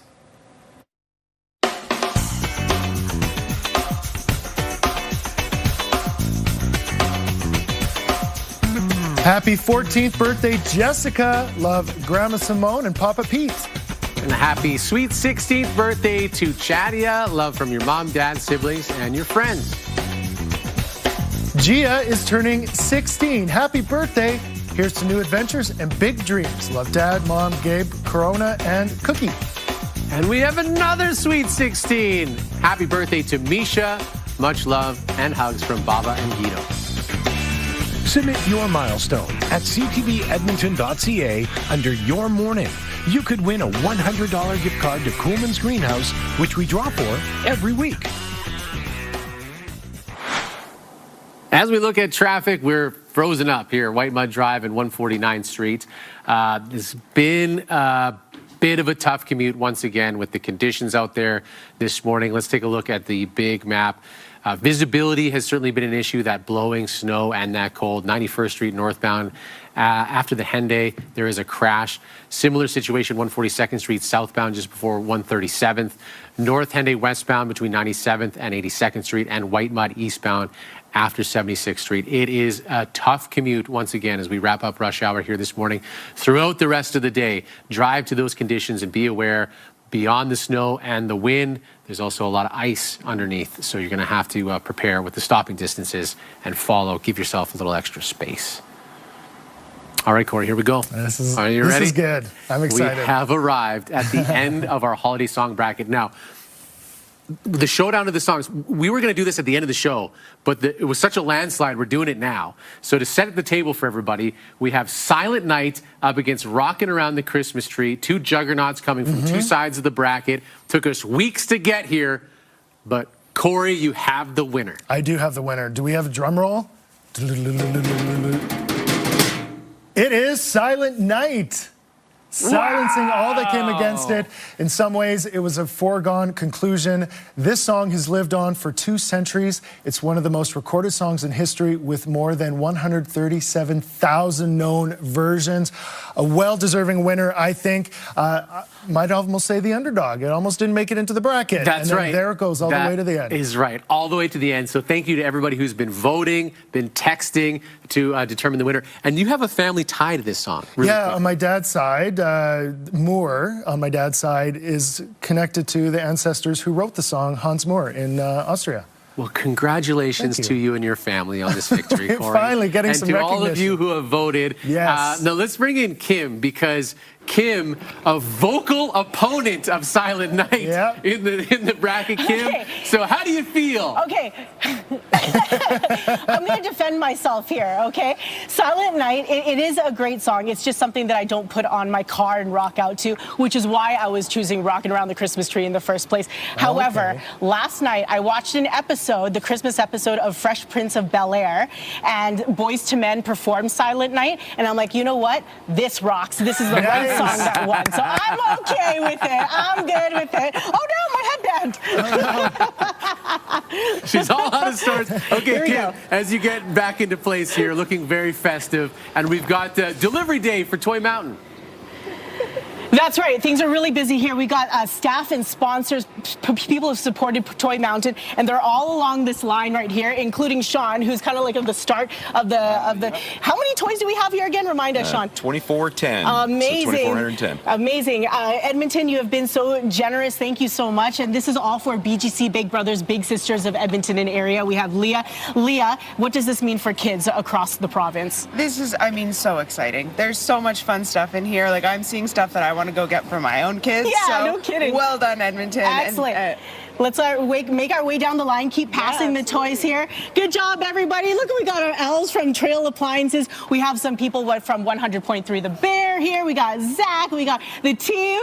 Happy 14th birthday, Jessica. Love Grandma Simone and Papa Pete. And a happy sweet 16th birthday to Chadia. Love from your mom, dad, siblings, and your friends. Gia is turning 16. Happy birthday. Here's to new adventures and big dreams. Love Dad, Mom, Gabe, Corona, and Cookie. And we have another sweet 16. Happy birthday to Misha. Much love and hugs from Baba and Guido. Submit your milestone at ctvedmonton.ca under Your Morning. You could win a $100 gift card to Coolman's Greenhouse, which we draw for every week. As we look at traffic, we're frozen up here, White Mud Drive and 149th Street. It's been a bit of a tough commute once again with the conditions out there this morning. Let's take a look at the big map. Visibility has certainly been an issue, that blowing snow and that cold. 91st Street northbound. After the Henday, there is a crash. Similar situation, 142nd Street southbound just before 137th. North Henday westbound between 97th and 82nd Street, and White Mud eastbound after 76th Street. It is a tough commute once again as we wrap up rush hour here this morning. Throughout the rest of the day, drive to those conditions and be aware. Beyond the snow and the wind, there's also a lot of ice underneath, so you're going to have to prepare with the stopping distances and follow. Give yourself a little extra space. All right, Corey, here we go. Are you ready? This is good. I'm excited. We have arrived at the end of our holiday song bracket. Now, the showdown of the songs, we were going to do this at the end of the show, but it was such a landslide, we're doing it now. So to set the table for everybody, we have Silent Night up against Rockin' Around the Christmas Tree, two juggernauts coming from two sides of the bracket. Took us weeks to get here, but Corey, you have the winner. I do have the winner. Do we have a drum roll? It is Silent Night. silencing all that came against it. In some ways, it was a foregone conclusion. This song has lived on for 2 centuries. It's one of the most recorded songs in history with more than 137,000 known versions. A well-deserving winner, I think. Might almost say the underdog. It almost didn't make it into the bracket. That's and right. There it goes all the way to the end. That is right. All the way to the end. So thank you to everybody who's been voting, been texting to determine the winner. And you have a family tie to this song. Really quick. On my dad's side, Moore, on my dad's side, is connected to the ancestors who wrote the song, Hans Moore, in Austria. Well, congratulations to you and your family on this victory, Corey. Finally getting some recognition. And to all of you who have voted. Yes. Now let's bring in Kim, because Kim, a vocal opponent of Silent Night in the bracket, Kim. Okay. So how do you feel? Okay. I'm going to defend myself here, okay? Silent Night, it is a great song. It's just something that I don't put on my car and rock out to, which is why I was choosing Rockin' Around the Christmas Tree in the first place. However, last night I watched an episode, the Christmas episode of Fresh Prince of Bel-Air, and Boys to Men performed Silent Night, and I'm like, you know what? This rocks. This is the right song that won. So I'm okay with it. I'm good with it. Oh no, my headband. She's all out of sorts. Okay, Kim, as you get back into place here, looking very festive, and we've got delivery day for Toy Mountain. That's right. Things are really busy here. We got staff and sponsors, people who've supported Toy Mountain, and they're all along this line right here, including Sean, who's kind of like at the start of the. How many toys do we have here again? Remind us, Sean. 2410. Amazing. So 2410. Amazing. Edmonton, you have been so generous. Thank you so much. And this is all for BGC Big Brothers, Big Sisters of Edmonton and area. We have Leah. Leah, what does this mean for kids across the province? This is, I mean, so exciting. There's so much fun stuff in here. Like, I'm seeing stuff that I want to go get for my own kids. Yeah, so no kidding. Well done, Edmonton. Excellent. Let's make our way down the line, keep passing the toys here. Good job, everybody. Look, we got our elves from Trail Appliances. We have some people from 100.3 The Bear here. We got Zach. We got the team.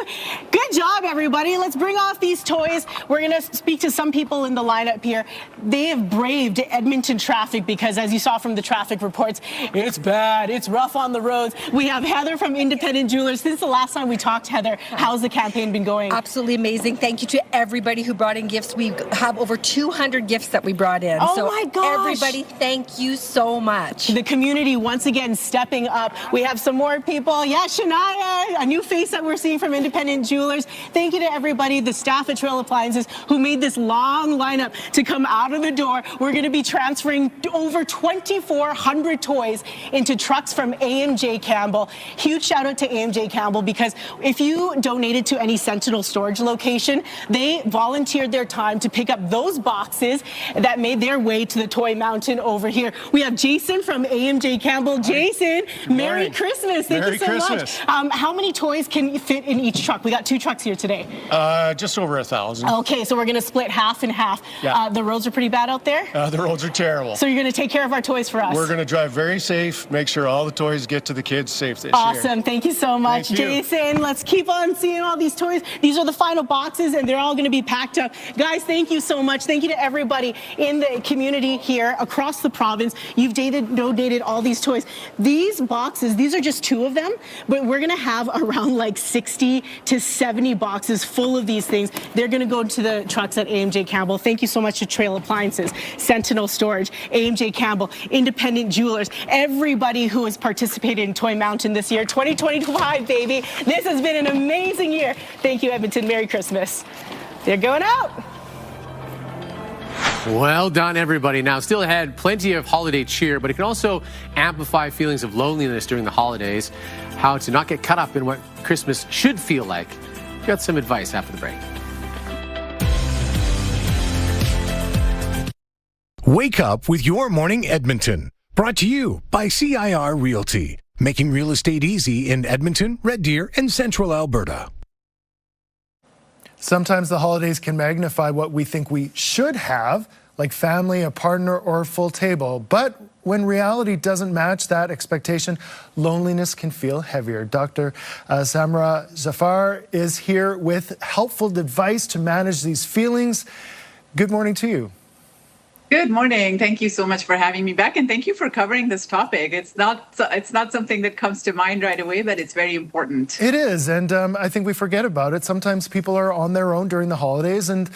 Good job, everybody. Let's bring off these toys. We're going to speak to some people in the lineup here. They have braved Edmonton traffic because, as you saw from the traffic reports, it's bad. It's rough on the roads. We have Heather from Independent Jewelers. Since the last time we talked, Heather, how's the campaign been going? Absolutely amazing. Thank you to everybody who brought in gifts. We have over 200 gifts that we brought in. Oh so my gosh. Everybody, thank you so much. The community once again stepping up. We have some more people. Yeah, Shania, a new face that we're seeing from Independent Jewelers. Thank you to everybody, the staff at Trail Appliances, who made this long lineup to come out of the door. We're going to be transferring over 2,400 toys into trucks from AMJ Campbell. Huge shout out to AMJ Campbell, because if you donated to any Sentinel storage location, they volunteered their time to pick up those boxes that made their way to the Toy Mountain over here. We have Jason from AMJ Campbell. Jason, Merry Christmas. Thank you so much. How many toys can fit in each truck? We got 2 trucks here today. Just over 1,000. Okay, so we're going to split half and half. Yeah. The roads are pretty bad out there? The roads are terrible. So you're going to take care of our toys for us? We're going to drive very safe, make sure all the toys get to the kids safe this year. Awesome. Thank you so much, Thank you. Jason. Let's keep on seeing all these toys. These are the final boxes, and they're all going to be packed up. Guys, thank you so much. Thank you to everybody in the community here across the province. You've donated all these toys. These boxes, these are just 2 of them, but we're going to have around like 60 to 70 boxes full of these things. They're going to go to the trucks at AMJ Campbell. Thank you so much to Trail Appliances, Sentinel Storage, AMJ Campbell, Independent Jewelers, everybody who has participated in Toy Mountain this year. 2025, baby. This has been an amazing year. Thank you, Edmonton. Merry Christmas. They're going out. Well done, everybody. Now, still ahead, plenty of holiday cheer, but it can also amplify feelings of loneliness during the holidays. How to not get caught up in what Christmas should feel like. We've got some advice after the break. Wake up with Your Morning Edmonton. Brought to you by CIR Realty. Making real estate easy in Edmonton, Red Deer, and Central Alberta. Sometimes the holidays can magnify what we think we should have, like family, a partner, or a full table. But when reality doesn't match that expectation, loneliness can feel heavier. Dr. Samra Zafar is here with helpful advice to manage these feelings. Good morning to you. Good morning. Thank you so much for having me back, and thank you for covering this topic. It's not something that comes to mind right away, but it's very important. It is, and I think we forget about it. Sometimes people are on their own during the holidays, and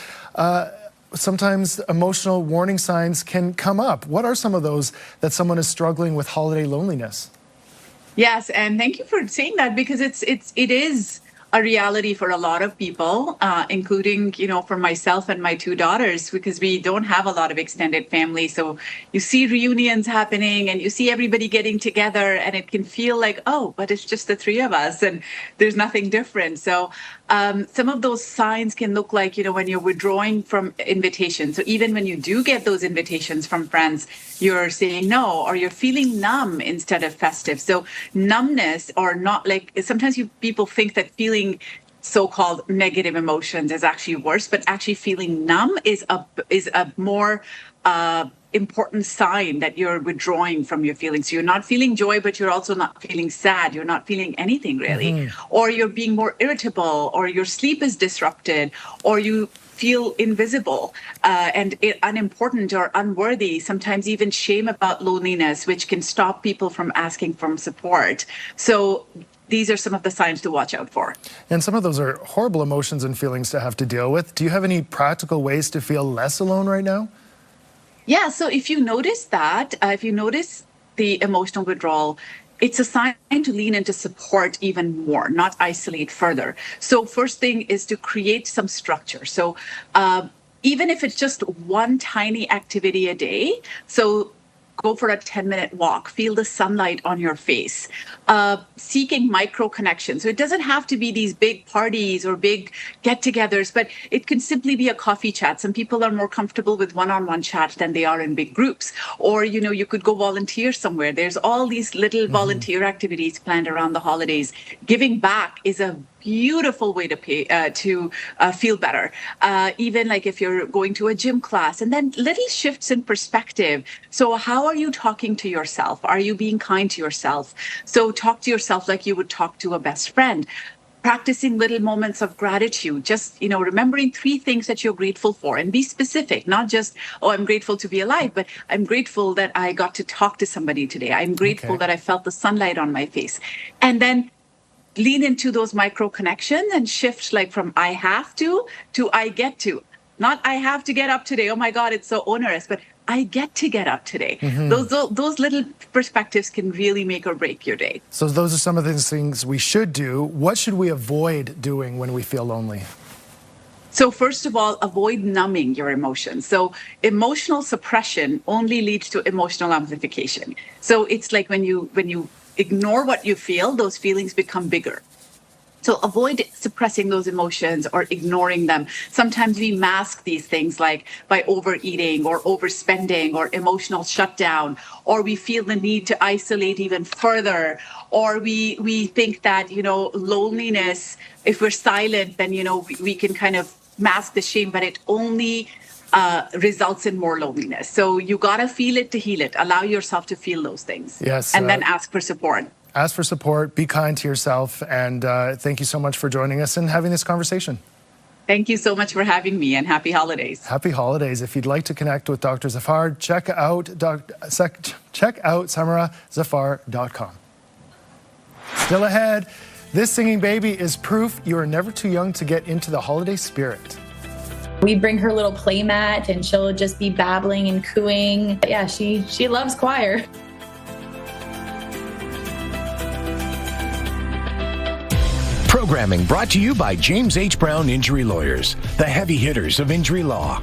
sometimes emotional warning signs can come up. What are some of those that someone is struggling with holiday loneliness? Yes, and thank you for saying that, because it is a reality for a lot of people, including, for myself and my two daughters, because we don't have a lot of extended family. So you see reunions happening and you see everybody getting together, and it can feel like, oh, but it's just the three of us and there's nothing different. So some of those signs can look like, when you're withdrawing from invitations. So even when you do get those invitations from friends, you're saying no, or you're feeling numb instead of festive. So numbness, or not, like sometimes people think that feeling so-called negative emotions is actually worse, but actually feeling numb is a more important sign that you're withdrawing from your feelings. So you're not feeling joy, but you're also not feeling sad. You're not feeling anything really, or you're being more irritable, or your sleep is disrupted, or you feel invisible and unimportant or unworthy, sometimes even shame about loneliness, which can stop people from asking for support. So these are some of the signs to watch out for. And some of those are horrible emotions and feelings to have to deal with. Do you have any practical ways to feel less alone right now? Yeah, so if you notice that, if you notice the emotional withdrawal, it's a sign to lean into support even more, not isolate further. So first thing is to create some structure. So even if it's just one tiny activity a day, so go for a 10-minute walk, feel the sunlight on your face, seeking micro connections. So it doesn't have to be these big parties or big get-togethers, but it can simply be a coffee chat. Some people are more comfortable with one-on-one chat than they are in big groups. Or, you could go volunteer somewhere. There's all these little volunteer activities planned around the holidays. Giving back is a beautiful way to feel better. Even like if you're going to a gym class, and then little shifts in perspective. So how are you talking to yourself? Are you being kind to yourself? So talk to yourself like you would talk to a best friend. Practicing little moments of gratitude, just, remembering 3 things that you're grateful for, and be specific, not just, oh, I'm grateful to be alive, but I'm grateful that I got to talk to somebody today. I'm grateful that I felt the sunlight on my face. And then lean into those micro connections and shift, like from I have to I get to. Not I have to get up today. Oh my God, it's so onerous, but I get to get up today. Those little perspectives can really make or break your day. So those are some of the things we should do. What should we avoid doing when we feel lonely? So first of all, avoid numbing your emotions. So emotional suppression only leads to emotional amplification. So it's like when you ignore what you feel, those feelings become bigger. So avoid suppressing those emotions or ignoring them. Sometimes we mask these things, like by overeating or overspending or emotional shutdown, or we feel the need to isolate even further, or we think that, loneliness, if we're silent, then, we can kind of mask the shame, but it only results in more loneliness. So you gotta feel it to heal it. Allow yourself to feel those things. Yes. And then ask for support. Ask for support, be kind to yourself, and thank you so much for joining us and having this conversation. Thank you so much for having me, and happy holidays. Happy holidays. If you'd like to connect with Dr. Zafar, check out samarazafar.com. Still ahead, this singing baby is proof you are never too young to get into the holiday spirit. We bring her little play mat and she'll just be babbling and cooing. Yeah, she loves choir. Programming brought to you by James H. Brown Injury Lawyers, the heavy hitters of injury law.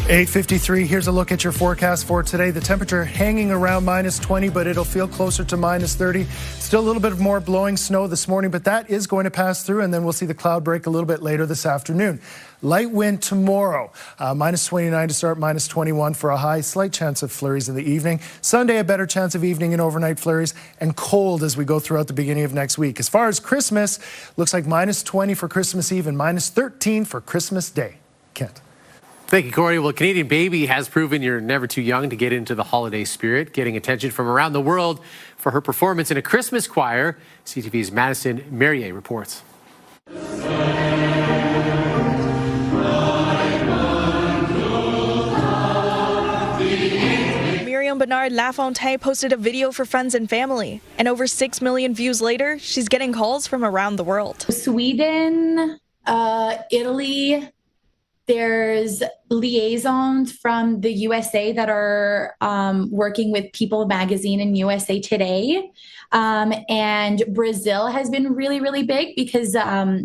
8:53, here's a look at your forecast for today. The temperature hanging around -20, but it'll feel closer to -30. Still a little bit of more blowing snow this morning, but that is going to pass through, and then we'll see the cloud break a little bit later this afternoon. Light wind tomorrow, -29 to start, -21 for a high. Slight chance of flurries in the evening. Sunday, a better chance of evening and overnight flurries, and cold as we go throughout the beginning of next week. As far as Christmas, looks like -20 for Christmas Eve and -13 for Christmas Day. Kent. Thank you, Corey. Well, Canadian Baby has proven you're never too young to get into the holiday spirit, getting attention from around the world for her performance in a Christmas choir. CTV's Madison Merrier reports. side, LaFontaine posted a video for friends and family. And over 6 million views later, she's getting calls from around the world. Sweden, Italy, there's liaisons from the USA that are working with People Magazine and USA Today. And Brazil has been really, really big because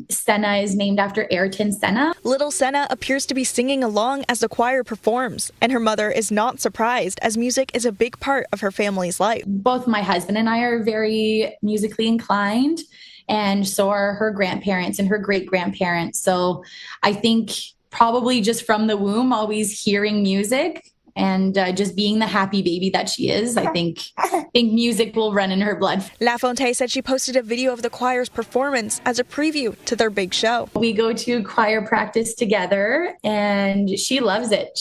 Senna is named after Ayrton Senna. Little Senna appears to be singing along as the choir performs, and her mother is not surprised as music is a big part of her family's life. Both my husband and I are very musically inclined, and so are her grandparents and her great-grandparents. So I think probably just from the womb, always hearing music and just being the happy baby that she is, I think music will run in her blood. LaFontaine said she posted a video of the choir's performance as a preview to their big show. We go to choir practice together, and she loves it.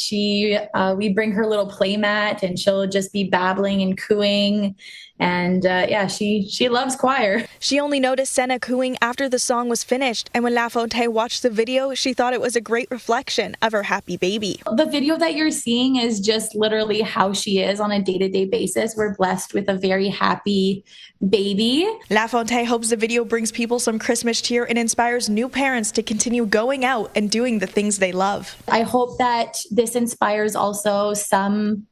We bring her little play mat, and she'll just be babbling and cooing. And she loves choir. She only noticed Senna cooing after the song was finished, and when LaFontaine watched the video, she thought it was a great reflection of her happy baby. The video that you're seeing is just literally how she is on a day-to-day basis. We're blessed with a very happy baby. LaFontaine hopes the video brings people some Christmas cheer and inspires new parents to continue going out and doing the things they love. I hope that this inspires also some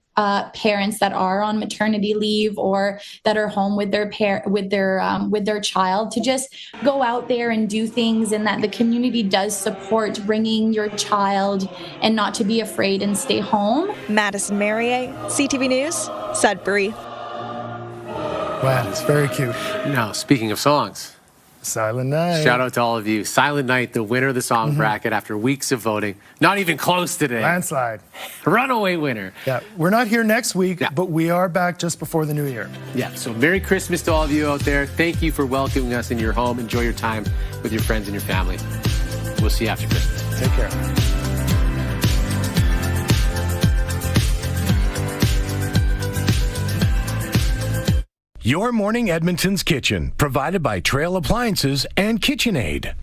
parents that are on maternity leave or that are home with their child to just go out there and do things, and that the community does support bringing your child and not to be afraid and stay home. Madison Marier, CTV News, Sudbury. Wow, it's very cute. Now, speaking of songs, Silent Night. Shout out to all of you. Silent Night, the winner of the song bracket after weeks of voting. Not even close today. Landslide. Runaway winner. Yeah, we're not here next week, but we are back just before the new year. Yeah, so Merry Christmas to all of you out there. Thank you for welcoming us in your home. Enjoy your time with your friends and your family. We'll see you after Christmas. Take care. Your Morning Edmonton's Kitchen, provided by Trail Appliances and KitchenAid.